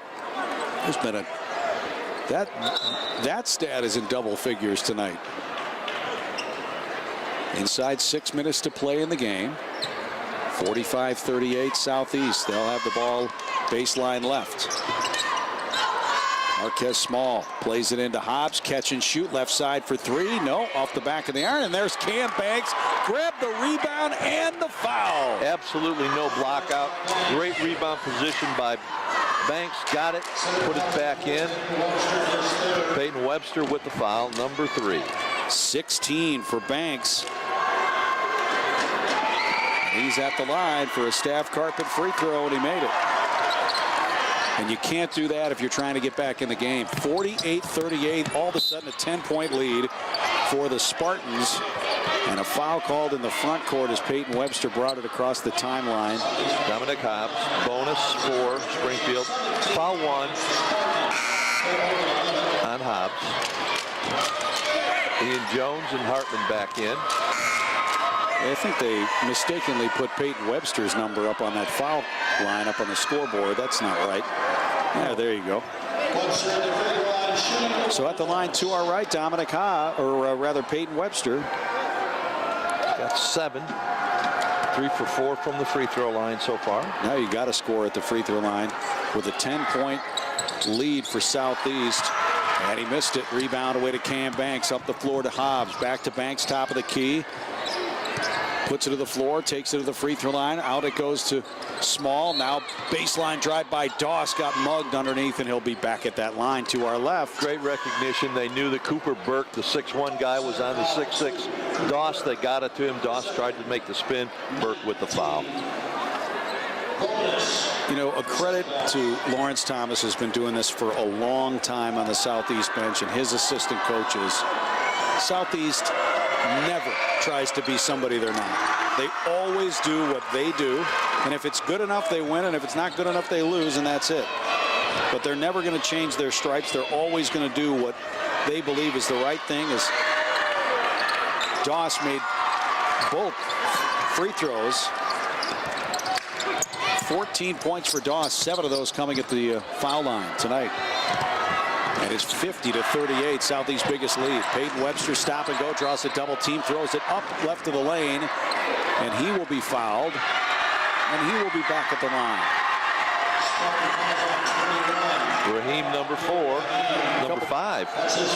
There's been a that stat is in double figures tonight. Inside 6 minutes to play in the game. 45-38 Southeast. They'll have the ball baseline left. Marquez Small plays it into Hobbs. Catch and shoot left side for 3. No, off the back of the iron. And there's Cam Banks. Grab the rebound and the foul. Absolutely no block out. Great rebound position by Banks. Got it. Put it back in. Peyton Webster with the foul, number 3. 16 for Banks. He's at the line for a staff carpet free throw, and he made it. And you can't do that if you're trying to get back in the game. 48-38, all of a sudden a 10-point lead for the Spartans. And a foul called in the front court as Peyton Webster brought it across the timeline. Dominic Hobbs, bonus for Springfield. Foul 1 on Hobbs. Ian Jones and Hartman back in. I think they mistakenly put Peyton Webster's number up on that foul line up on the scoreboard. That's not right. Yeah, there you go. So at the line to our right, Dominic Peyton Webster. Got 7. 3 for 4 from the free throw line so far. Now you got to score at the free throw line with a 10-point lead for Southeast. And he missed it. Rebound away to Cam Banks. Up the floor to Hobbs. Back to Banks, top of the key. Puts it to the floor, takes it to the free throw line. Out it goes to Small. Now baseline drive by Doss. Got mugged underneath, and he'll be back at that line to our left. Great recognition. They knew that Cooper Burke, the 6'1 guy, was on the 6'6 Doss. They got it to him. Doss tried to make the spin. Burke with the foul. You know, a credit to Lawrence Thomas, has been doing this for a long time on the Southeast bench, and his assistant coaches. Southeast never tries to be somebody they're not. They always do what they do, and if it's good enough, they win, and if it's not good enough, they lose, and that's it. But they're never going to change their stripes. They're always going to do what they believe is the right thing. As Doss made both free throws. 14 points for Doss, 7 of those coming at the foul line tonight. And it's 50-38, Southeast's biggest lead. Peyton Webster stop and go, draws a double team, throws it up left of the lane, and he will be fouled, and he will be back at the line. Raheem, number 4, number 5. A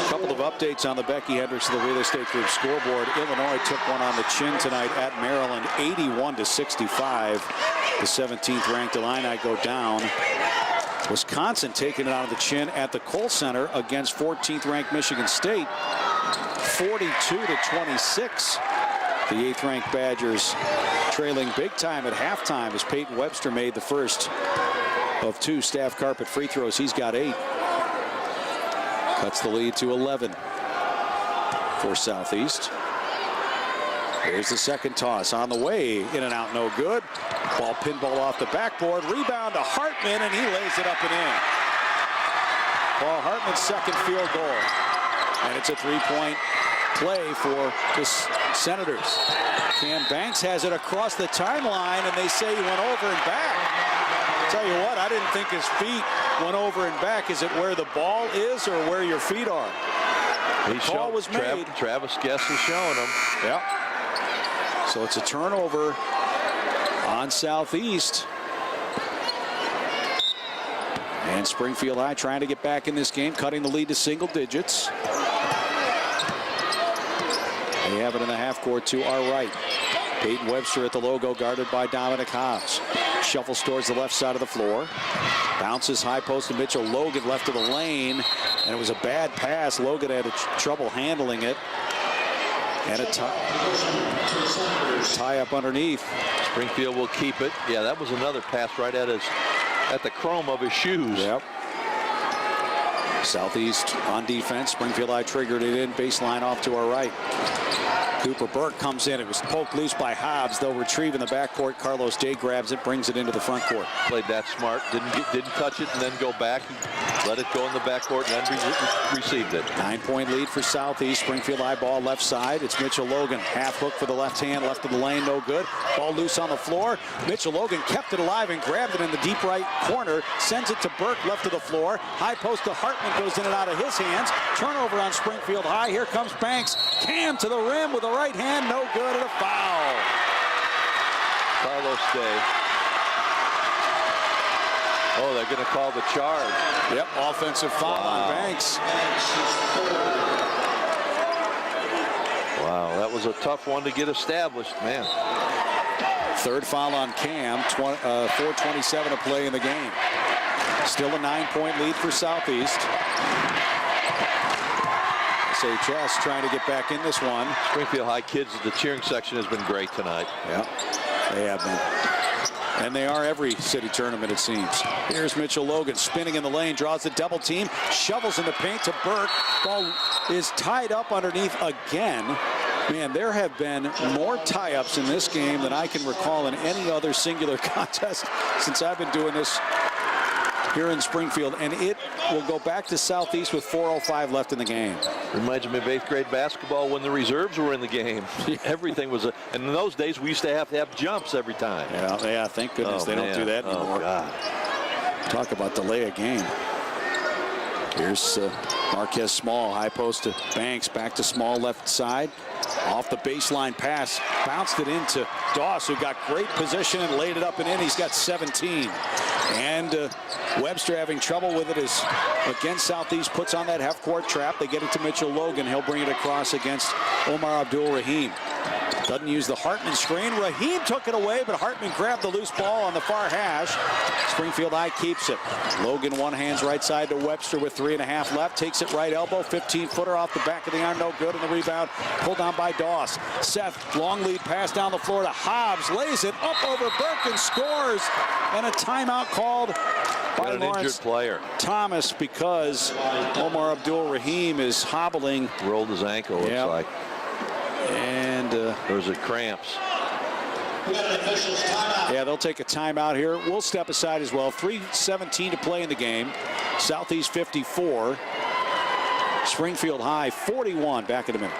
couple of updates on the Becky Hendricks of the Real Estate Group scoreboard. Illinois took one on the chin tonight at Maryland, 81-65. The 17th ranked Illini go down. Wisconsin taking it out of the chin at the Kohl Center against 14th ranked Michigan State, 42-26. The 8th ranked Badgers trailing big time at halftime as Peyton Webster made the first of 2 staff carpet free throws. He's got 8. Cuts the lead to 11 for Southeast. Here's the second toss on the way, in and out, no good. Ball pinball off the backboard, rebound to Hartman, and he lays it up and in. Paul Hartman's second field goal, and it's a 3-point play for the Senators. Cam Banks has it across the timeline, and they say he went over and back. I'll tell you what, I didn't think his feet went over and back. Is it where the ball is or where your feet are? The call was made. Travis Guest is showing him. Yeah. So it's a turnover on Southeast. And Springfield High trying to get back in this game, cutting the lead to single digits. They have it in the half court to our right. Peyton Webster at the logo, guarded by Dominic Hobbs. Shuffles towards the left side of the floor. Bounces high post to Mitchell Logan, left of the lane. And it was a bad pass. Logan had trouble handling it. And a tie up underneath. Springfield will keep it. Yeah, that was another pass right at the chrome of his shoes. Yep. Southeast on defense. Springfield High triggered it in. Baseline off to our right. Cooper Burke comes in. It was poked loose by Hobbs. They'll retrieve in the backcourt. Carlos Day grabs it, brings it into the front court. Played that smart. Didn't touch it and then go back. Let it go in the backcourt and then received it. 9-point lead for Southeast. Springfield High ball left side. It's Mitchell Logan. Half hook for the left hand. Left of the lane. No good. Ball loose on the floor. Mitchell Logan kept it alive and grabbed it in the deep right corner. Sends it to Burke left of the floor. High post to Hartman goes in and out of his hands. Turnover on Springfield High. Here comes Banks. Cam to the rim with a right hand. No good, and a foul. Carlos Day. Oh, they're going to call the charge. Yep, offensive foul on Banks. Wow, that was a tough one to get established, man. Third foul on Cam, 4:27 to play in the game. Still a 9-point lead for Southeast. SHS trying to get back in this one. Springfield High kids, the cheering section has been great tonight. Yeah, they have been. And they are every city tournament, it seems. Here's Mitchell Logan spinning in the lane, draws the double team, shovels in the paint to Burke. Ball is tied up underneath again. Man, there have been more tie-ups in this game than I can recall in any other singular contest since I've been doing this here in Springfield, and it will go back to Southeast with 4:05 left in the game. Reminds me of 8th grade basketball when the reserves were in the game. Everything was, and in those days we used to have jumps every time. Yeah, thank goodness they don't do that anymore. Oh, God. Talk about delay a game. Here's Marquez Small, high post to Banks, back to Small left side. Off the baseline pass, bounced it into Doss, who got great position and laid it up and in. He's got 17. And Webster having trouble with it as against Southeast puts on that half-court trap. They get it to Mitchell Logan. He'll bring it across against Omar Abdul-Rahim. Doesn't use the Hartman screen. Rahim took it away, but Hartman grabbed the loose ball on the far hash. Springfield High keeps it. Logan one hands right side to Webster with 3.5 left. Takes it right elbow. 15-footer off the back of the arm. No good. And the rebound pulled down by Doss. Seth, long lead pass down the floor to Hobbs. Lays it up over Burke and scores. And a timeout called by an Lawrence injured player. Thomas because Omar Abdul-Rahim is hobbling. Rolled his ankle, looks like. And there's a cramps. Yeah, they'll take a timeout here. We'll step aside as well. 3:17 to play in the game. Southeast 54. Springfield High 41. Back in a minute.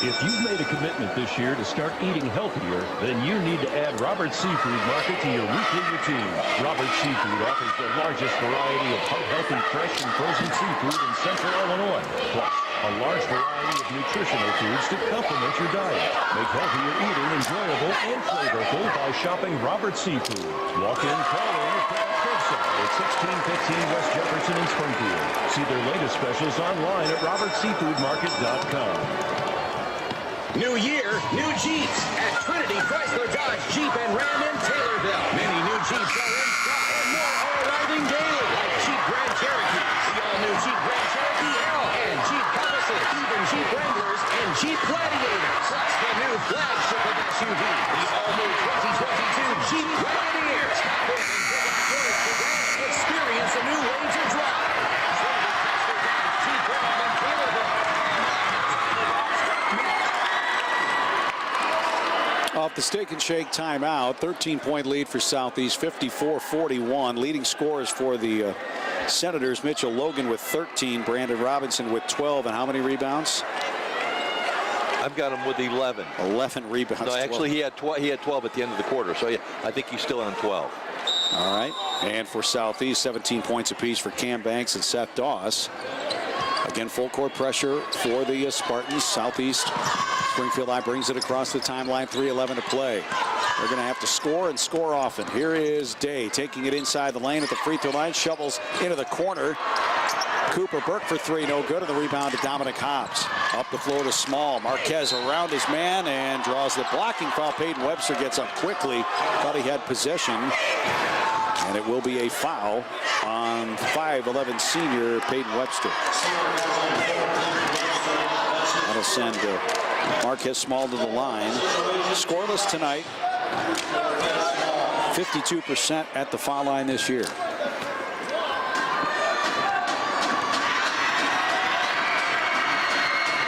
If you've made a commitment this year to start eating healthier, then you need to add Robert's Seafood Market to your weekly routine. Robert's Seafood offers the largest variety of healthy, fresh, and frozen seafood in Central Illinois. Plus, a large variety of nutritional foods to complement your diet. Make healthier eating enjoyable and flavorful by shopping Robert's Seafood. Walk in, call in, or pick up curbside at 1615 West Jefferson in Springfield. See their latest specials online at robertsseafoodmarket.com. New year, new Jeeps at Trinity Chrysler Dodge Jeep and Ram in Taylorville. Many new Jeeps are in stock and more are arriving daily, like Jeep Grand Cherokee, the all-new Jeep Grand Cherokee L, and Jeep Compasses, even Jeep Wranglers, and Jeep Gladiators, plus the new flagship of SUV, the all-new 2022 Jeep Gladiator. Stop in and get a choice today. Experience a new way to drive. Trinity Chrysler Dodge Jeep Ram in Taylorville. Off the Steak and Shake timeout, 13-point lead for Southeast, 54-41. Leading scorers for the Senators, Mitchell Logan with 13, Brandon Robinson with 12, and how many rebounds? I've got him with 11. 11 rebounds. No, actually, he had 12 at the end of the quarter, so yeah, I think he's still on 12. All right, and for Southeast, 17 points apiece for Cam Banks and Seth Doss. Again, full court pressure for the Spartans. Southeast, Springfield High brings it across the timeline, 3:11 to play. They're going to have to score and score often. Here is Day taking it inside the lane at the free throw line, shovels into the corner. Cooper Burke for three, no good, and the rebound to Dominic Hobbs. Up the floor to Small. Marquez around his man and draws the blocking foul. Peyton Webster gets up quickly. Thought he had possession. And it will be a foul on 5'11" senior Peyton Webster. That'll send Marquez Small to the line. Scoreless tonight. 52% at the foul line this year.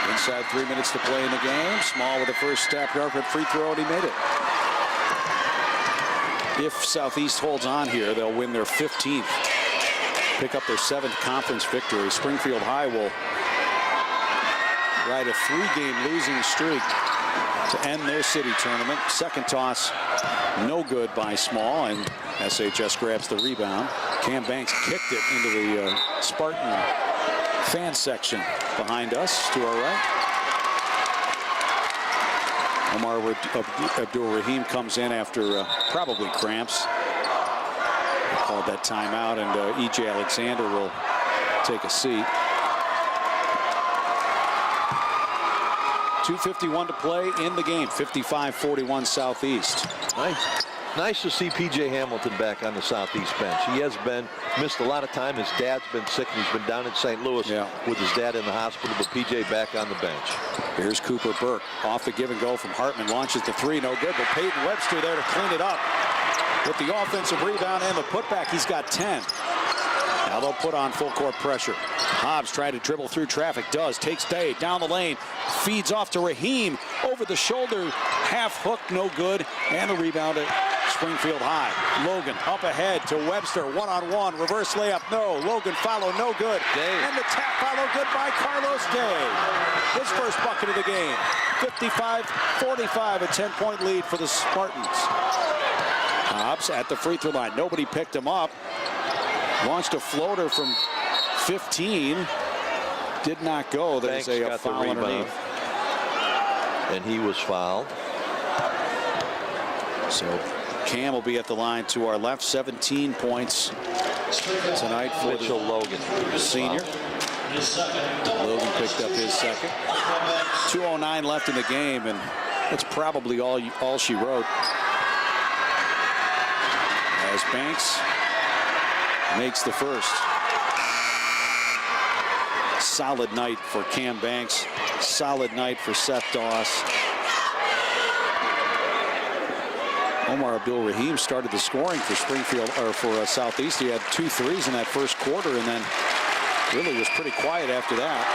Inside 3 minutes to play in the game. Small with the first step yard free throw, and he made it. If Southeast holds on here, they'll win their 15th. Pick up their 7th conference victory. Springfield High will ride a 3-game losing streak to end their city tournament. Second toss, no good by Small, and SHS grabs the rebound. Cam Banks kicked it into the Spartan fan section behind us to our right. Omar Abdul-Rahim comes in after probably cramps. They called that timeout, and E.J. Alexander will take a seat. 2:51 to play in the game. 55-41 Southeast. Nice to see P.J. Hamilton back on the Southeast bench. He has missed a lot of time. His dad's been sick, and he's been down in St. Louis with his dad in the hospital, but P.J. back on the bench. Here's Cooper Burke off the give and go from Hartman. Launches the three, no good, but Peyton Webster there to clean it up with the offensive rebound and the putback. He's got 10. Now they'll put on full court pressure. Hobbs trying to dribble through traffic. Does. Takes Day down the lane. Feeds off to Raheem. Over the shoulder. Half hook. No good. And the rebound at Springfield High. Logan up ahead to Webster. One-on-one. Reverse layup. No. Logan follow. No good. Day. And the tap follow. Good by Carlos Day. His first bucket of the game. 55-45. A 10-point lead for the Spartans. Hobbs at the free throw line. Nobody picked him up. Launched a floater from 15. Did not go. There's a foul underneath. And he was fouled. So Cam will be at the line to our left. 17 points tonight for Mitchell Logan, senior. Logan picked up his second. 2:09 left in the game, and that's probably all she wrote. As Banks makes the first. Solid night for Cam Banks. Solid night for Seth Doss. Omar Abdul-Rahim started the scoring for Springfield, or for Southeast. He had 2 threes in that first quarter, and then really was pretty quiet after that.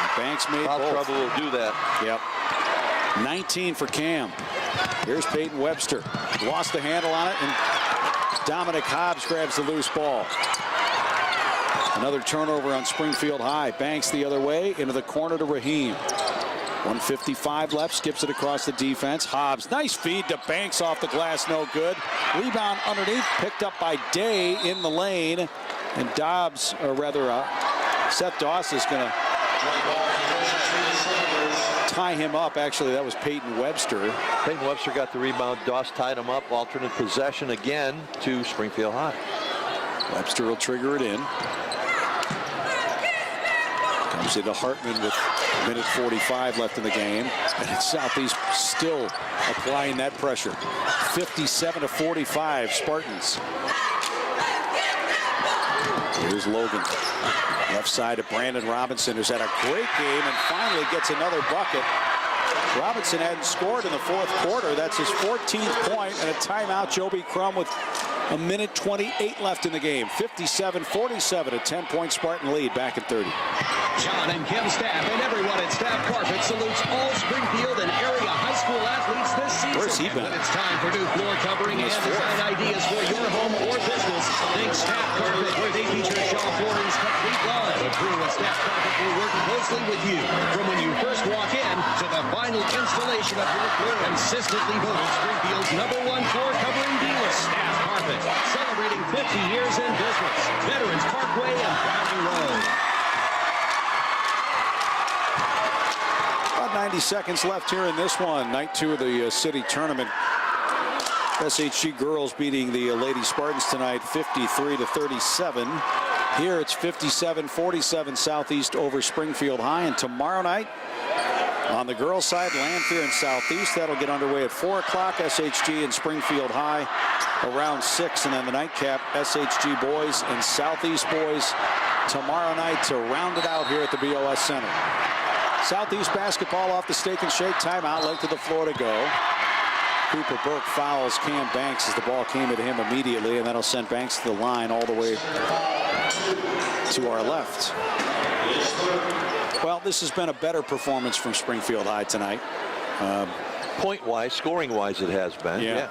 And Banks made both. Trouble will do that. Yep. 19 for Cam. Here's Peyton Webster. Lost the handle on it, and Dominic Hobbs grabs the loose ball. Another turnover on Springfield High. Banks the other way into the corner to Raheem. 1:55 left, skips it across the defense. Hobbs, nice feed to Banks off the glass, no good. Rebound underneath, picked up by Day in the lane. And Dobbs, or rather Seth Doss is going to tie him up. Actually, that was Peyton Webster. Peyton Webster got the rebound. Doss tied him up. Alternate possession again to Springfield High. Webster will trigger it in. Comes into Hartman with 1:45 left in the game. And it's Southeast still applying that pressure. 57-45 Spartans. Here's Logan. Left side to Brandon Robinson, who's had a great game and finally gets another bucket. Robinson hadn't scored in the fourth quarter. That's his 14th point, and a timeout. Joby Crum with 1:28 left in the game. 57-47, a 10-point Spartan lead back at 30. John and Kim Staff and everyone at Staff Carpet salutes all Springfield and area high school athletes this season. Where's he been? When it's time for new floor covering and design ideas for your home or business, think Staff Carpet, where they feature Shaw Flooring's complete line. The crew at Staff Carpet will work closely with you from when you first walk in to the final installation of your floor. Consistently voted Springfield's #1 floor covering dealer. Staff Carpet, celebrating 50 years in business. Veterans Parkway and Browning Road. 90 seconds left here in this one. Night 2 of the city tournament. SHG girls beating the Lady Spartans tonight 53-37. Here it's 57-47 Southeast over Springfield High. And tomorrow night on the girls side, Lambert and Southeast. That'll get underway at 4 o'clock. SHG and Springfield High around 6. And then the nightcap, SHG boys and Southeast boys tomorrow night to round it out here at the BOS Center. Southeast basketball off the Steak and Shake timeout. Length of the floor to go. Cooper Burke fouls Cam Banks as the ball came at him immediately, and that'll send Banks to the line all the way to our left. Well, this has been a better performance from Springfield High tonight. Point-wise, scoring-wise, it has been. Yeah.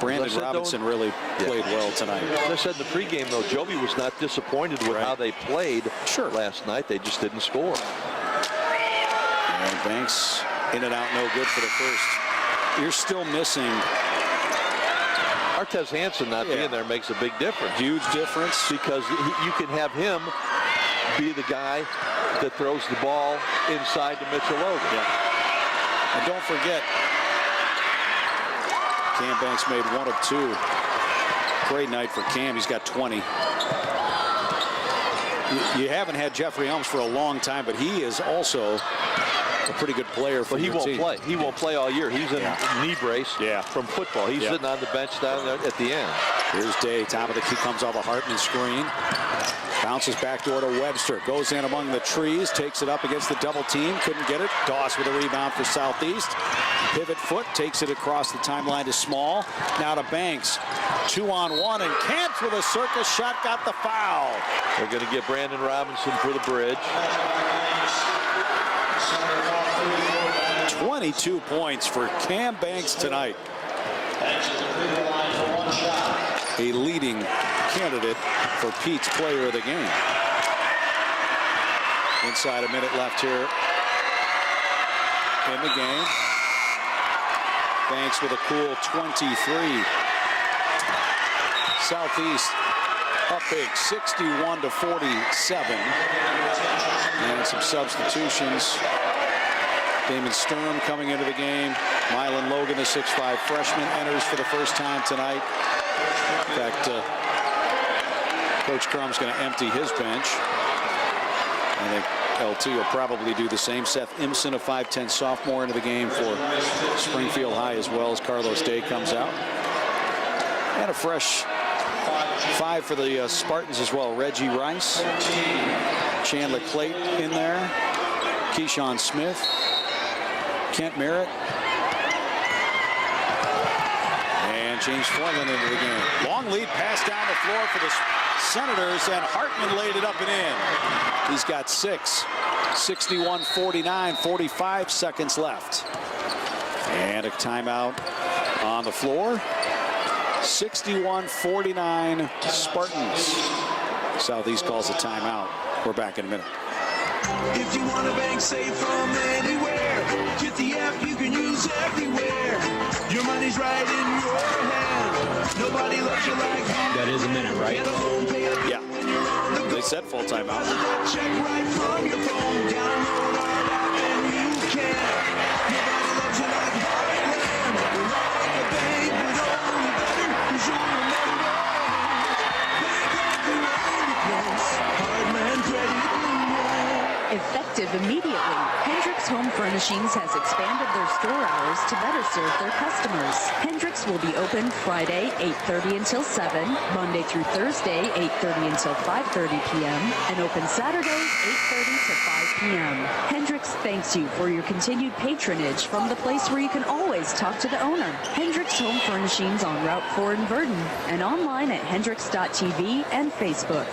Brandon Robinson really played well tonight. As I said in the pregame, though, Joby was not disappointed with how they played last night. They just didn't score. And Banks in and out, no good for the first. You're still missing. Artez Hansen not being there makes a big difference. Huge difference. Because you can have him be the guy that throws the ball inside to Mitchell Logan. Yeah. And don't forget, Cam Banks made 1 of 2. Great night for Cam. He's got 20. You haven't had Jeffrey Helms for a long time, but he is also a pretty good player for your team. Play. He won't play all year. He's in knee brace from football. He's sitting on the bench down there at the end. Here's Day. Top of the key comes off a Hartman screen. Bounces backdoor to Webster. Goes in among the trees. Takes it up against the double team. Couldn't get it. Doss with a rebound for Southeast. Pivot foot. Takes it across the timeline to Small. Now to Banks. 2-on-1. And Camps with a circus shot. Got the foul. They're going to get Brandon Robinson for the bridge. 22 points for Cam Banks tonight. A leading candidate for Pete's player of the game. Inside a minute left here in the game. Banks with a cool 23. Southeast up big, 61-47. And some substitutions. Damon Sturm coming into the game. Mylan Logan, the 6'5" freshman, enters for the first time tonight. In fact, Coach Crum's going to empty his bench. I think LT will probably do the same. Seth Imson, a 5'10" sophomore, into the game for Springfield High, as well as Carlos Day comes out. And a fresh 5 for the Spartans as well. Reggie Rice, Chandler Clayton in there, Keyshawn Smith, Kent Merritt, and James Foreland into the game. Long lead pass down the floor for the Senators, and Hartman laid it up and in. He's got 6. 61-49, 45 seconds left. And a timeout on the floor. 61-49 Spartans. Southeast calls a timeout. We're back in a minute. If you want to bank safe from anywhere, get the app you can use everywhere. Your money's right in your hand. Nobody loves you like you. That is a minute, right? Yeah. They said full timeout. Check right from your phone. Download our app and you can. Nobody loves you like Heartland. We're like a bank, but only better, 'cause you're a member. Bank like the only place. Heartland Credit Union. Effective immediately, Hendricks Home Furnishings has expanded their store hours to better serve their customers. Hendricks will be open Friday, 8:30 until 7, Monday through Thursday, 8:30 until 5:30 p.m., and open Saturdays, 8:30 to 5 p.m. Hendricks thanks you for your continued patronage from the place where you can always talk to the owner. Hendricks Home Furnishings on Route 4 in Verdon, and online at hendricks.tv and Facebook.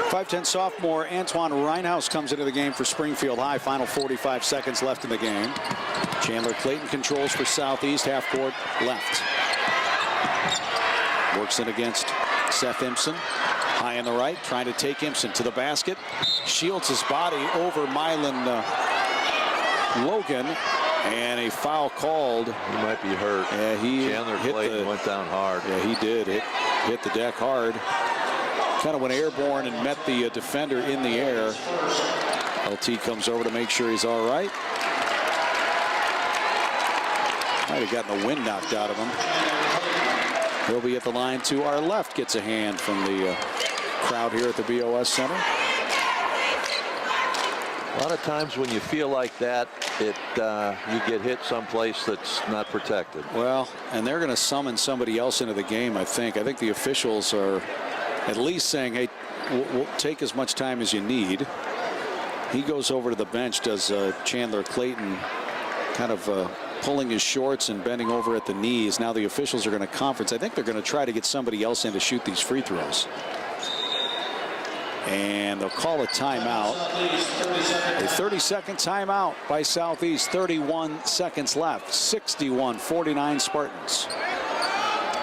5'10" sophomore Antoine Reinhaus comes into the game for Springfield High. Final 45 seconds left in the game. Chandler Clayton controls for Southeast, half court left. Works in against Seth Imson. High on the right, trying to take Imson to the basket. Shields his body over Mylan Logan. And a foul called. He might be hurt. Yeah, Chandler Clayton went down hard. Yeah, he did. Hit the deck hard. Kind of went airborne and met the defender in the air. LT comes over to make sure he's all right. Might have gotten the wind knocked out of him. He'll be at the line to our left. Gets a hand from the crowd here at the BOS Center. A lot of times when you feel like that, you get hit someplace that's not protected. Well, and they're going to summon somebody else into the game, I think. I think the officials are at least saying, hey, we'll take as much time as you need. He goes over to the bench, does Chandler Clayton, kind of pulling his shorts and bending over at the knees. Now the officials are going to conference. I think they're going to try to get somebody else in to shoot these free throws. And they'll call a timeout. A 30-second timeout by Southeast. 31 seconds left. 61-49 Spartans.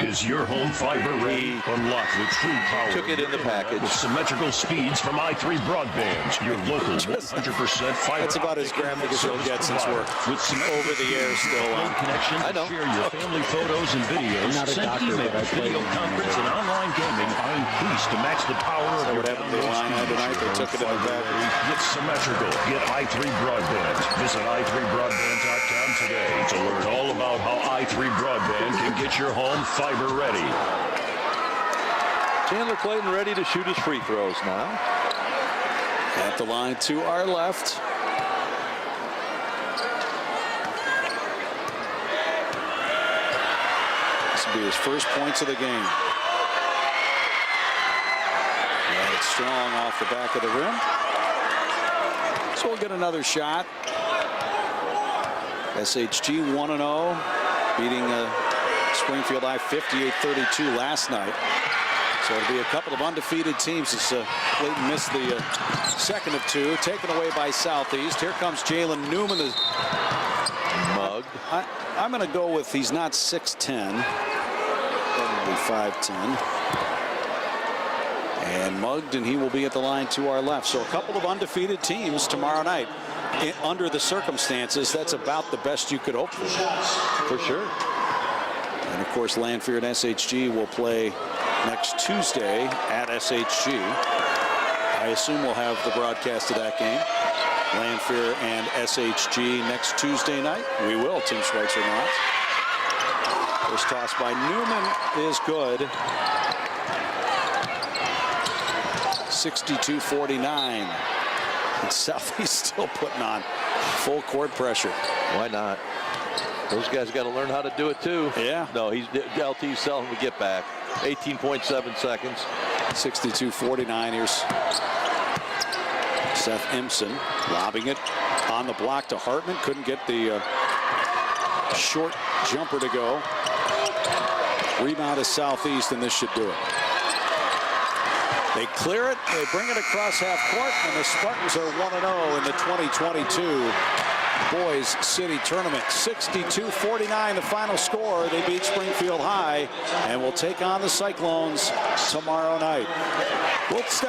Is your home fiber ready? Unlock the true power. Took it in the package. With symmetrical speeds from i3 Broadband. Your local 100% fiber. That's about as graphic as you'll get since we're over the air still on. Connection. I know. Share your family photos and videos. I'm not a Send doctor, emails, but I play video conference, and online gaming are increased to match the power of your what happened to the line tonight? They took it in the package. Get symmetrical. Get i3 Broadband. Visit i3broadband.com today to learn all about how i3 Broadband can get your home fiber ready. Chandler Clayton ready to shoot his free throws now. At the line to our left. This will be his first points of the game. strong off the back of the rim. So we'll get another shot. SHG 1-0, beating Springfield High 58-32 last night. So it'll be a couple of undefeated teams as Clayton missed the second of two, taken away by Southeast. Here comes Jalen Newman. Mugged. I'm going to go with he's not 6'10", probably 5'10". And mugged, and he will be at the line to our left. So a couple of undefeated teams tomorrow night. Under the circumstances, that's about the best you could hope for. For sure. And of course, Lanphier and SHG will play next Tuesday at SHG. I assume we'll have the broadcast of that game. Lanphier and SHG next Tuesday night. We will. Tim Schweitzer not. First toss by Newman is good. 62-49. And Southeast still putting on full court pressure. Why not? Those guys got to learn how to do it too. Yeah. No, LT's telling him to get back. 18.7 seconds. 62-49. Here's Seth Empson lobbing it on the block to Hartman. Couldn't get the short jumper to go. Rebound is Southeast, and this should do it. They clear it, they bring it across half court, and the Spartans are 1-0 in the 2022 Boys City Tournament. 62-49 the final score. They beat Springfield High and will take on the Cyclones tomorrow night. We'll step